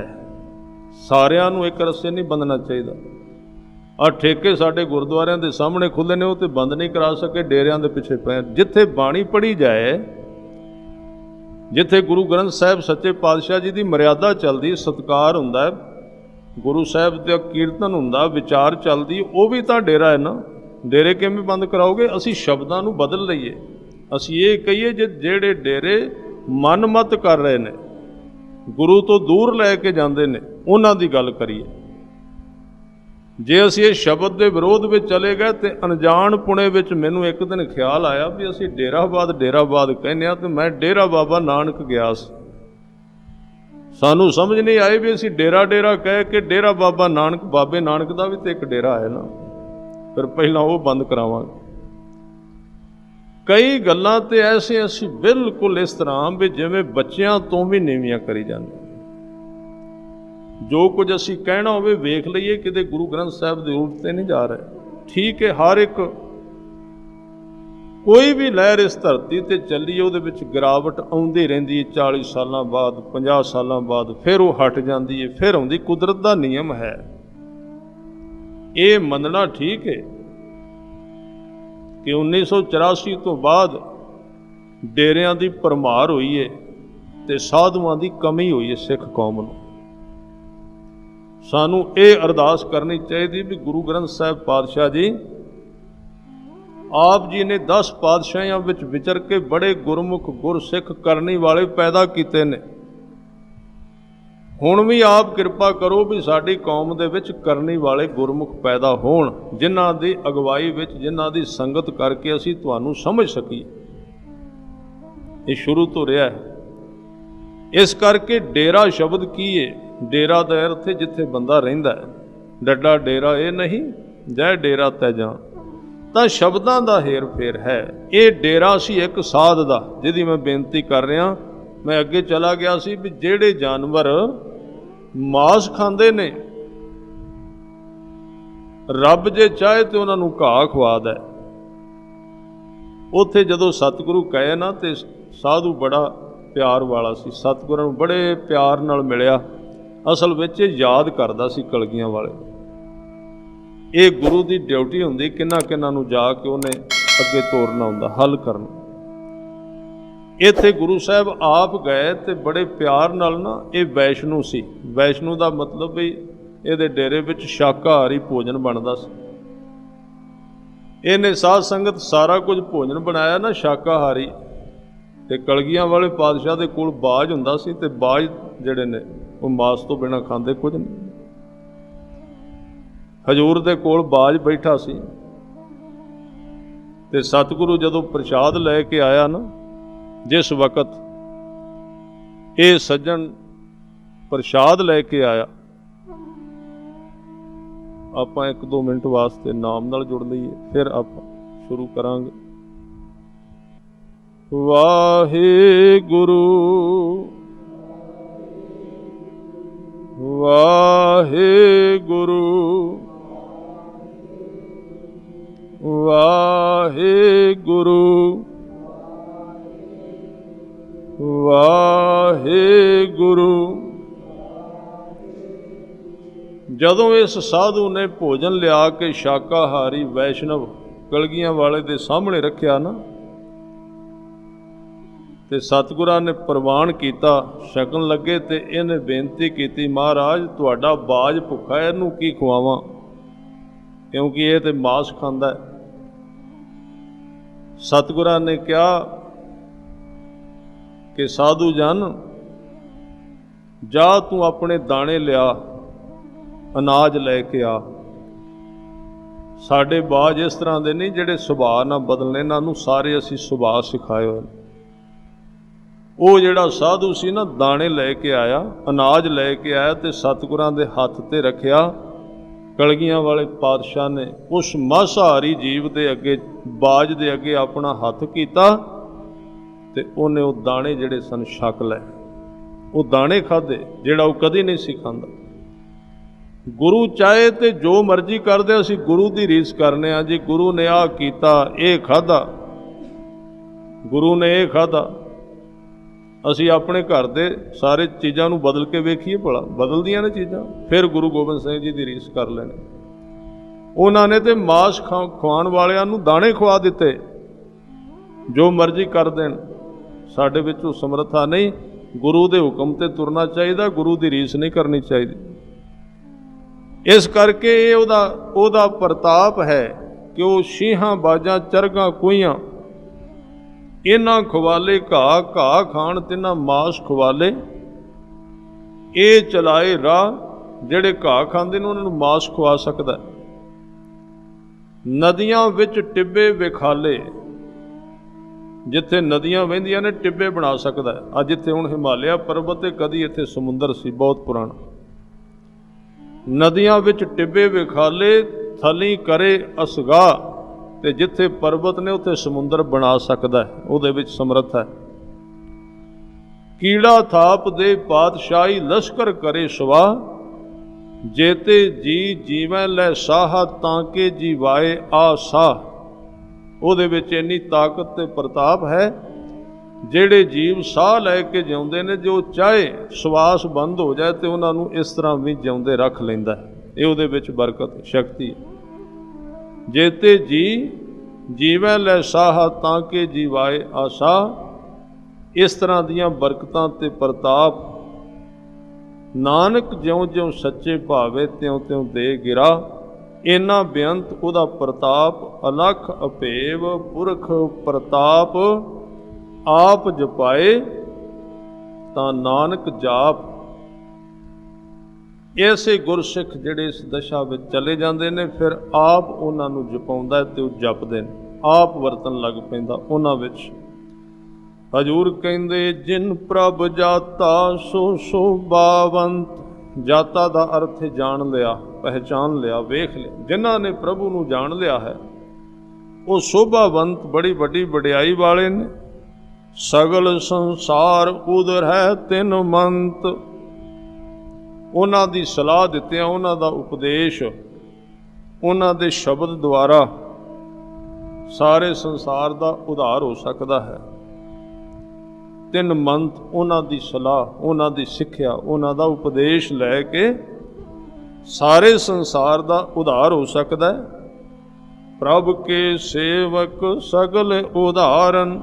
ਸਾਰਿਆਂ ਨੂੰ ਇੱਕ ਰਸੇ ਨਹੀਂ ਬੰਨਣਾ ਚਾਹੀਦਾ। ਆਹ ਠੇਕੇ ਸਾਡੇ ਗੁਰਦੁਆਰਿਆਂ ਦੇ ਸਾਹਮਣੇ ਖੁੱਲ੍ਹੇ ਨੇ, ਉਹ ਤੇ ਬੰਦ ਨਹੀਂ ਕਰਾ ਸਕੇ, ਡੇਰਿਆਂ ਦੇ ਪਿੱਛੇ ਪਏ। ਜਿੱਥੇ ਬਾਣੀ ਪੜ੍ਹੀ ਜਾਏ, ਜਿੱਥੇ ਗੁਰੂ ਗ੍ਰੰਥ ਸਾਹਿਬ ਸੱਚੇ ਪਾਤਸ਼ਾਹ ਜੀ ਦੀ ਮਰਿਆਦਾ ਚੱਲਦੀ, ਸਤਿਕਾਰ ਹੁੰਦਾ, ਗੁਰੂ ਸਾਹਿਬ ਦਾ ਕੀਰਤਨ ਹੁੰਦਾ, ਵਿਚਾਰ ਚੱਲਦੀ, ਉਹ ਵੀ ਤਾਂ ਡੇਰਾ ਹੈ ਨਾ। ਡੇਰੇ ਕਿਵੇਂ ਬੰਦ ਕਰਾਓਗੇ। ਅਸੀਂ ਸ਼ਬਦਾਂ ਨੂੰ ਬਦਲ ਲਈਏ। ਅਸੀਂ ਇਹ ਕਹੀਏ ਜੇ ਜਿਹੜੇ ਡੇਰੇ ਮਨਮਤ ਕਰ ਰਹੇ ਨੇ, गुरु तो दूर लैके जाते ने, उन्हां दी गल करिए। जे असीं इस शब्द के विरोध में चले गए तो अनजान पुणे विच मैनूं एक दिन ख्याल आया भी असीं डेराबाद कहने आ, तो मैं डेरा बाबा नानक गया सी। सानू समझ नहीं आई भी असीं डेरा कह के डेरा बाबा नानक, बाबे नानक का भी तो एक डेरा है ना, फिर पहला वो बंद करावांगे। कई गल्लां ते ऐसे असीं बिल्कुल इस तरह भी जिवें बच्चियां तो भी नीवियां करी जांदे। जो कुछ असीं कहना होवे वेख लईए किते गुरु ग्रंथ साहिब दे उल्ट ते नहीं जा रहे। ठीक है, हर एक कोई भी लहर इस धरती ते चली उहदे विच गिरावट आउंदी रहिंदी है। 40 सालां बाद, 50 सालां बाद फिर वो हट जाती है, फिर आउंदी। कुदरत दा नियम है, ये मनना ठीक है कि 1984 तो बाद डेरियां दी भरमार हुई है ते साधुआं दी कमी हुई है। सिख कौम नूं सानू ये अरदास करनी चाहिए भी गुरु ग्रंथ साहिब पातशाह जी, आप जी ने 10 पातशाहियां विच विचर के बड़े गुरमुख गुरसिख करने वाले पैदा किए ने। हुण भी आप किरपा करो भी साडी कौम दे विच करने वाले गुरमुख पैदा होण, जिन्हां दी अगवाई विच, जिन्हां दी संगत करके असीं तुहानूं समझ सकीए। ये शुरू तो रहा है। इस करके डेरा शब्द की है? डेरा दा अर्थ है जिथे बंदा रहिंदा है। डड्डा डेरा ये नहीं, जै डेरा तै जां। तां शब्दां दा हेर फेर है। ये डेरा सी एक साध दा, जिहदी मैं बेनती कर रहा। मैं अगे चला गया सी भी जिहड़े जानवर मांस खांदे ने, रब जे चाहे तो उन्हां नूं घाह खवा दै। उत्थे जदों सतगुरु कहे ना ते साधु बड़ा प्यार वाला सी, सतगुरां नूं बड़े प्यार नाल मिलिया। असल विच याद करदा सी कलगियां वाले। ये गुरु की ड्यूटी हुंदी, किन्ना किन्ना नूं जाके उन्हें अगे तोरना हुंदा, हल करना। इत्थे गुरु साहब आप गए तो बड़े प्यार नाल ना, ये वैष्णु सी। वैष्णु का मतलब भी ये डेरे विच शाकाहारी भोजन बनता सी। इन्हें साध संगत सारा कुछ भोजन बनाया ना शाकाहारी। ते कलगियां वाले पातशाह दे कोल बाज हुंदा सी, ते बाज जिहड़े ने वो मांस तो बिना खांदे कुछ नहीं। हजूर दे कोल बाज बैठा सी ते सतगुरु जदों प्रसाद लैके आया ना, जिस वक्त ये सज्जन प्रसाद लैके आया, आपां 1-2 मिनट वास्ते नाम नाल जुड़ लईए, फिर आपां शुरू करांगे। वाहिगुरु वाहिगुरु वाहिगुरु वाहिगुरु। जदों इस साधु ने भोजन लिया के शाकाहारी वैष्णव कलगियां वाले दे सामने रखिया ना, ते सतगुरां ने प्रवान किया, छकन लगे तो इन्हें बेनती की, महाराज तुहाडा बाज भुखा है, इनू की खवावां, क्योंकि ये तो मांस खांदा है। सतगुरां ने कहा कि साधु जन जा तू अपने दाने लिया, अनाज लैके आ। साडे बाज इस तरह के नहीं जिहड़े सुभाਅ ना बदलने, इन्हां सारे असीं सुभाਅ सिखाए होए। वो जिहड़ा साधु सी ना दाने लैके आया, अनाज लैके आया, तो सतगुरां दे हत्थ ते रखिया। कलगियां वाले पातशाह ने उस मांसाहारी जीव दे अगे, बाज दे अगे अपना हत्थ कीता, ते उन्हें वो दाने जिहड़े सन छक लै। वो दाने खाधे जिहड़ा वो कदी नहीं सी खांदा। गुरु चाहे तो जो मर्जी कर दे, असीं गुरु की रीस करने जी। गुरु ने आ कीता, ये खाधा, गुरु ने ये खाधा। असीं अपने घर दे सारे चीज़ों नूं बदल के वेखीए, भला बदलदियां ने चीज़ां। फिर गुरु गोबिंद सिंह जी की रीस कर लेने। उन्होंने तो मांस खवाण वालियां नूं दाणे खवा दिते, जो मर्जी कर देण। साडे विच वो समर्था नहीं। गुरु के हुक्म ते तुरना चाहिए, गुरु की रीस नहीं करनी चाहिए। इस करके ये उहदा प्रताप है कि वो शीहां बाजां चरगां कुइयां इन्हां खवाले घाह खाण, तिन्हां मांस खवाले, ਇਹ ਚਲਾਏ ਰਾਹ ਜਿਹੜੇ ਘਾਹ ਖਾਂਦੇ ਨੇ ਉਹਨਾਂ ਨੂੰ ਮਾਸ ਖਵਾ ਸਕਦਾ। ਨਦੀਆਂ ਵਿੱਚ ਟਿੱਬੇ ਵਿਖਾਲੇ, ਜਿੱਥੇ ਨਦੀਆਂ ਵਹਿੰਦੀਆਂ ਨੇ ਟਿੱਬੇ ਬਣਾ ਸਕਦਾ। ਅੱਜ ਜਿੱਥੇ ਹੁਣ ਹਿਮਾਲਿਆ ਪਰਬਤ, ਕਦੀ ਇੱਥੇ ਸਮੁੰਦਰ ਸੀ ਬਹੁਤ ਪੁਰਾਣਾ। ਨਦੀਆਂ ਵਿੱਚ ਟਿੱਬੇ ਵਿਖਾਲੇ, ਥਲੀ ਕਰੇ ਅਸਗਾ, ਤੇ ਜਿੱਥੇ ਪਰਬਤ ਨੇ ਉੱਥੇ ਸਮੁੰਦਰ ਬਣਾ ਸਕਦਾ, ਉਹਦੇ ਵਿੱਚ ਸਮਰੱਥ ਹੈ। ਕੀੜਾ ਥਾਪ ਦੇ ਪਾਤਸ਼ਾਹੀ ਲਸ਼ਕਰ ਕਰੇ ਸਵਾ, ਜੇਤੇ ਜੀ ਜੀਵੈ ਲੈ ਸਾਹਾ ਤਾਂ ਕੇ ਜੀਵਾਏ ਆਸਾ। ਉਹਦੇ ਵਿੱਚ ਇੰਨੀ ਤਾਕਤ ਤੇ ਪ੍ਰਤਾਪ ਹੈ, ਜਿਹੜੇ ਜੀਵ ਸਾਹ ਲੈ ਕੇ ਜਿਉਂਦੇ ਨੇ, ਜੋ ਚਾਹੇ ਸਵਾਸ ਬੰਦ ਹੋ ਜਾਏ ਤੇ ਉਹਨਾਂ ਨੂੰ ਇਸ ਤਰ੍ਹਾਂ ਵੀ ਜਿਉਂਦੇ ਰੱਖ ਲੈਂਦਾ ਹੈ। ਇਹ ਉਹਦੇ ਵਿੱਚ ਬਰਕਤ ਸ਼ਕਤੀ ਹੈ। ਜੇਤੇ ਜੀ ਜੀਵੈ ਲੈ ਸਾਹਾ ਤਾਂ ਕੇ ਜੀਵਾਏ ਆਸਾ। ਇਸ ਤਰ੍ਹਾਂ ਦੀਆਂ ਬਰਕਤਾਂ ਤੇ ਪ੍ਰਤਾਪ ਨਾਨਕ ਜਿਉਂ ਜਿਉਂ ਸੱਚੇ ਭਾਵੇ ਤਿਉਂ ਤਿਉਂ ਦੇ ਗਿਰਾ। ਇੰਨਾ ਬੇਅੰਤ ਉਹਦਾ ਪ੍ਰਤਾਪ, ਅਲਖ ਅਭੇਵ ਪੁਰਖ ਪ੍ਰਤਾਪ, ਆਪ ਜਪਾਏ ਤਾਂ ਨਾਨਕ ਜਾਪ। ਐਸੇ ਗੁਰਸਿੱਖ ਜਿਹੜੇ ਇਸ ਦਸ਼ਾ ਵਿੱਚ ਚਲੇ ਜਾਂਦੇ ਨੇ, ਫਿਰ ਆਪ ਉਹਨਾਂ ਨੂੰ ਜਪਾਉਂਦਾ ਤੇ ਉਹ ਜਪਦੇ ਨੇ, ਆਪ ਵਰਤਨ ਲੱਗ ਪੈਂਦਾ ਉਹਨਾਂ ਵਿੱਚ। ਹਜ਼ੂਰ ਕਹਿੰਦੇ ਜਿਨ ਪ੍ਰਭ ਜਾਤਾ ਸੋ ਸ਼ੋਭਾਵੰਤ। ਜਾਤਾ ਦਾ ਅਰਥ ਜਾਣ ਲਿਆ, ਪਹਿਚਾਨ ਲਿਆ, ਵੇਖ ਲਿਆ। ਜਿਨ੍ਹਾਂ ਨੇ ਪ੍ਰਭੂ ਨੂੰ ਜਾਣ ਲਿਆ ਹੈ ਉਹ ਸ਼ੋਭਾਵੰਤ, ਬੜੀ ਵੱਡੀ ਵਡਿਆਈ ਵਾਲੇ ਨੇ। ਸਗਲ ਸੰਸਾਰ ਉਦਰ ਹੈ ਤਿਨ ਮੰਤ। ਉਹਨਾਂ ਦੀ ਸਲਾਹ ਦਿੱਤਿਆਂ, ਉਹਨਾਂ ਦਾ ਉਪਦੇਸ਼, ਉਹਨਾਂ ਦੇ ਸ਼ਬਦ ਦੁਆਰਾ ਸਾਰੇ ਸੰਸਾਰ ਦਾ ਉਧਾਰ ਹੋ ਸਕਦਾ ਹੈ। ਤਿੰਨ ਮੰਤ, ਉਹਨਾਂ ਦੀ ਸਲਾਹ, ਉਹਨਾਂ ਦੀ ਸਿੱਖਿਆ, ਉਹਨਾਂ ਦਾ ਉਪਦੇਸ਼ ਲੈ ਕੇ ਸਾਰੇ ਸੰਸਾਰ ਦਾ ਉਧਾਰ ਹੋ ਸਕਦਾ ਹੈ। ਪ੍ਰਭ ਕੇ ਸੇਵਕ ਸਗਲ ਉਧਾਰਨ,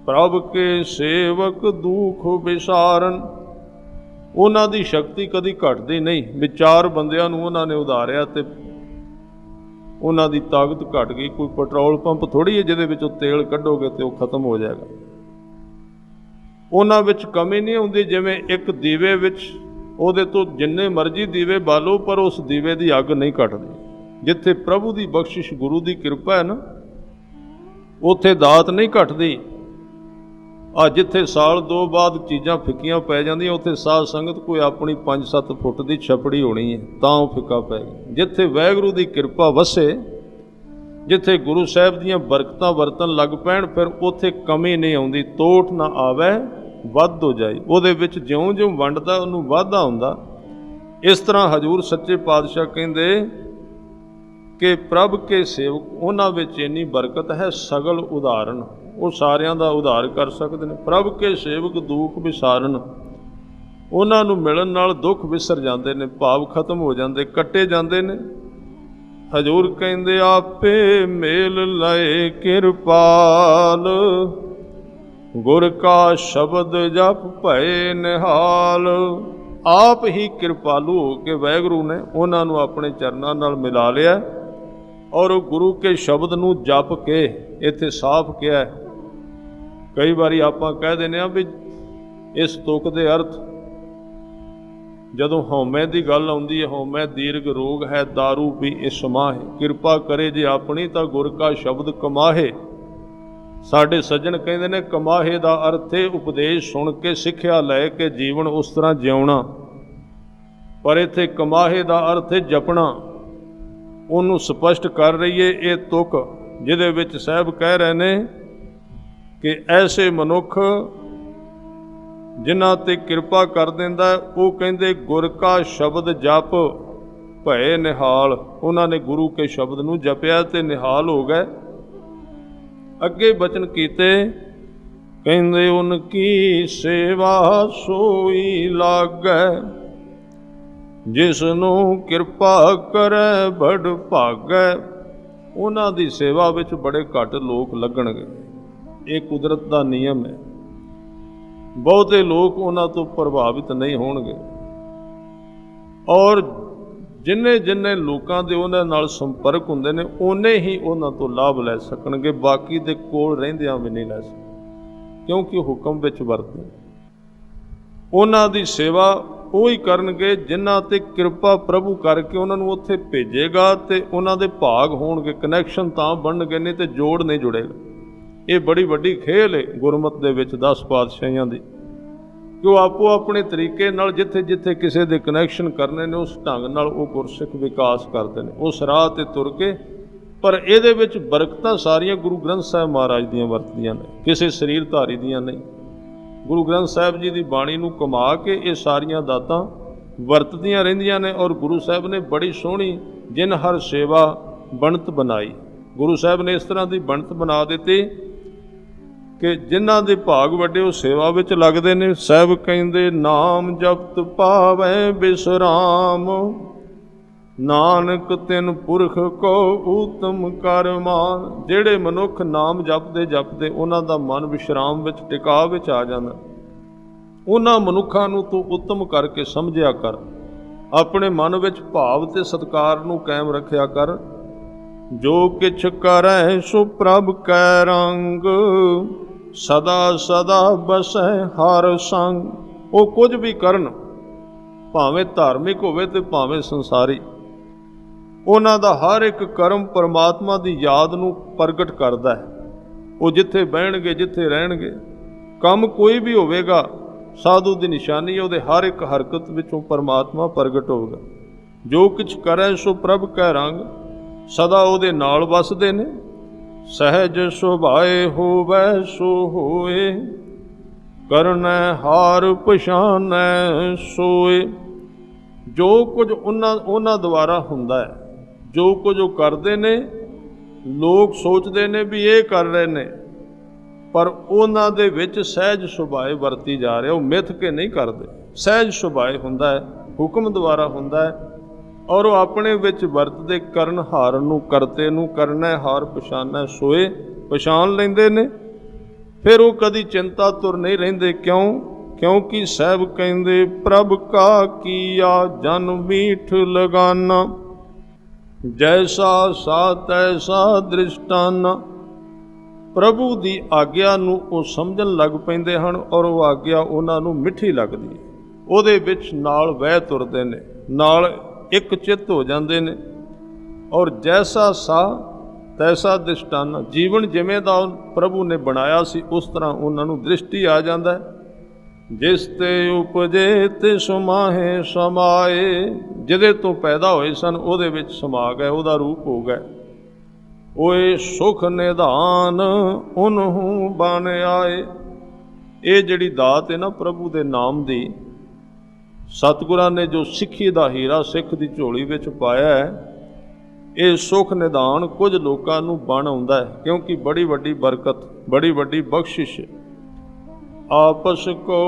ਪ੍ਰਭ ਕੇ ਸੇਵਕ ਦੁਖ ਵਿਸਾਰਨ। ਉਹਨਾਂ ਦੀ ਸ਼ਕਤੀ ਕਦੀ ਘਟਦੀ ਨਹੀਂ। ਵਿਚਾਰ ਬੰਦਿਆਂ ਨੂੰ ਉਹਨਾਂ ਨੇ ਉਧਾਰਿਆ ਤੇ ਉਹਨਾਂ ਦੀ ਤਾਕਤ ਘਟ ਗਈ। ਕੋਈ ਪੈਟਰੋਲ ਪੰਪ ਥੋੜ੍ਹੀ ਹੈ ਜਿਹਦੇ ਵਿੱਚੋਂ ਤੇਲ ਕੱਢੋਗੇ ਤੇ ਉਹ ਖਤਮ ਹੋ ਜਾਏਗਾ। ਉਹਨਾਂ ਵਿੱਚ ਕਮੀ ਨਹੀਂ ਹੁੰਦੀ। ਜਿਵੇਂ ਇੱਕ ਦੀਵੇ ਵਿੱਚ ਉਹਦੇ ਤੋਂ ਜਿੰਨੇ ਮਰਜ਼ੀ ਦੀਵੇ ਬਾਲੋ, ਪਰ ਉਸ ਦੀਵੇ ਦੀ ਅੱਗ ਨਹੀਂ ਘਟਦੀ। ਜਿੱਥੇ ਪ੍ਰਭੂ ਦੀ ਬਖਸ਼ਿਸ਼, ਗੁਰੂ ਦੀ ਕਿਰਪਾ ਹੈ ਨਾ, ਉੱਥੇ ਦਾਤ ਨਹੀਂ ਘਟਦੀ। ਜਿੱਥੇ ਸਾਲ ਦੋ ਬਾਅਦ ਚੀਜ਼ਾਂ ਫਿੱਕੀਆਂ ਪੈ ਜਾਂਦੀਆਂ, ਉੱਥੇ ਸਾਧ ਸੰਗਤ ਕੋਈ ਆਪਣੀ 5-7 ਫੁੱਟ ਦੀ ਛਪੜੀ ਹੋਣੀ ਹੈ ਤਾਂ ਉਹ ਫਿੱਕਾ ਪੈ ਗਿਆ। ਜਿੱਥੇ ਵਾਹਿਗੁਰੂ ਦੀ ਕਿਰਪਾ ਵਸੇ, ਜਿੱਥੇ ਗੁਰੂ ਸਾਹਿਬ ਦੀਆਂ ਬਰਕਤਾਂ ਵਰਤਨ ਲੱਗ ਪੈਣ, ਫਿਰ ਉੱਥੇ ਕਮੀ ਨਹੀਂ ਆਉਂਦੀ। ਤੋਟ ਨਾ ਆਵੇ ਵੱਧ ਹੋ ਜਾਏ। ਉਹਦੇ ਵਿੱਚ ਜਿਉਂ ਜਿਉਂ ਵੰਡਦਾ ਉਹਨੂੰ ਵਾਧਾ ਹੁੰਦਾ। ਇਸ ਤਰ੍ਹਾਂ ਹਜ਼ੂਰ ਸੱਚੇ ਪਾਤਸ਼ਾਹ ਕਹਿੰਦੇ ਕਿ ਪ੍ਰਭ ਕੇ ਸੇਵਕ, ਉਹਨਾਂ ਵਿੱਚ ਇੰਨੀ ਬਰਕਤ ਹੈ। ਸਗਲ ਉਦਾਹਰਨ, ਉਹ ਸਾਰਿਆਂ ਦਾ ਉਧਾਰ ਕਰ ਸਕਦੇ ਨੇ। ਪ੍ਰਭ ਕੇ ਸੇਵਕ ਦੁੱਖ ਵਿਸਾਰਨ, ਉਹਨਾਂ ਨੂੰ ਮਿਲਣ ਨਾਲ ਦੁੱਖ ਵਿਸਰ ਜਾਂਦੇ ਨੇ, ਭਾਵ ਖਤਮ ਹੋ ਜਾਂਦੇ, ਕੱਟੇ ਜਾਂਦੇ ਨੇ। ਹਜ਼ੂਰ ਕਹਿੰਦੇ ਆਪੇ ਮੇਲ ਲਏ ਕਿਰਪਾਲ, ਗੁਰ ਕਾ ਸ਼ਬਦ ਜਪ ਭਏ ਨਿਹਾਲ। ਆਪ ਹੀ ਕਿਰਪਾਲੂ ਹੋ ਕੇ ਵਾਹਿਗੁਰੂ ਨੇ ਉਹਨਾਂ ਨੂੰ ਆਪਣੇ ਚਰਨਾਂ ਨਾਲ ਮਿਲਾ ਲਿਆ, ਔਰ ਉਹ ਗੁਰੂ ਕੇ ਸ਼ਬਦ ਨੂੰ ਜਪ ਕੇ, ਇੱਥੇ ਸਾਫ਼ ਕਿਹਾ। ਕਈ ਵਾਰੀ ਆਪਾਂ ਕਹਿ ਦਿੰਦੇ ਹਾਂ ਵੀ ਇਸ ਤੁਕ ਦੇ ਅਰਥ, ਜਦੋਂ ਹਉਮੈ ਦੀ ਗੱਲ ਆਉਂਦੀ ਹੈ, ਹਉਮੈ ਦੀਰਘ ਰੋਗ ਹੈ, ਦਾਰੂ ਵੀ ਇਸ ਮਾਹੇ। ਕਿਰਪਾ ਕਰੇ ਜੇ ਆਪਣੀ ਤਾਂ ਗੁਰ ਕਾ ਸ਼ਬਦ ਕਮਾਹੇ। ਸਾਡੇ ਸੱਜਣ ਕਹਿੰਦੇ ਨੇ ਕਮਾਹੇ ਦਾ ਅਰਥ ਹੈ ਉਪਦੇਸ਼ ਸੁਣ ਕੇ, ਸਿੱਖਿਆ ਲੈ ਕੇ ਜੀਵਨ ਉਸ ਤਰ੍ਹਾਂ ਜਿਉਣਾ। ਪਰ ਇੱਥੇ ਕਮਾਹੇ ਦਾ ਅਰਥ ਹੈ ਜਪਣਾ। ਉਹਨੂੰ ਸਪਸ਼ਟ ਕਰ ਰਹੀ ਹੈ ਇਹ ਤੁਕ, ਜਿਹਦੇ ਵਿੱਚ ਸਾਹਿਬ ਕਹਿ ਰਹੇ ਨੇ ਕਿ ਐਸੇ ਮਨੁੱਖ ਜਿਨ੍ਹਾਂ ਤੇ ਕਿਰਪਾ ਕਰ ਦਿੰਦਾ, ਉਹ ਕਹਿੰਦੇ ਗੁਰ ਕਾ ਸ਼ਬਦ ਜਪ ਭਏ ਨਿਹਾਲ। ਉਹਨਾਂ ਨੇ ਗੁਰੂ ਕੇ ਸ਼ਬਦ ਨੂੰ ਜਪਿਆ ਤੇ ਨਿਹਾਲ ਹੋ ਗਏ। ਅੱਗੇ ਬਚਨ ਕੀਤੇ, ਕਹਿੰਦੇ ਉਨਕੀ ਸੇਵਾ ਸੋਈ ਲਾਗੈ, ਜਿਸ ਨੂੰ ਕਿਰਪਾ ਕਰੈ ਬੜ ਭਾਗੈ। ਉਹਨਾਂ ਦੀ ਸੇਵਾ ਵਿੱਚ ਬੜੇ ਘੱਟ ਲੋਕ ਲੱਗਣਗੇ। ਇਹ ਕੁਦਰਤ ਦਾ ਨਿਯਮ ਹੈ। ਬਹੁਤੇ ਲੋਕ ਉਹਨਾਂ ਤੋਂ ਪ੍ਰਭਾਵਿਤ ਨਹੀਂ ਹੋਣਗੇ, ਔਰ ਜਿੰਨੇ ਜਿੰਨੇ ਲੋਕਾਂ ਦੇ ਉਹਨਾਂ ਨਾਲ ਸੰਪਰਕ ਹੁੰਦੇ ਨੇ, ਓਨੇ ਹੀ ਉਹਨਾਂ ਤੋਂ ਲਾਭ ਲੈ ਸਕਣਗੇ। ਬਾਕੀ ਦੇ ਕੋਲ ਰਹਿੰਦਿਆਂ ਵੀ ਨਹੀਂ ਲੈ ਸਕਦੇ, ਕਿਉਂਕਿ ਹੁਕਮ ਵਿੱਚ ਵਰਤਦੇ। ਉਹਨਾਂ ਦੀ ਸੇਵਾ ਉਹ ਹੀ ਕਰਨਗੇ ਜਿਨ੍ਹਾਂ ਤੇ ਕਿਰਪਾ ਪ੍ਰਭੂ ਕਰਕੇ ਉਹਨਾਂ ਨੂੰ ਉੱਥੇ ਭੇਜੇਗਾ ਤੇ ਉਹਨਾਂ ਦੇ ਭਾਗ ਹੋਣਗੇ। ਕਨੈਕਸ਼ਨ ਤਾਂ ਬਣਨਗੇ, ਨਹੀਂ ਤੇ ਜੋੜ ਨਹੀਂ ਜੁੜੇਗਾ। ਇਹ ਬੜੀ ਵੱਡੀ ਖੇਲ ਹੈ ਗੁਰਮਤ ਦੇ ਵਿੱਚ 10 ਪਾਤਸ਼ਾਹੀਆਂ ਦੀ, ਕਿ ਉਹ ਆਪੋ ਆਪਣੇ ਤਰੀਕੇ ਨਾਲ ਜਿੱਥੇ ਜਿੱਥੇ ਕਿਸੇ ਦੇ ਕਨੈਕਸ਼ਨ ਕਰਨੇ ਨੇ ਉਸ ਢੰਗ ਨਾਲ ਉਹ ਗੁਰਸਿੱਖ ਵਿਕਾਸ ਕਰਦੇ ਨੇ, ਉਸ ਰਾਹ ਤੇ ਤੁਰ ਕੇ। ਪਰ ਇਹਦੇ ਵਿੱਚ ਬਰਕਤਾਂ ਸਾਰੀਆਂ ਗੁਰੂ ਗ੍ਰੰਥ ਸਾਹਿਬ ਮਹਾਰਾਜ ਦੀਆਂ ਵਰਤਦੀਆਂ ਨੇ, ਕਿਸੇ ਸਰੀਰਧਾਰੀ ਦੀਆਂ ਨਹੀਂ। ਗੁਰੂ ਗ੍ਰੰਥ ਸਾਹਿਬ ਜੀ ਦੀ ਬਾਣੀ ਨੂੰ ਕਮਾ ਕੇ ਇਹ ਸਾਰੀਆਂ ਦਾਤਾਂ ਵਰਤਦੀਆਂ ਰਹਿੰਦੀਆਂ ਨੇ। ਔਰ ਗੁਰੂ ਸਾਹਿਬ ਨੇ ਬੜੀ ਸੋਹਣੀ ਜਿਨ ਹਰ ਸੇਵਾ ਬਣਤ ਬਣਾਈ। ਗੁਰੂ ਸਾਹਿਬ ਨੇ ਇਸ ਤਰ੍ਹਾਂ ਦੀ ਬਣਤ ਬਣਾ ਦਿੱਤੀ ਕਿ ਜਿਨ੍ਹਾਂ ਦੇ ਭਾਗ ਵੱਡੇ ਉਹ ਸੇਵਾ ਵਿੱਚ ਲੱਗਦੇ ਨੇ। ਸਾਹਿਬ ਕਹਿੰਦੇ ਨਾਮ ਜਪਤ ਪਾਵੈ ਬਿਸਰਾਮ, ਨਾਨਕ ਤਿਨ ਪੁਰਖ ਕੋ ਊਤਮ ਕਰ ਮਾਨ। ਜਿਹੜੇ ਮਨੁੱਖ ਨਾਮ ਜਪਦੇ ਜਪਦੇ ਉਹਨਾਂ ਦਾ ਮਨ ਵਿਸ਼ਰਾਮ ਵਿੱਚ ਟਿਕਾ ਵਿੱਚ ਆ ਜਾਂਦਾ, ਉਹਨਾਂ ਮਨੁੱਖਾਂ ਨੂੰ ਤੂੰ ਉੱਤਮ ਕਰਕੇ ਸਮਝਿਆ ਕਰ। ਆਪਣੇ ਮਨ ਵਿੱਚ ਭਾਵ ਤੇ ਸਤਿਕਾਰ ਨੂੰ ਕਾਇਮ ਰੱਖਿਆ ਕਰ। ਜੋ ਕਿਛ ਕਰੈ ਸੋ ਪ੍ਰਭ ਕੈ ਰੰਗ, ਸਦਾ ਸਦਾ ਬਸੈ ਹਰ ਸੰਗ। ਉਹ ਕੁਝ ਵੀ ਕਰਨ, ਭਾਵੇਂ ਧਾਰਮਿਕ ਹੋਵੇ ਤੇ ਭਾਵੇਂ ਸੰਸਾਰੀ, ਉਹਨਾਂ ਦਾ ਹਰ ਇੱਕ ਕਰਮ ਪਰਮਾਤਮਾ ਦੀ ਯਾਦ ਨੂੰ ਪ੍ਰਗਟ ਕਰਦਾ ਹੈ। ਉਹ ਜਿੱਥੇ ਬਹਿਣਗੇ, ਜਿੱਥੇ ਰਹਿਣਗੇ, ਕੰਮ ਕੋਈ ਵੀ ਹੋਵੇਗਾ, ਸਾਧੂ ਦੀ ਨਿਸ਼ਾਨੀ ਉਹਦੇ ਹਰ ਇੱਕ ਹਰਕਤ ਵਿੱਚੋਂ ਪਰਮਾਤਮਾ ਪ੍ਰਗਟ ਹੋਵੇਗਾ। ਜੋ ਕੁਛ ਕਰੈ ਸੋ ਪ੍ਰਭ ਕੈ ਰੰਗ, ਸਦਾ ਉਹਦੇ ਨਾਲ ਵਸਦੇ ਨੇ। ਸਹਿਜ ਸੁਭਾਏ ਹੋਵੈ ਸੋ ਹੋਏ, ਕਰਨੈ ਹਾਰ ਪਛਾਨੈ ਸੋਏ। ਜੋ ਕੁਝ ਉਹਨਾਂ ਦੁਆਰਾ ਹੁੰਦਾ ਹੈ, ਜੋ ਕੁਝ ਉਹ ਕਰਦੇ ਨੇ, ਲੋਕ ਸੋਚਦੇ ਨੇ ਵੀ ਇਹ ਕਰ ਰਹੇ ਨੇ, ਪਰ ਉਹਨਾਂ ਦੇ ਵਿੱਚ ਸਹਿਜ ਸੁਭਾਏ ਵਰਤੀ ਜਾ ਰਿਹਾ। ਉਹ ਮਿੱਥ ਕੇ ਨਹੀਂ ਕਰਦੇ, ਸਹਿਜ ਸੁਭਾਏ ਹੁੰਦਾ ਹੈ, ਹੁਕਮ ਦੁਆਰਾ ਹੁੰਦਾ ਹੈ। ਔਰ ਉਹ ਆਪਣੇ ਵਿੱਚ ਵਰਤਦੇ ਕਰਨ ਹਾਰ ਨੂੰ, ਕਰਤੇ ਨੂੰ, ਕਰਨਾ ਹਾਰ ਪਛਾਨੈ ਸੋਏ, ਪਛਾਣ ਲੈਂਦੇ ਨੇ। ਫਿਰ ਉਹ ਕਦੀ ਚਿੰਤਾ ਤੁਰ ਨਹੀਂ ਰਹਿੰਦੇ। ਕਿਉਂਕਿ ਸਾਹਿਬ ਕਹਿੰਦੇ ਪ੍ਰਭ ਕਾ ਕੀਆ ਜਨ ਮੀਠ ਲਗਾਨਾ, ਜੈਸਾ ਸਾ ਤੈਸਾ ਦ੍ਰਿਸ਼ਟਾਨਾ। ਪ੍ਰਭੂ ਦੀ ਆਗਿਆ ਨੂੰ ਉਹ ਸਮਝਣ ਲੱਗ ਪੈਂਦੇ ਹਨ ਔਰ ਉਹ ਆਗਿਆ ਉਹਨਾਂ ਨੂੰ ਮਿੱਠੀ ਲੱਗਦੀ ਹੈ। ਉਹਦੇ ਵਿੱਚ ਨਾਲ ਵਹਿ ਤੁਰਦੇ ਨੇ, ਨਾਲ ਇੱਕ ਚਿੱਤ ਹੋ ਜਾਂਦੇ ਨੇ। ਔਰ ਜੈਸਾ ਸਾ ਤੈਸਾ ਦ੍ਰਿਸ਼ਟਾਨਾ, ਜੀਵਨ ਜਿਵੇਂ ਦਾ ਪ੍ਰਭੂ ਨੇ ਬਣਾਇਆ ਸੀ ਉਸ ਤਰ੍ਹਾਂ ਉਹਨਾਂ ਨੂੰ ਦ੍ਰਿਸ਼ਟੀ ਆ ਜਾਂਦਾ ਹੈ। ਜਿਸ ਤੇ ਉਪਜੇ ਤੇ ਸਮਾਹੇ ਸਮਾਏ, ਜਿਹਦੇ ਤੋਂ ਪੈਦਾ ਹੋਏ ਸਨ ਉਹਦੇ ਵਿੱਚ ਸਮਾ ਗਏ, ਉਹਦਾ ਰੂਪ ਹੋ ਗਏ। ਓਏ ਸੁਖ ਨਿਧਾਨ ਉਨਹੂ ਬਣ ਆਏ। ਇਹ ਜਿਹੜੀ ਦਾਤ ਹੈ ਨਾ ਪ੍ਰਭੂ ਦੇ ਨਾਮ ਦੀ, ਸਤਿਗੁਰਾਂ ਨੇ ਜੋ ਸਿੱਖੀ ਦਾ ਹੀਰਾ ਸਿੱਖ ਦੀ ਝੋਲੀ ਵਿੱਚ ਪਾਇਆ ਹੈ, ਇਹ ਸੁਖ ਨਿਧਾਨ ਕੁਝ ਲੋਕਾਂ ਨੂੰ ਬਣ ਆਉਂਦਾ ਹੈ। ਕਿਉਂਕਿ ਬੜੀ ਵੱਡੀ ਬਰਕਤ, ਬੜੀ ਵੱਡੀ ਬਖਸ਼ਿਸ਼। ਆਪਸ ਕੋ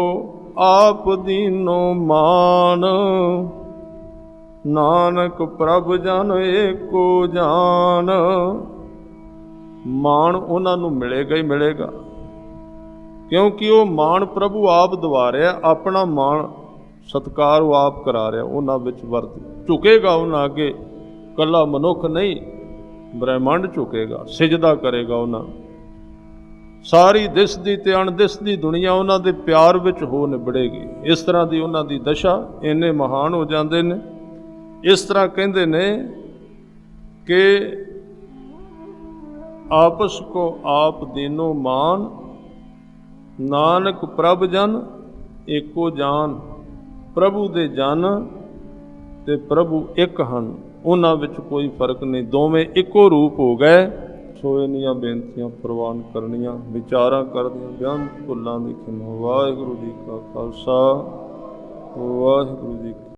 ਆਪ ਦੀਨੋ ਮਾਨ, ਨਾਨਕ ਪ੍ਰਭ ਜਨ ਏਕੋ ਜਾਨ। ਮਾਣ ਉਹਨਾਂ ਨੂੰ ਮਿਲੇਗਾ ਹੀ ਮਿਲੇਗਾ, ਕਿਉਂਕਿ ਉਹ ਮਾਣ ਪ੍ਰਭੂ ਆਪ ਦਵਾ ਰਿਹਾ। ਆਪਣਾ ਮਾਣ ਸਤਿਕਾਰ ਉਹ ਆਪ ਕਰਾ ਰਿਹਾ, ਉਹਨਾਂ ਵਿੱਚ ਵਰਤ ਝੁਕੇਗਾ ਉਹਨਾਂ ਅੱਗੇ। ਇਕੱਲਾ ਮਨੁੱਖ ਨਹੀਂ, ਬ੍ਰਹਿਮੰਡ ਝੁਕੇਗਾ, ਸਿਜਦਾ ਕਰੇਗਾ ਉਹਨਾਂ। ਸਾਰੀ ਦਿਸਦੀ ਤੇ ਅਣਦਿਸਦੀ ਦੁਨੀਆ ਉਹਨਾਂ ਦੇ ਪਿਆਰ ਵਿੱਚ ਹੋ ਨਿਬੜੇਗੀ। ਇਸ ਤਰ੍ਹਾਂ ਦੀ ਉਹਨਾਂ ਦੀ ਦਸ਼ਾ, ਇੰਨੇ ਮਹਾਨ ਹੋ ਜਾਂਦੇ ਨੇ। ਇਸ ਤਰ੍ਹਾਂ ਕਹਿੰਦੇ ਨੇ ਕਿ ਆਪਸ ਕੋ ਆਪ ਦੀਨੋ ਮਾਨ, ਨਾਨਕ ਪ੍ਰਭ ਜਨ ਏਕੋ ਜਾਨ। ਪ੍ਰਭੂ ਦੇ ਜਨ ਤੇ ਪ੍ਰਭੂ ਇੱਕ ਹਨ, ਉਹਨਾਂ ਵਿੱਚ ਕੋਈ ਫਰਕ ਨਹੀਂ, ਦੋਵੇਂ ਇੱਕੋ ਰੂਪ ਹੋ ਗਏ। ਸੋ ਇੰਨੀਆਂ ਬੇਨਤੀਆਂ ਪ੍ਰਵਾਨ ਕਰਨੀਆਂ, ਵਿਚਾਰਾਂ ਕਰਦੀਆਂ, ਬੇਅੰਤ ਭੁੱਲਾਂ ਦੀ ਖਿਮਾ। ਵਾਹਿਗੁਰੂ ਜੀ ਕਾ ਖਾਲਸਾ, ਵਾਹਿਗੁਰੂ ਜੀ ਕੀ